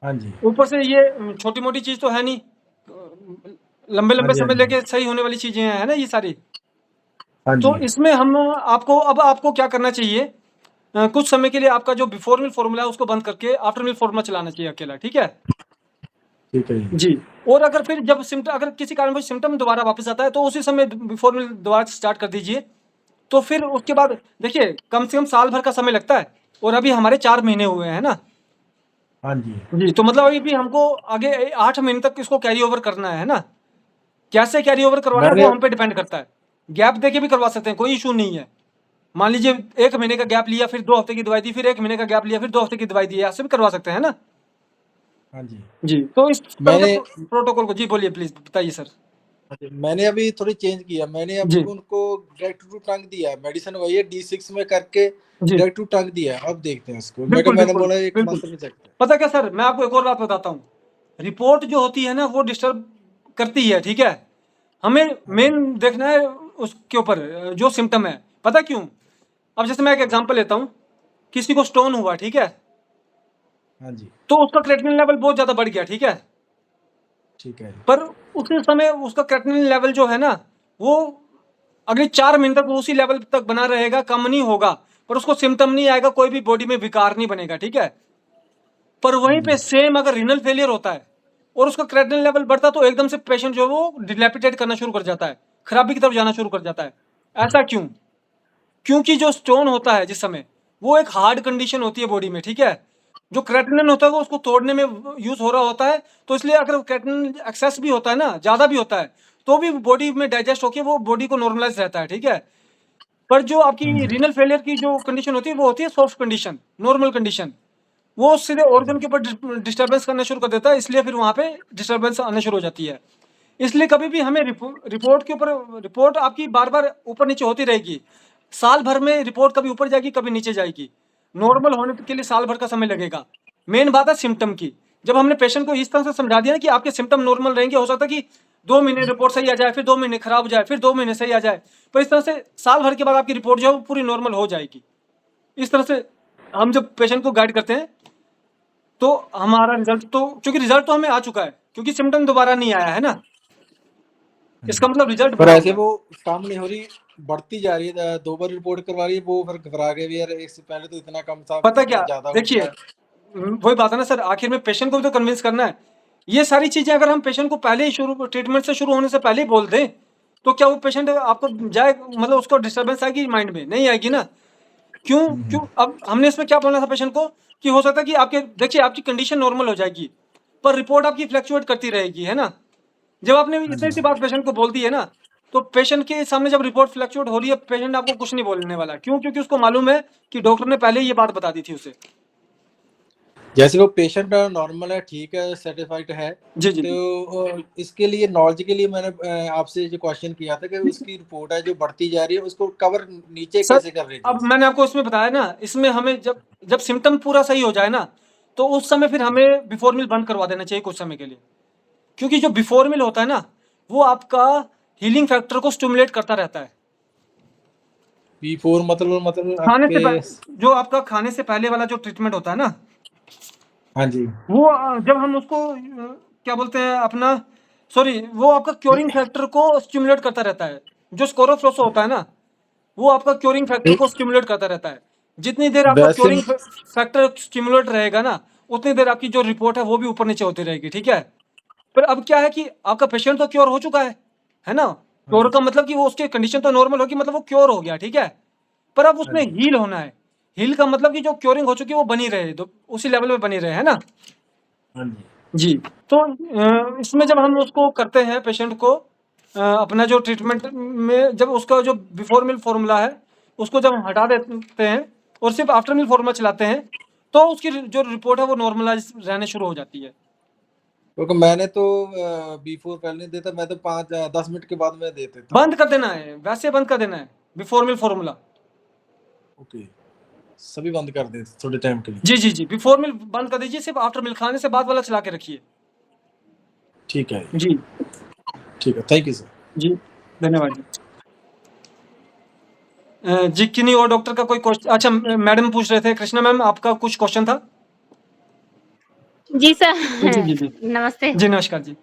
हाँ जी ऊपर से ये छोटी मोटी चीज तो है नहीं, लंबे हाँ लंबे जी समय हाँ जी लेके सही होने वाली चीजें हैं, है ना ये सारी। हाँ तो जी इसमें हम आपको, अब आपको क्या करना चाहिए, कुछ समय के लिए आपका जो बिफोर मिल फॉर्मूला है उसको बंद करके आफ्टर मिल फॉर्मूला चलाना चाहिए अकेला, ठीक है। ठीक है जी। जी। और अगर फिर जब सिम्पटम अगर किसी कारणवश सिम्पटम दोबारा वापस आता है तो उसी समय बिफोर मील दोबारा स्टार्ट कर दीजिए। तो फिर उसके बाद देखिए कम से कम साल भर का समय लगता है और अभी हमारे 4 महीने हुए हैं ना। हाँ जी। जी, तो मतलब अभी भी हमको आगे 8 महीने तक इसको कैरी ओवर करना है ना। कैसे कैरी ओवर करवाना है मैंने वो हम पे डिपेंड करता है। गैप देके भी करवा सकते हैं, कोई इश्यू नहीं है। मान लीजिए 1 महीने का गैप लिया, फिर 2 हफ्ते की दवाई दी, फिर 1 महीने का गैप लिया, फिर 2 हफ्ते की दवाई दी, ऐसे भी करवा सकते हैं ना। हाँ जी। जी, तो इस तरह मैंने के प्रोटोकॉल को जी बोलिए प्लीज़ बताइए सर। मैंने अभी थोड़ी चेंज किया। मैंने अभी जी, उनको डायरेक्ट टू टंग दिया है। मेडिसिन वही है, D6 में करके जी। डायरेक्ट टू टंग दिया है। अब देखते हैं इसको। बिल्कुल, मैंने बिल्कुल, बोला 1 बिल्कुल। मंथ में चेक पता क्या सर, मैं आपको एक और बात बताता हूँ। रिपोर्ट जो होती है ना वो डिस्टर्ब करती है, ठीक है? हमें हाँ जी। मेन देखना है उसके ऊपर जो सिम्पटम है। पता क्यों? अब जैसे मैं एक एग्जांपल लेता हूँ, किसी को स्टोन हुआ, ठीक है? हाँ जी। तो उसका क्रेटिनिन लेवल बहुत ज़्यादा बढ़ गया, ठीक है? ठीक है जी। पर उसी समय उसका क्रेटिनिन लेवल जो है ना, वो अगले 4 महीने तक वो उसी लेवल तक बना रहेगा, कम नहीं होगा, पर उसको सिम्पटम नहीं आएगा, कोई भी बॉडी में विकार नहीं बनेगा, ठीक है? पर हाँ वहीं जी। पे सेम अगर रीनल फेलियर होता है और उसका क्रेटिनिन लेवल बढ़ता तो एकदम से पेशेंट जो है वो डिलैपिडेट करना शुरू कर जाता है, खराबी की तरफ जाना शुरू कर जाता है। ऐसा क्यों? क्योंकि जो स्टोन होता है जिस समय, वो एक हार्ड कंडीशन होती है बॉडी में, ठीक है? जो क्रेटिनिन होता है वो उसको तोड़ने में यूज़ हो रहा होता है, तो इसलिए अगर क्रेटिनिन एक्सेस भी होता है ना, ज़्यादा भी होता है, तो भी बॉडी में डाइजेस्ट होके वो बॉडी को नॉर्मलाइज़ रहता है, ठीक है? पर जो हाँ आपकी जी। रीनल फेलियर की जो कंडीशन होती है वो होती है सॉफ्ट कंडीशन, नॉर्मल कंडीशन। वो सीधे ऑर्गन के ऊपर डिस्टर्बेंस करना शुरू कर देता है, इसलिए फिर वहाँ पे डिस्टर्बेंस आना शुरू हो जाती है। इसलिए कभी भी हमें रिपोर्ट के ऊपर रिपोर्ट आपकी बार-बार ऊपर-नीचे होती रहेगी। साल भर में रिपोर्ट कभी ऊपर जाएगी, कभी नीचे जाएगी। नॉर्मल होने के लिए साल भर का समय लगेगा। मेन बात है सिम्पटम की। जब हमने पेशेंट को इस तरह से समझा दिया ना कि आपके सिम्पटम नॉर्मल रहेंगे, हो सकता है कि 2 महीने रिपोर्ट सही आ जाए, फिर 2 महीने खराब हो जाए, फिर 2 महीने सही आ जाए। पर इस तरह से साल भर के बाद आपकी रिपोर्ट जो है वो पूरी नॉर्मल हो जाएगी। इस तरह से हम जब पेशेंट को गाइड करते हैं तो हमारा रिजल्ट तो क्योंकि रिजल्ट तो हमें आ चुका है, क्योंकि सिम्पटम दोबारा नहीं आया है ना, इसका मतलब रिजल्ट पर बना ऐसे हुआ है। वो काम नहीं हो रही, बढ़ती जा रही है। 2 बार रिपोर्ट करवा रही है, वो फिर घबरा गए भी, यार इससे पहले तो इतना कम था, पता इतना क्या, ज़्यादा हो देखिए गया। वही बात है ना सर, आखिर में पेशेंट को भी तो कन्विंस करना है। ये सारी चीजें अगर हम पेशेंट को पहले ही शुरू ट्रीटमेंट से शुरू होने से पहले ही बोल दें तो क्या वो पेशेंट आपको जाए, मतलब उसको डिस्टर्बेंस आएगी माइंड में? नहीं आएगी ना। क्यों क्यों अब हमने इसमें क्या बोलना था पेशेंट को कि हो सकता है कि आपके देखिए आपकी कंडीशन नॉर्मल हो जाएगी पर रिपोर्ट आपकी फ्लक्चुएट करती रहेगी, है ना। जब आपने हाँ इतनी जी। सी बात पेशेंट को बोल दी है ना, तो पेशेंट के सामने जब रिपोर्ट फ्लक्चुएट हो रही है, पेशेंट आपको कुछ नहीं बोलने वाला। क्यों? क्योंकि उसको मालूम है कि डॉक्टर ने पहले ही ये बात बता दी थी उसे। जैसे वो पेशेंट नॉर्मल है, ठीक है, सेटिस्फाइड है, जी, जी, जी। तो इसके लिए नॉलेज के लिए मैंने आपसे जो क्वेश्चन किया था कि उसकी रिपोर्ट है जो बढ़ती जा रही है, उसको कवर नीचे सर, कैसे कर रही थी? अब मैंने आपको इसमें बताया ना, इसमें हमें जब जब सिम्पटम पूरा सही हो जाए ना, तो उस समय फिर हमें बिफोर मील बंद करवा देना चाहिए कुछ समय के लिए। क्योंकि जो बिफोर मील होता है ना, वो आपका हीलिंग फैक्टर को स्टिमुलेट करता रहता है। B4 मतलब खाने से आपके। जो आपका खाने से पहले वाला जो ट्रीटमेंट होता है ना, हाँ जी। वो जब हम उसको क्या बोलते हैं अपना, सॉरी, वो आपका क्योरिंग फैक्टर को स्टिमुलेट करता रहता है। जो स्कोरोफ्लोसो होता है ना, वो आपका क्योरिंग फैक्टर को स्टिमुलेट करता रहता है। जितनी देर आपका वैसे क्योरिंग फैक्टर स्टिमुलेट रहेगा ना, उतनी देर आपकी जो रिपोर्ट है वो भी ऊपर नीचे होती रहेगी, ठीक है। पर अब क्या है कि आपका पेशेंट तो क्योर हो चुका है ना। क्योर का मतलब कि वो उसकी कंडीशन तो नॉर्मल होगी, मतलब वो क्योर हो गया, ठीक है। पर अब उसमें हील होना है। हील का मतलब कि जो क्योरिंग हो चुकी है वो बनी रहे, तो उसी लेवल में बनी रहे, है ना। हाँ जी। जी, तो इसमें जब हम उसको करते हैं पेशेंट को अपना जो ट्रीटमेंट में जब उसका जो बिफोर मील फॉर्मूला है उसको जब हम हटा देते हैं और सिर्फ आफ्टर मील फॉर्मूला चलाते हैं, तो उसकी जो रिपोर्ट है वो नॉर्मलाइज रहने शुरू हो जाती है। क्योंकि मैंने तो B4 पहले नहीं देता, मैं तो 5-10 मिनट के बाद में दे देता हूँ। बंद कर देना है, वैसे बंद कर देना है बिफोर मील फॉर्मूला। ओके, सभी बंद कर दे थोड़े टाइम के लिए। जी, जी, जी, बिफोर मील बंद कर दीजिए, सिर्फ आफ्टर मील खाने से बाद वाला चला के रखिए। ठीक है जी, ठीक है, थैंक यू सर। जी, धन्यवाद जी। जी, किन्हीं और डॉक्टर का कोई क्वेश्चन? अच्छा, मैडम पूछ रहे थे, कृष्णा मैम आपका कुछ क्वेश्चन था? जी सर। जी, जी, जी। नमस्ते। जी, नमस्कार जी।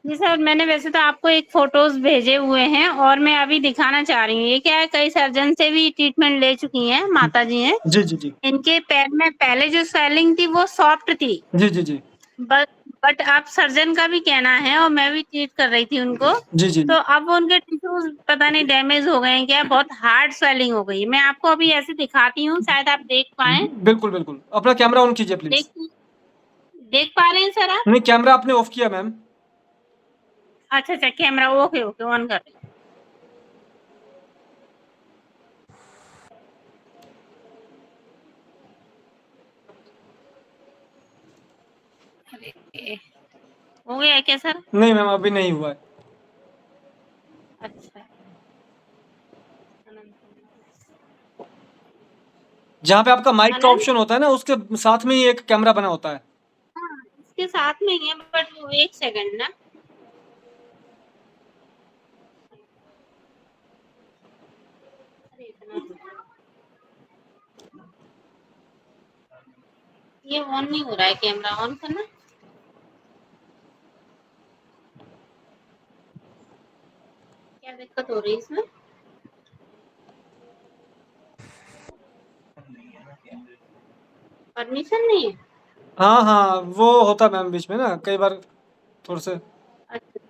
जी सर, मैंने वैसे तो आपको एक फोटोज भेजे हुए हैं और मैं अभी दिखाना चाह रही हूँ। ये क्या है, कई सर्जन से भी ट्रीटमेंट ले चुकी हैं, माता जी हैं। जी, जी, जी। इनके पैर में पहले जो स्वेलिंग थी वो सॉफ्ट थी, जी, जी, जी। बट बट अब सर्जन का भी कहना है, और मैं भी ट्रीट कर रही थी उनको, जी जी तो अब उनके टिश्यूज पता नहीं डैमेज हो गए हैं क्या, बहुत हार्ड स्वेलिंग हो गई है। मैं आपको अभी ऐसे दिखाती हूँ, शायद आप देख पाए। बिल्कुल बिल्कुल, अपना कैमरा ऑन कीजिए प्लीज। देख देख पा रहे हैं सर आप? नहीं, कैमरा आपने ऑफ किया मैम। अच्छा अच्छा, कैमरा ओके ओके, ऑन कर रही हूँ। अरे, हो गया है क्या सर? नहीं मैम, अभी नहीं हुआ है। अच्छा, जहाँ पे आपका माइक का अनंत, ऑप्शन होता है ना, उसके साथ में ही एक कैमरा बना होता है। हाँ इसके साथ में ही है, बट वो एक सेकंड ना। अरे इतना ये ऑन नहीं हो रहा है, कैमरा ऑन करना। क्या दिक्कत हो रही है इसमें? परमिशन नहीं है? हाँ हाँ, वो होता है मैम बीच में ना कई बार थोड़े से। अच्छा,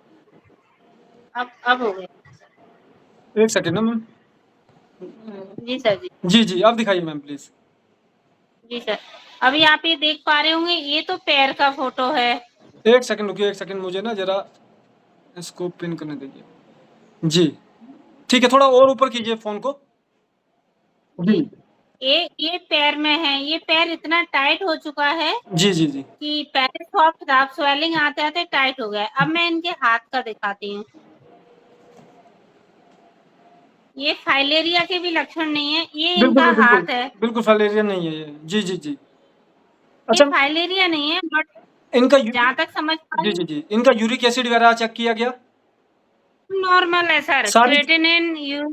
अब हो गया। एक सेकेंड ना मैम। जी सर जी। जी जी, अब दिखाइए मैम प्लीज। जी सर, अभी आप ये देख पा रहे होंगे, ये तो पैर का फोटो है। एक सेकंड रुकिए, एक सेकंड, मुझे ना जरा इसको पिन करने दीजिए। जी ठीक है, थोड़ा और ऊपर कीजिए फोन को। जी ये पैर में है, ये पैर इतना टाइट हो चुका है जी जी जी कि पहले सॉफ्ट था, अब स्वेलिंग आते आते टाइट हो गया है। अब मैं इनके हाथ का दिखाती हूँ। ये फाइलेरिया के भी लक्षण नहीं है, ये बिल्कुल इनका बिल्कुल हाथ है। बिल्कुल, फाइलेरिया नहीं है ये। जी जी जी। ये अच्छा, फाइलेरिया नहीं है, बट इनका जहाँ तक समझ पा जी रही जी जी, इनका यूरिक एसिड वगैरह चेक किया गया? नॉर्मल है सर। सारी क्रेटिनिन, यू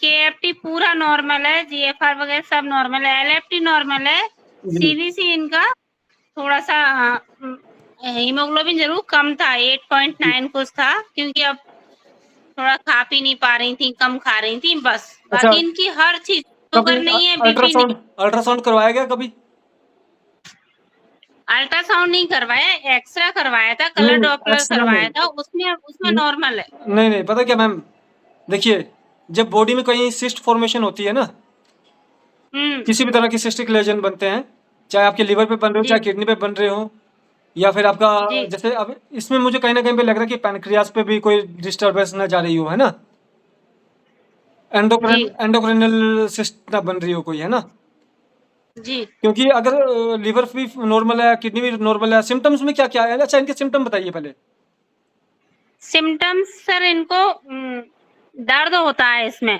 केएफटी पूरा नॉर्मल है, जीएफआर वगैरह सब नॉर्मल है, एलएफटी नॉर्मल है, जी सीबीसी इनका थोड़ा सा हीमोग्लोबिन जरूर कम था, 8.9 कुछ था, क्योंकि अब थोड़ा खा पी नहीं पा रही थी, कम खा रही थी बस। अच्छा, बाकी इनकी हर चीज, कभी शुगर नहीं है, बीपी नहीं। अल्ट्रासाउंड अल्ट्रासाउंड करवाया गया कभी? अल्ट्रासाउंड नहीं करवाया, एक्सरे करवाया था, नहीं कलर नहीं, डॉपलर एक्सरे करवाया नहीं। था, उसमें नॉर्मल है। नहीं नहीं, पता क्या मैम, देखिए, जब बॉडी में कहीं सिस्ट फॉर्मेशन होती है ना, किसी भी तरह की सिस्टिक लेजन बनते हैं, चाहे आपके लिवर पे बन रहे हो, जी चाहे किडनी पे बन रहे हो, या फिर आपका, जी जैसे अब इसमें मुझे कहीं ना कहीं पे लग रहा है कि पैनक्रियास पे भी कोई डिस्टर्बेंस ना जा रही हो, है ना? जी एंडोक्रिनल सिस्ट ना बन रही हो कोई, है ना? जी। क्योंकि अगर लिवर भी नॉर्मल है, किडनी भी नॉर्मल है, सिम्टम्स में क्या क्या है? अच्छा, इनके सिम्टम बताइए पहले। सिम्टम्स सर, इनको दर्द होता है इसमें,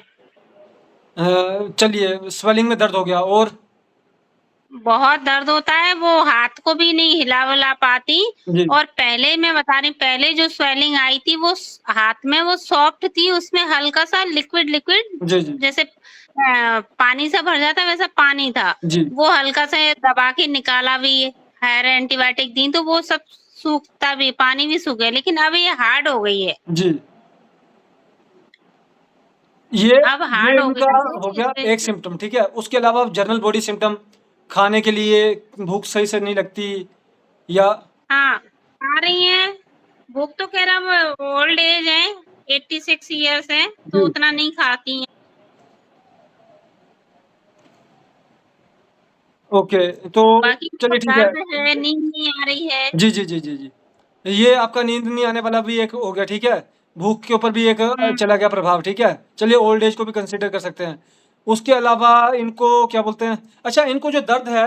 चलिए, स्वेलिंग में दर्द हो गया, और बहुत दर्द होता है, वो हाथ को भी नहीं हिला विला पाती। जी और पहले मैं बता रही, पहले जो स्वेलिंग आई थी वो हाथ में वो सॉफ्ट थी, उसमें हल्का सा लिक्विड लिक्विड, जी जी जैसे पानी से भर जाता वैसा पानी था। जी वो हल्का सा दबा के निकाला भी, हायर एंटीबायोटिक दी, तो वो सब सूखता भी, पानी भी सूख गया, लेकिन अब ये हार्ड हो गई है। जी। ये अब ये हार्ड हो इनका गई हो है, गया एक सिम्टम, ठीक है। उसके अलावा जनरल बॉडी सिम्टम, खाने के लिए भूख सही से नहीं लगती, या हाँ आ रही हैं। भूख तो कह रहा ओल्ड एज है, 86 ईयर्स है, तो जी उतना नहीं खाती हैं। ओके, तो बाकी तो चलिए ठीक है। दर्द है, नींद नहीं आ रही है। जी जी जी जी जी, ये आपका नींद नहीं आने वाला भी एक हो गया, ठीक है। भूख के ऊपर भी एक हम्म, चला गया प्रभाव, ठीक है। चलिए, ओल्ड एज को भी कंसीडर कर सकते हैं। उसके अलावा इनको क्या बोलते हैं, अच्छा, इनको जो दर्द है,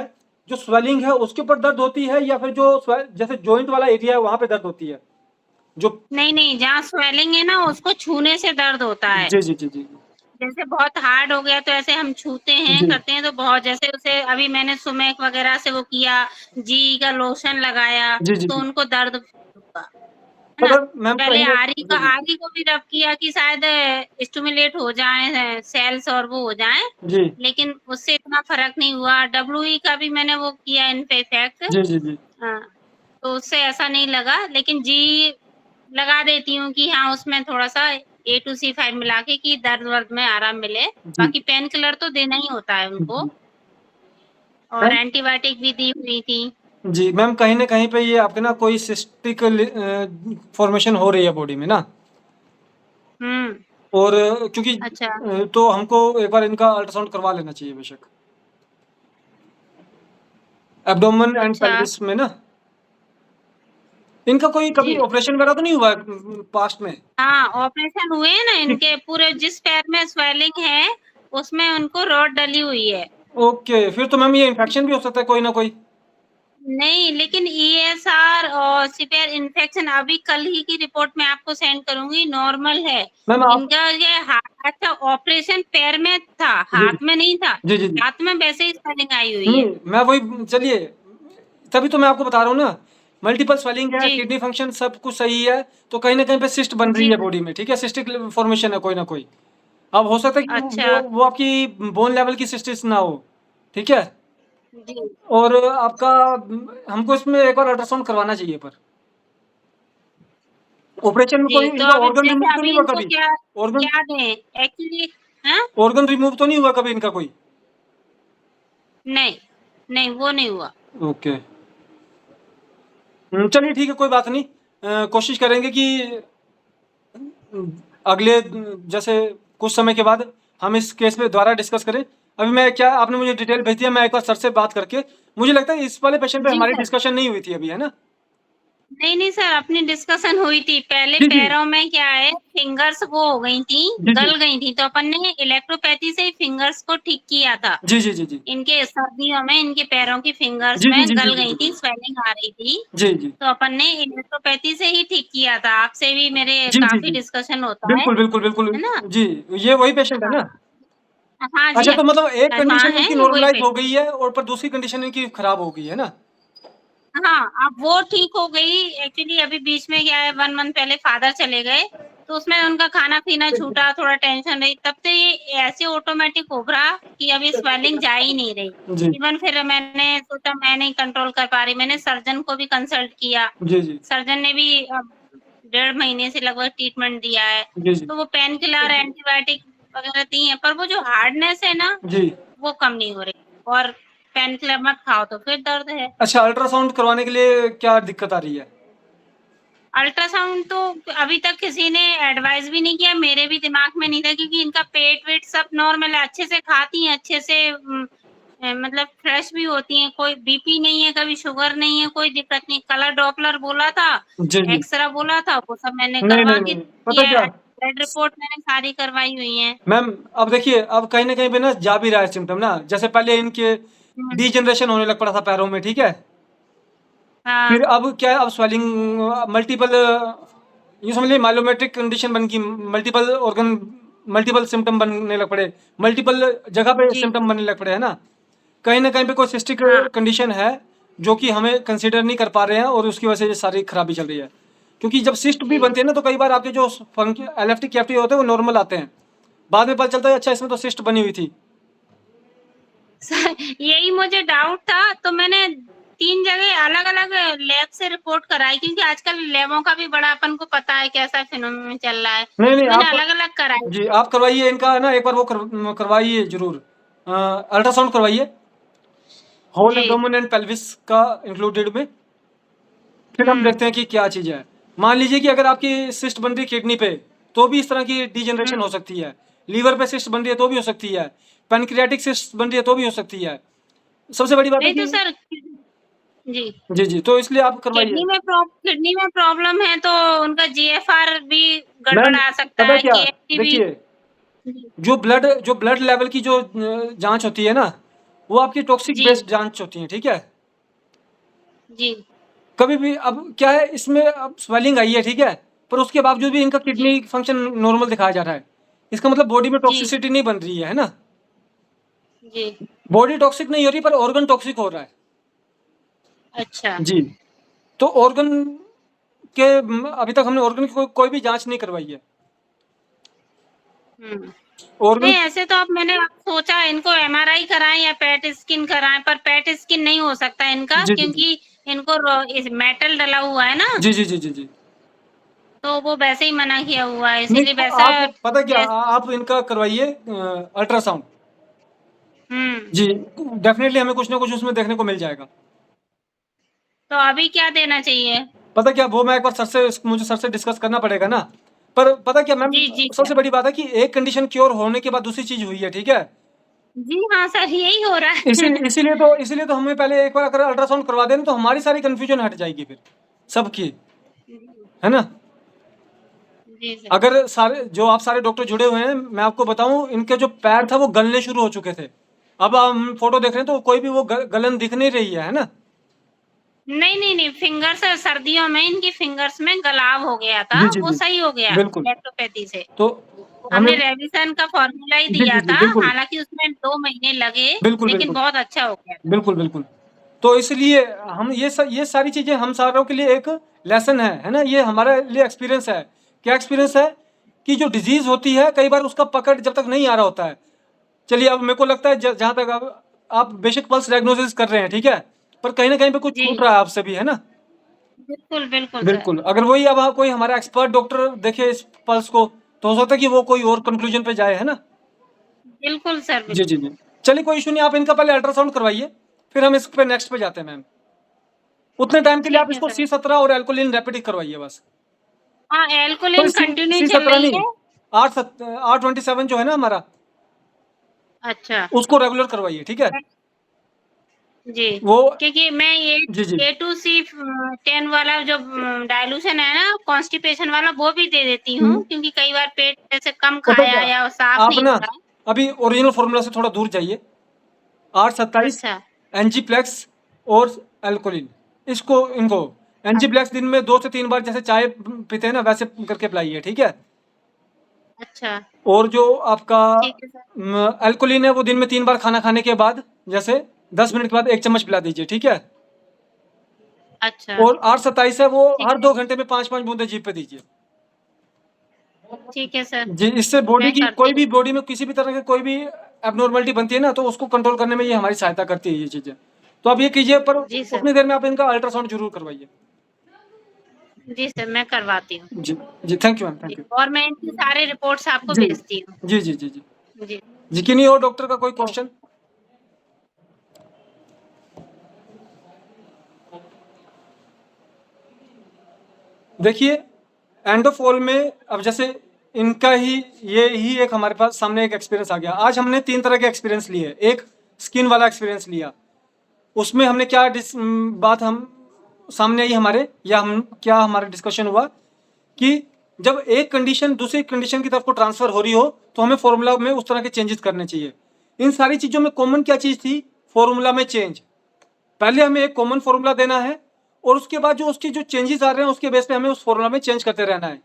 जो स्वेलिंग है, उसके ऊपर दर्द होती है, या फिर जो जैसे जॉइंट वाला एरिया है वहां पे दर्द होती है जो? नहीं नहीं, जहाँ स्वेलिंग है ना, उसको छूने से दर्द होता है। जी जी जी जी जैसे बहुत हार्ड हो गया तो ऐसे हम छूते हैं, जी करते हैं, तो बहुत, जैसे उसे अभी मैंने सुमेक वगैरह से वो किया, जी का लोशन लगाया, जी जी तो जी। उनको दर्द रुका, है ना। अगर मैम पहले कहीं ना, जी जी आरी को भी रब किया कि शायद स्टिमुलेट हो जाए सेल्स और वो हो जाए, जी लेकिन उससे इतना फर्क नहीं हुआ। डब्ल्यूई का भी मैंने वो किया इनफेक्ट, जी जी जी हाँ, तो उससे ऐसा नहीं लगा, लेकिन जी लगा देती हूँ कि हाँ उसमें थोड़ा सा A2C5 मिला के कि दर्द वर्द में आराम मिले। जी बाकी पेन किलर तो देना ही होता है उनको, जी। और एंटीबायोटिक भी दी हुई थी। जी मैम, कहीं ना कहीं पे ये आपके ना कोई सिस्टिक फॉर्मेशन हो रही है बॉडी में ना, और क्योंकि अच्छा। तो हमको एक बार इनका अल्ट्रासाउंड करवा लेना चाहिए बेशक, एब्डोमेन एंड अच्छा। पेल्विस में ना। इनका कोई कभी जी। ऑपरेशन वगैरह तो नहीं हुआ पास्ट में? हाँ, ऑपरेशन हुए हैं ना इनके, पूरे जिस पैर में स्वेलिंग है उसमें उनको रॉड डली हुई है। ओके, फिर तो मैम ये इन्फेक्शन भी हो सकता है कोई ना कोई। नहीं, लेकिन ईएसआर और सीवियर इन्फेक्शन अभी कल ही की रिपोर्ट मैं आपको सेंड करूंगी, नॉर्मल है। मैम आप इनका ये हाथ का ऑपरेशन पैर में था, जी हाथ में नहीं था। जी जी जी हाथ में वैसे ही स्वेलिंग आई हुई है। मैं वही, चलिए तभी तो मैं आपको बता रहा हूँ ना, मल्टीपल स्वेलिंग है, जी। किडनी फंक्शन सब कुछ सही है, तो कहीं ना कहीं पे सिस्ट बन रही जी। है बॉडी में, ठीक है, सिस्टिक फॉर्मेशन है कोई ना कोई। अब हो सकता है कि अच्छा। वो आपकी बोन लेवल की सिस्टिस ना हो, ठीक है, जी। और आपका हमको इसमें एक बार अल्ट्रासाउंड करवाना चाहिए, पर ऑपरेशन में कोई जी, तो इनका अभी ऑर्गन जैसे रिमूव तो अभी नहीं हुआ इनको कभी? क्या ऑर्गन क्या दें एक्चुअली? हाँ? ऑर्गन रिमूव तो नहीं हुआ कभी इनका कोई? नहीं, नहीं वो नहीं हुआ। ओके, चलिए ठीक है, कोई बात नहीं, कोशिश करेंगे कि अगले जैसे कुछ समय के बाद हम इस केस पे दोबारा डिस्कस करें। अभी मैं क्या, आपने मुझे डिटेल भेज दिया, मैं एक बार सर से बात करके, मुझे लगता है इस वाले पेशेंट पे जी हमारी सर। डिस्कशन नहीं हुई थी अभी, है ना? नहीं, नहीं सर, अपनी डिस्कशन हुई थी। पहले जी जी पैरों में क्या है, फिंगर्स वो हो गई थी, जी जी गल गई थी, तो अपन ने इलेक्ट्रोपैथी से ही फिंगर्स को ठीक किया था। जी जी जी जी इनके सर्दियों में इनके पैरों की फिंगर्स जी जी में जी गल जी गई जी थी, स्वेलिंग आ रही थी, जी जी तो अपन ने इलेक्ट्रोपैथी से ही ठीक किया था। आपसे भी मेरे जी जी काफ़ी जी डिस्कशन होता बिल्कुल बिल्कुल बिल्कुल है ना? जी, ये वही पेशेंट है हाँ। ना? हाँ जी, अच्छा, तो मतलब एक हाँ कंडीशन है, इनकी ये वही नॉर्मलाइज पे। हो गई है और पर दूसरी कंडीशन इनकी खराब हो गई है ना? हाँ, अब वो ठीक हो गई। एक्चुअली अभी बीच में क्या है, 1 मंथ पहले फादर चले गए, तो उसमें उनका खाना-पीना छूटा, थोड़ा टेंशन रही, तब से ये ऐसे ऑटोमेटिक उभरा कि अभी स्वेलिंग जा ही नहीं रही। जी इवन फिर मैंने सोचा मैं नहीं कंट्रोल कर पा रही, मैंने सर्जन को भी कंसल्ट किया। जी जी सर्जन ने भी अब 1.5 महीने से लगभग ट्रीटमेंट दिया है, जी जी तो वो पेन किलर, एंटीबायोटिक वगैरह दी हैं, पर वो जो हार्डनेस है ना, जी। वो कम नहीं हो रही, और पेन किलर मत खाओ तो फिर दर्द है। अच्छा, अल्ट्रासाउंड करवाने के लिए क्या दिक्कत आ रही है? अल्ट्रासाउंड तो अभी तक किसी ने एडवाइस भी नहीं किया, मेरे भी दिमाग में नहीं था, क्योंकि इनका पेट-वेट सब नॉर्मल है, अच्छे से खाती हैं, अच्छे से मतलब फ्रेश भी होती हैं, कोई बीपी नहीं है, कभी शुगर नहीं है, कोई दिक्कत नहीं। कलर डॉपलर बोला था, जी जी एक्स-रे बोला था, वो सब मैंने नहीं करवा नहीं के नहीं, पता दिया क्या है, ब्लड रिपोर्ट मैंने सारी करवाई हुई हैं। मैम, अब देखिए, अब कहीं ना कहीं पे ना जा भी रहा है सिम्टम ना, जैसे पहले इनके हुँ। डीजनरेशन होने लग पड़ा था पैरों में, ठीक है, हाँ। फिर अब क्या है, अब स्वेलिंग मल्टीपल, ये समझ लीजिए माइलोमेट्रिक कंडीशन बन गई, मल्टीपल ऑर्गन, मल्टीपल सिम्टम बनने लग पड़े, मल्टीपल जगह पे जी। सिम्टम बनने लग पड़े, है ना? कहीं ना कहीं पे कोई सिस्टिक हाँ। कंडीशन है जो कि हमें कंसिडर नहीं कर पा रहे हैं, और उसकी वजह से ये सारी खराबी चल रही है। क्योंकि जब सिस्ट भी जी। बनते हैं ना, तो कई बार आपके जो एलेफ्टिक कैविटी होते हैं वो नॉर्मल आते हैं, बाद में पता चलता है अच्छा इसमें तो सिस्ट बनी हुई थी। सर, यही मुझे डाउट था, तो मैंने 3 जगह अलग-अलग लैब से रिपोर्ट कराई, क्योंकि आजकल लैबों का भी बड़ा अपन को पता है कैसा फिनोमेनन चल रहा है। नहीं नहीं, मैंने आप अलग-अलग कराई। जी आप करवाइए इनका ना, एक बार वो करवाइए जरूर, अल्ट्रासाउंड करवाइए, होल जी। एब्डोमेन एंड पेल्विस का इंक्लूडेड में, फिर हम हुँ। देखते हैं कि क्या चीज़ है। मान लीजिए कि अगर आपकी सिस्ट बन रही है किडनी पे, तो भी इस तरह की डिजनरेशन हुँ। हो सकती है, लीवर पे सिस्ट बन रही है तो भी हो सकती है, पैनक्रियाटिक सिस्ट बन रही है तो भी हो सकती है। सबसे बड़ी बात है नहीं तो कि सर जी, जी जी, तो इसलिए आप करवाइए। किडनी में प्रॉब्लम है तो उनका जीएफआर भी मैम, गड़बड़ा सकता पता है, क्या, केएफटी भी। देखिए, जी। जो ब्लड लेवल की जो जांच होती है ना, वो आपकी टॉक्सिक जी। बेस्ड जांच होती है, ठीक है। जी। कभी भी अब क्या है, इसमें अब स्वेलिंग आई है, ठीक है, पर उसके बावजूद भी इनका जी। किडनी फंक्शन नॉर्मल दिखाया जा रहा है, इसका मतलब बॉडी में जी। टॉक्सिसिटी नहीं बन रही है ना? जी। बॉडी टॉक्सिक नहीं हो रही, पर ऑर्गन टॉक्सिक हो रहा है। अच्छा। जी, तो ऑर्गन के अभी तक हमने ऑर्गन की कोई भी जांच नहीं करवाई है। हुँ। ऑर्गन नहीं, ऐसे तो अब मैंने सोचा इनको एमआरआई कराएँ या पेट स्किन कराएँ, पर पेट स्किन नहीं हो सकता इनका, जी जी जी क्योंकि इनको इस मेटल डला हुआ है ना, जी जी जी जी जी तो वो वैसे ही मना किया हुआ है, नहीं, इसीलिए तो वैसा आप पता क्या, टेस्ट। आप इनका करवाइए अल्ट्रासाउंड। हुँ। जी, डेफिनेटली हमें कुछ ना कुछ उसमें देखने को मिल जाएगा। तो अभी क्या देना चाहिए? पता क्या, वो मैं एक बार मुझे सर से डिस्कस करना पड़ेगा ना। पर पता क्या मैम, जी, जी, सबसे बड़ी बात है कि एक कंडीशन क्योर होने के बाद दूसरी चीज हुई है, ठीक है। जी हाँ सर, यही हो रहा है। इसीलिए तो हमें पहले एक बार अगर अल्ट्रासाउंड करवा दें तो हमारी सारी कंफ्यूजन हट जाएगी फिर सबकी, है ना। जी सर। अगर आप सारे डॉक्टर जुड़े हुए हैं, मैं आपको बताऊं, इनके जो पैर था वो गलने शुरू हो चुके थे। अब हम फोटो देख रहे हैं तो कोई भी वो गलन दिख नहीं रही है ना। नहीं, फिंगर्स सर्दियों में इनकी फिंगर्स में गलाव हो गया था, जी, जी, वो जी। सही हो गया बिल्कुल। नेफ्रोपैथी से। तो हमने हमें रेविसन का फॉर्मूला ही जी, दिया जी, जी, था, बिल्कुल। हालांकि उसमें 2 महीने लगे, बिल्कुल, लेकिन बिल्कुल। बहुत अच्छा हो गया था। बिल्कुल, बिल्कुल। तो इसलिए हम ये सारी चीज़ें हम सारों के लिए एक लेसन है ना? ये हमारे लिए एक्सपीरियंस है। क्या एक्सपीरियंस है? कि जो डिज़ीज़ होती है कई बार उसका पकड़ जब तक नहीं आ रहा होता है। चलिए, अब मेरे को लगता है जहाँ तक आप बेशक पल्स डायग्नोसिस कर रहे हैं, ठीक है? पर कहीं न कहीं पे कुछ जी। छूट रहा है आपसे भी, है ना? बिल्कुल सर। बिल्कुल। अगर वही अब कोई हमारा एक्सपर्ट डॉक्टर देखे इस पल्स को, तो हो सकता है कि वो कोई और कंक्लूजन पे जाए, है ना? बिल्कुल सर, जी, जी, जी। चलिए, कोई इश्यू नहीं, आप इनका पहले अल्ट्रासाउंड करवाइए, फिर हम इस पे नेक्स्ट पे जाते हैं मैम। उतने टाइम के लिए आप ठीक है इसको सर। C17 और एल्कोलिन रैपिड ही करवाइए बस। हाँ, सॉरी, एल्कोलिन कंटिन्यू चल C17 रही नहीं, है। 827 जो है ना हमारा, अच्छा। उसको रेगुलर करवाइए, ठीक है? जी, वो क्योंकि मैं ये जी, जी। A2C10 वाला जो डाइल्यूशन है ना कॉन्स्टिपेशन वाला, वो भी दे देती हूँ, क्योंकि कई बार पेट जैसे कम पता खाया क्या, या साफ आप नहीं ना हो रहा। अभी ओरिजिनल फॉर्मूला से थोड़ा दूर जाइए। 827 अच्छा, एनजीप्लेक्स और एल्कोलिन, इनको एनजीप्लेक्स दिन में 2 से 3 बार जैसे चाय पीते हैं ना, वैसे करके पिलाइए, ठीक है? अच्छा, और जो आपका ठीक है सर। एल्कोलिन है वो दिन में 3 बार खाना खाने के बाद, जैसे 10 मिनट के बाद 1 चम्मच पिला दीजिए, ठीक है? अच्छा, और 827 है वो ठीक हर है, 2 घंटे में 5-5 बूंदे जीभ पे दीजिए। ठीक है सर, जी, इससे बॉडी मैं की करती हूँ। बॉडी में किसी भी तरह की कोई भी एब्नॉर्मलिटी बनती है ना, तो उसको कंट्रोल करने में ये हमारी सहायता करती है ये चीज़ें। तो आप ये कीजिए, पर जी सर, उतनी देर में आप इनका अल्ट्रासाउंड ज़रूर करवाइए। जी सर, मैं करवाती हूँ। जी, जी, थैंक यू मैम, जी, थैंक यू। और मैं इनकी सारे रिपोर्ट्स आपको जी, भेजती हूँ। जी, जी, जी, जी। जी, जी, कि नहीं और डॉक्टर का कोई क्वेश्चन? देखिए, एंड ऑफ ऑल में अब जैसे इनका ही एक हमारे पास सामने एक एक्सपीरियंस आ गया। आज हमने 3 तरह के एक्सपीरियंस लिए। एक स्किन वाला एक्सपीरियंस लिया, उसमें हमने बात हम सामने आई हमारे, या हम क्या हमारा डिस्कशन हुआ कि जब एक कंडीशन दूसरी कंडीशन की तरफ को ट्रांसफर हो रही हो तो हमें फॉर्मूला में उस तरह के चेंजेस करने चाहिए। इन सारी चीज़ों में कॉमन क्या चीज़ थी? फॉर्मूला में चेंज। पहले हमें एक कॉमन फॉर्मूला देना है और उसके बाद जो उसकी जो चेंजेस आ रहे हैं उसके बेस पे हमें उस फॉर्मूला में चेंज करते रहना है।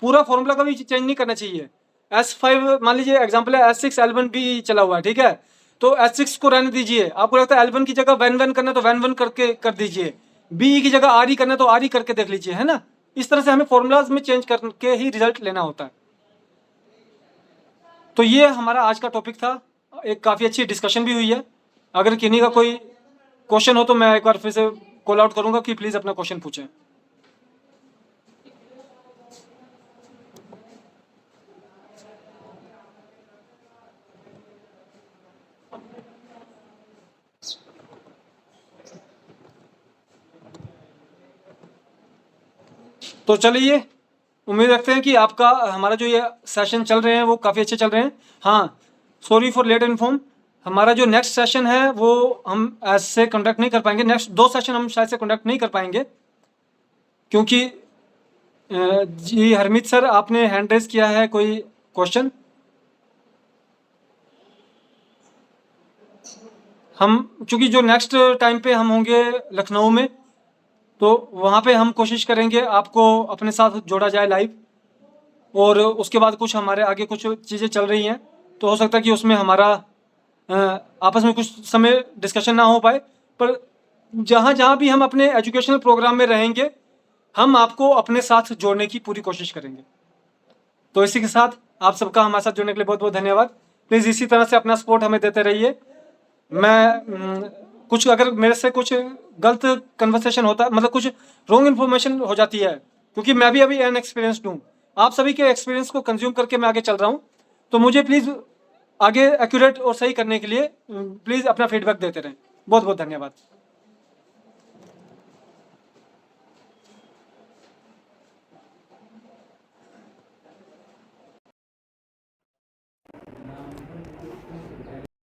पूरा फॉर्मूला कभी चेंज नहीं करना चाहिए। S5 मान लीजिए एग्जांपल है, S6 L1 भी चला हुआ है, ठीक है? तो S6 को रहने दीजिए। आपको लगता है L1 की जगह WEN करना तो WEN करके कर दीजिए। BE की जगह RE करना तो RE करके देख लीजिए, है ना? इस तरह से हमें फॉर्मूलाज में चेंज करके ही रिजल्ट लेना होता है। तो ये हमारा आज का टॉपिक था। एक काफ़ी अच्छी डिस्कशन भी हुई है। अगर किन्हीं का कोई क्वेश्चन हो तो मैं एक बार फिर से कॉल आउट करूंगा कि प्लीज़ अपना क्वेश्चन पूछें। तो चलिए, उम्मीद रखते हैं कि आपका हमारा जो ये सेशन चल रहे हैं वो काफ़ी अच्छे चल रहे हैं। हाँ, सॉरी फॉर लेट इन्फॉर्म, हमारा जो नेक्स्ट सेशन है वो हम ऐसे कंडक्ट नहीं कर पाएंगे। नेक्स्ट 2 सेशन हम शायद से कंडक्ट नहीं कर पाएंगे, क्योंकि जी हरमीत सर, आपने हैंड रेज किया है, कोई क्वेश्चन? हम चूँकि जो नेक्स्ट टाइम पे हम होंगे लखनऊ में, तो वहाँ पे हम कोशिश करेंगे आपको अपने साथ जोड़ा जाए लाइव, और उसके बाद कुछ हमारे आगे कुछ चीज़ें चल रही हैं, तो हो सकता है कि उसमें हमारा आपस में कुछ समय डिस्कशन ना हो पाए। पर जहाँ जहाँ भी हम अपने एजुकेशनल प्रोग्राम में रहेंगे, हम आपको अपने साथ जोड़ने की पूरी कोशिश करेंगे। तो इसी के साथ आप सबका हमारे साथ जुड़ने के लिए बहुत बहुत धन्यवाद। प्लीज़ इसी तरह से अपना सपोर्ट हमें देते रहिए। मैं कुछ अगर मेरे से कुछ गलत कन्वर्सेशन होता है, मतलब कुछ रॉन्ग इन्फॉर्मेशन हो जाती है, क्योंकि मैं भी अभी अनएक्सपीरियंस्ड हूँ। आप सभी के एक्सपीरियंस को कंज्यूम करके मैं आगे चल रहा हूँ, तो मुझे प्लीज़ आगे एक्यूरेट और सही करने के लिए प्लीज़ अपना फीडबैक देते रहें। बहुत बहुत धन्यवाद।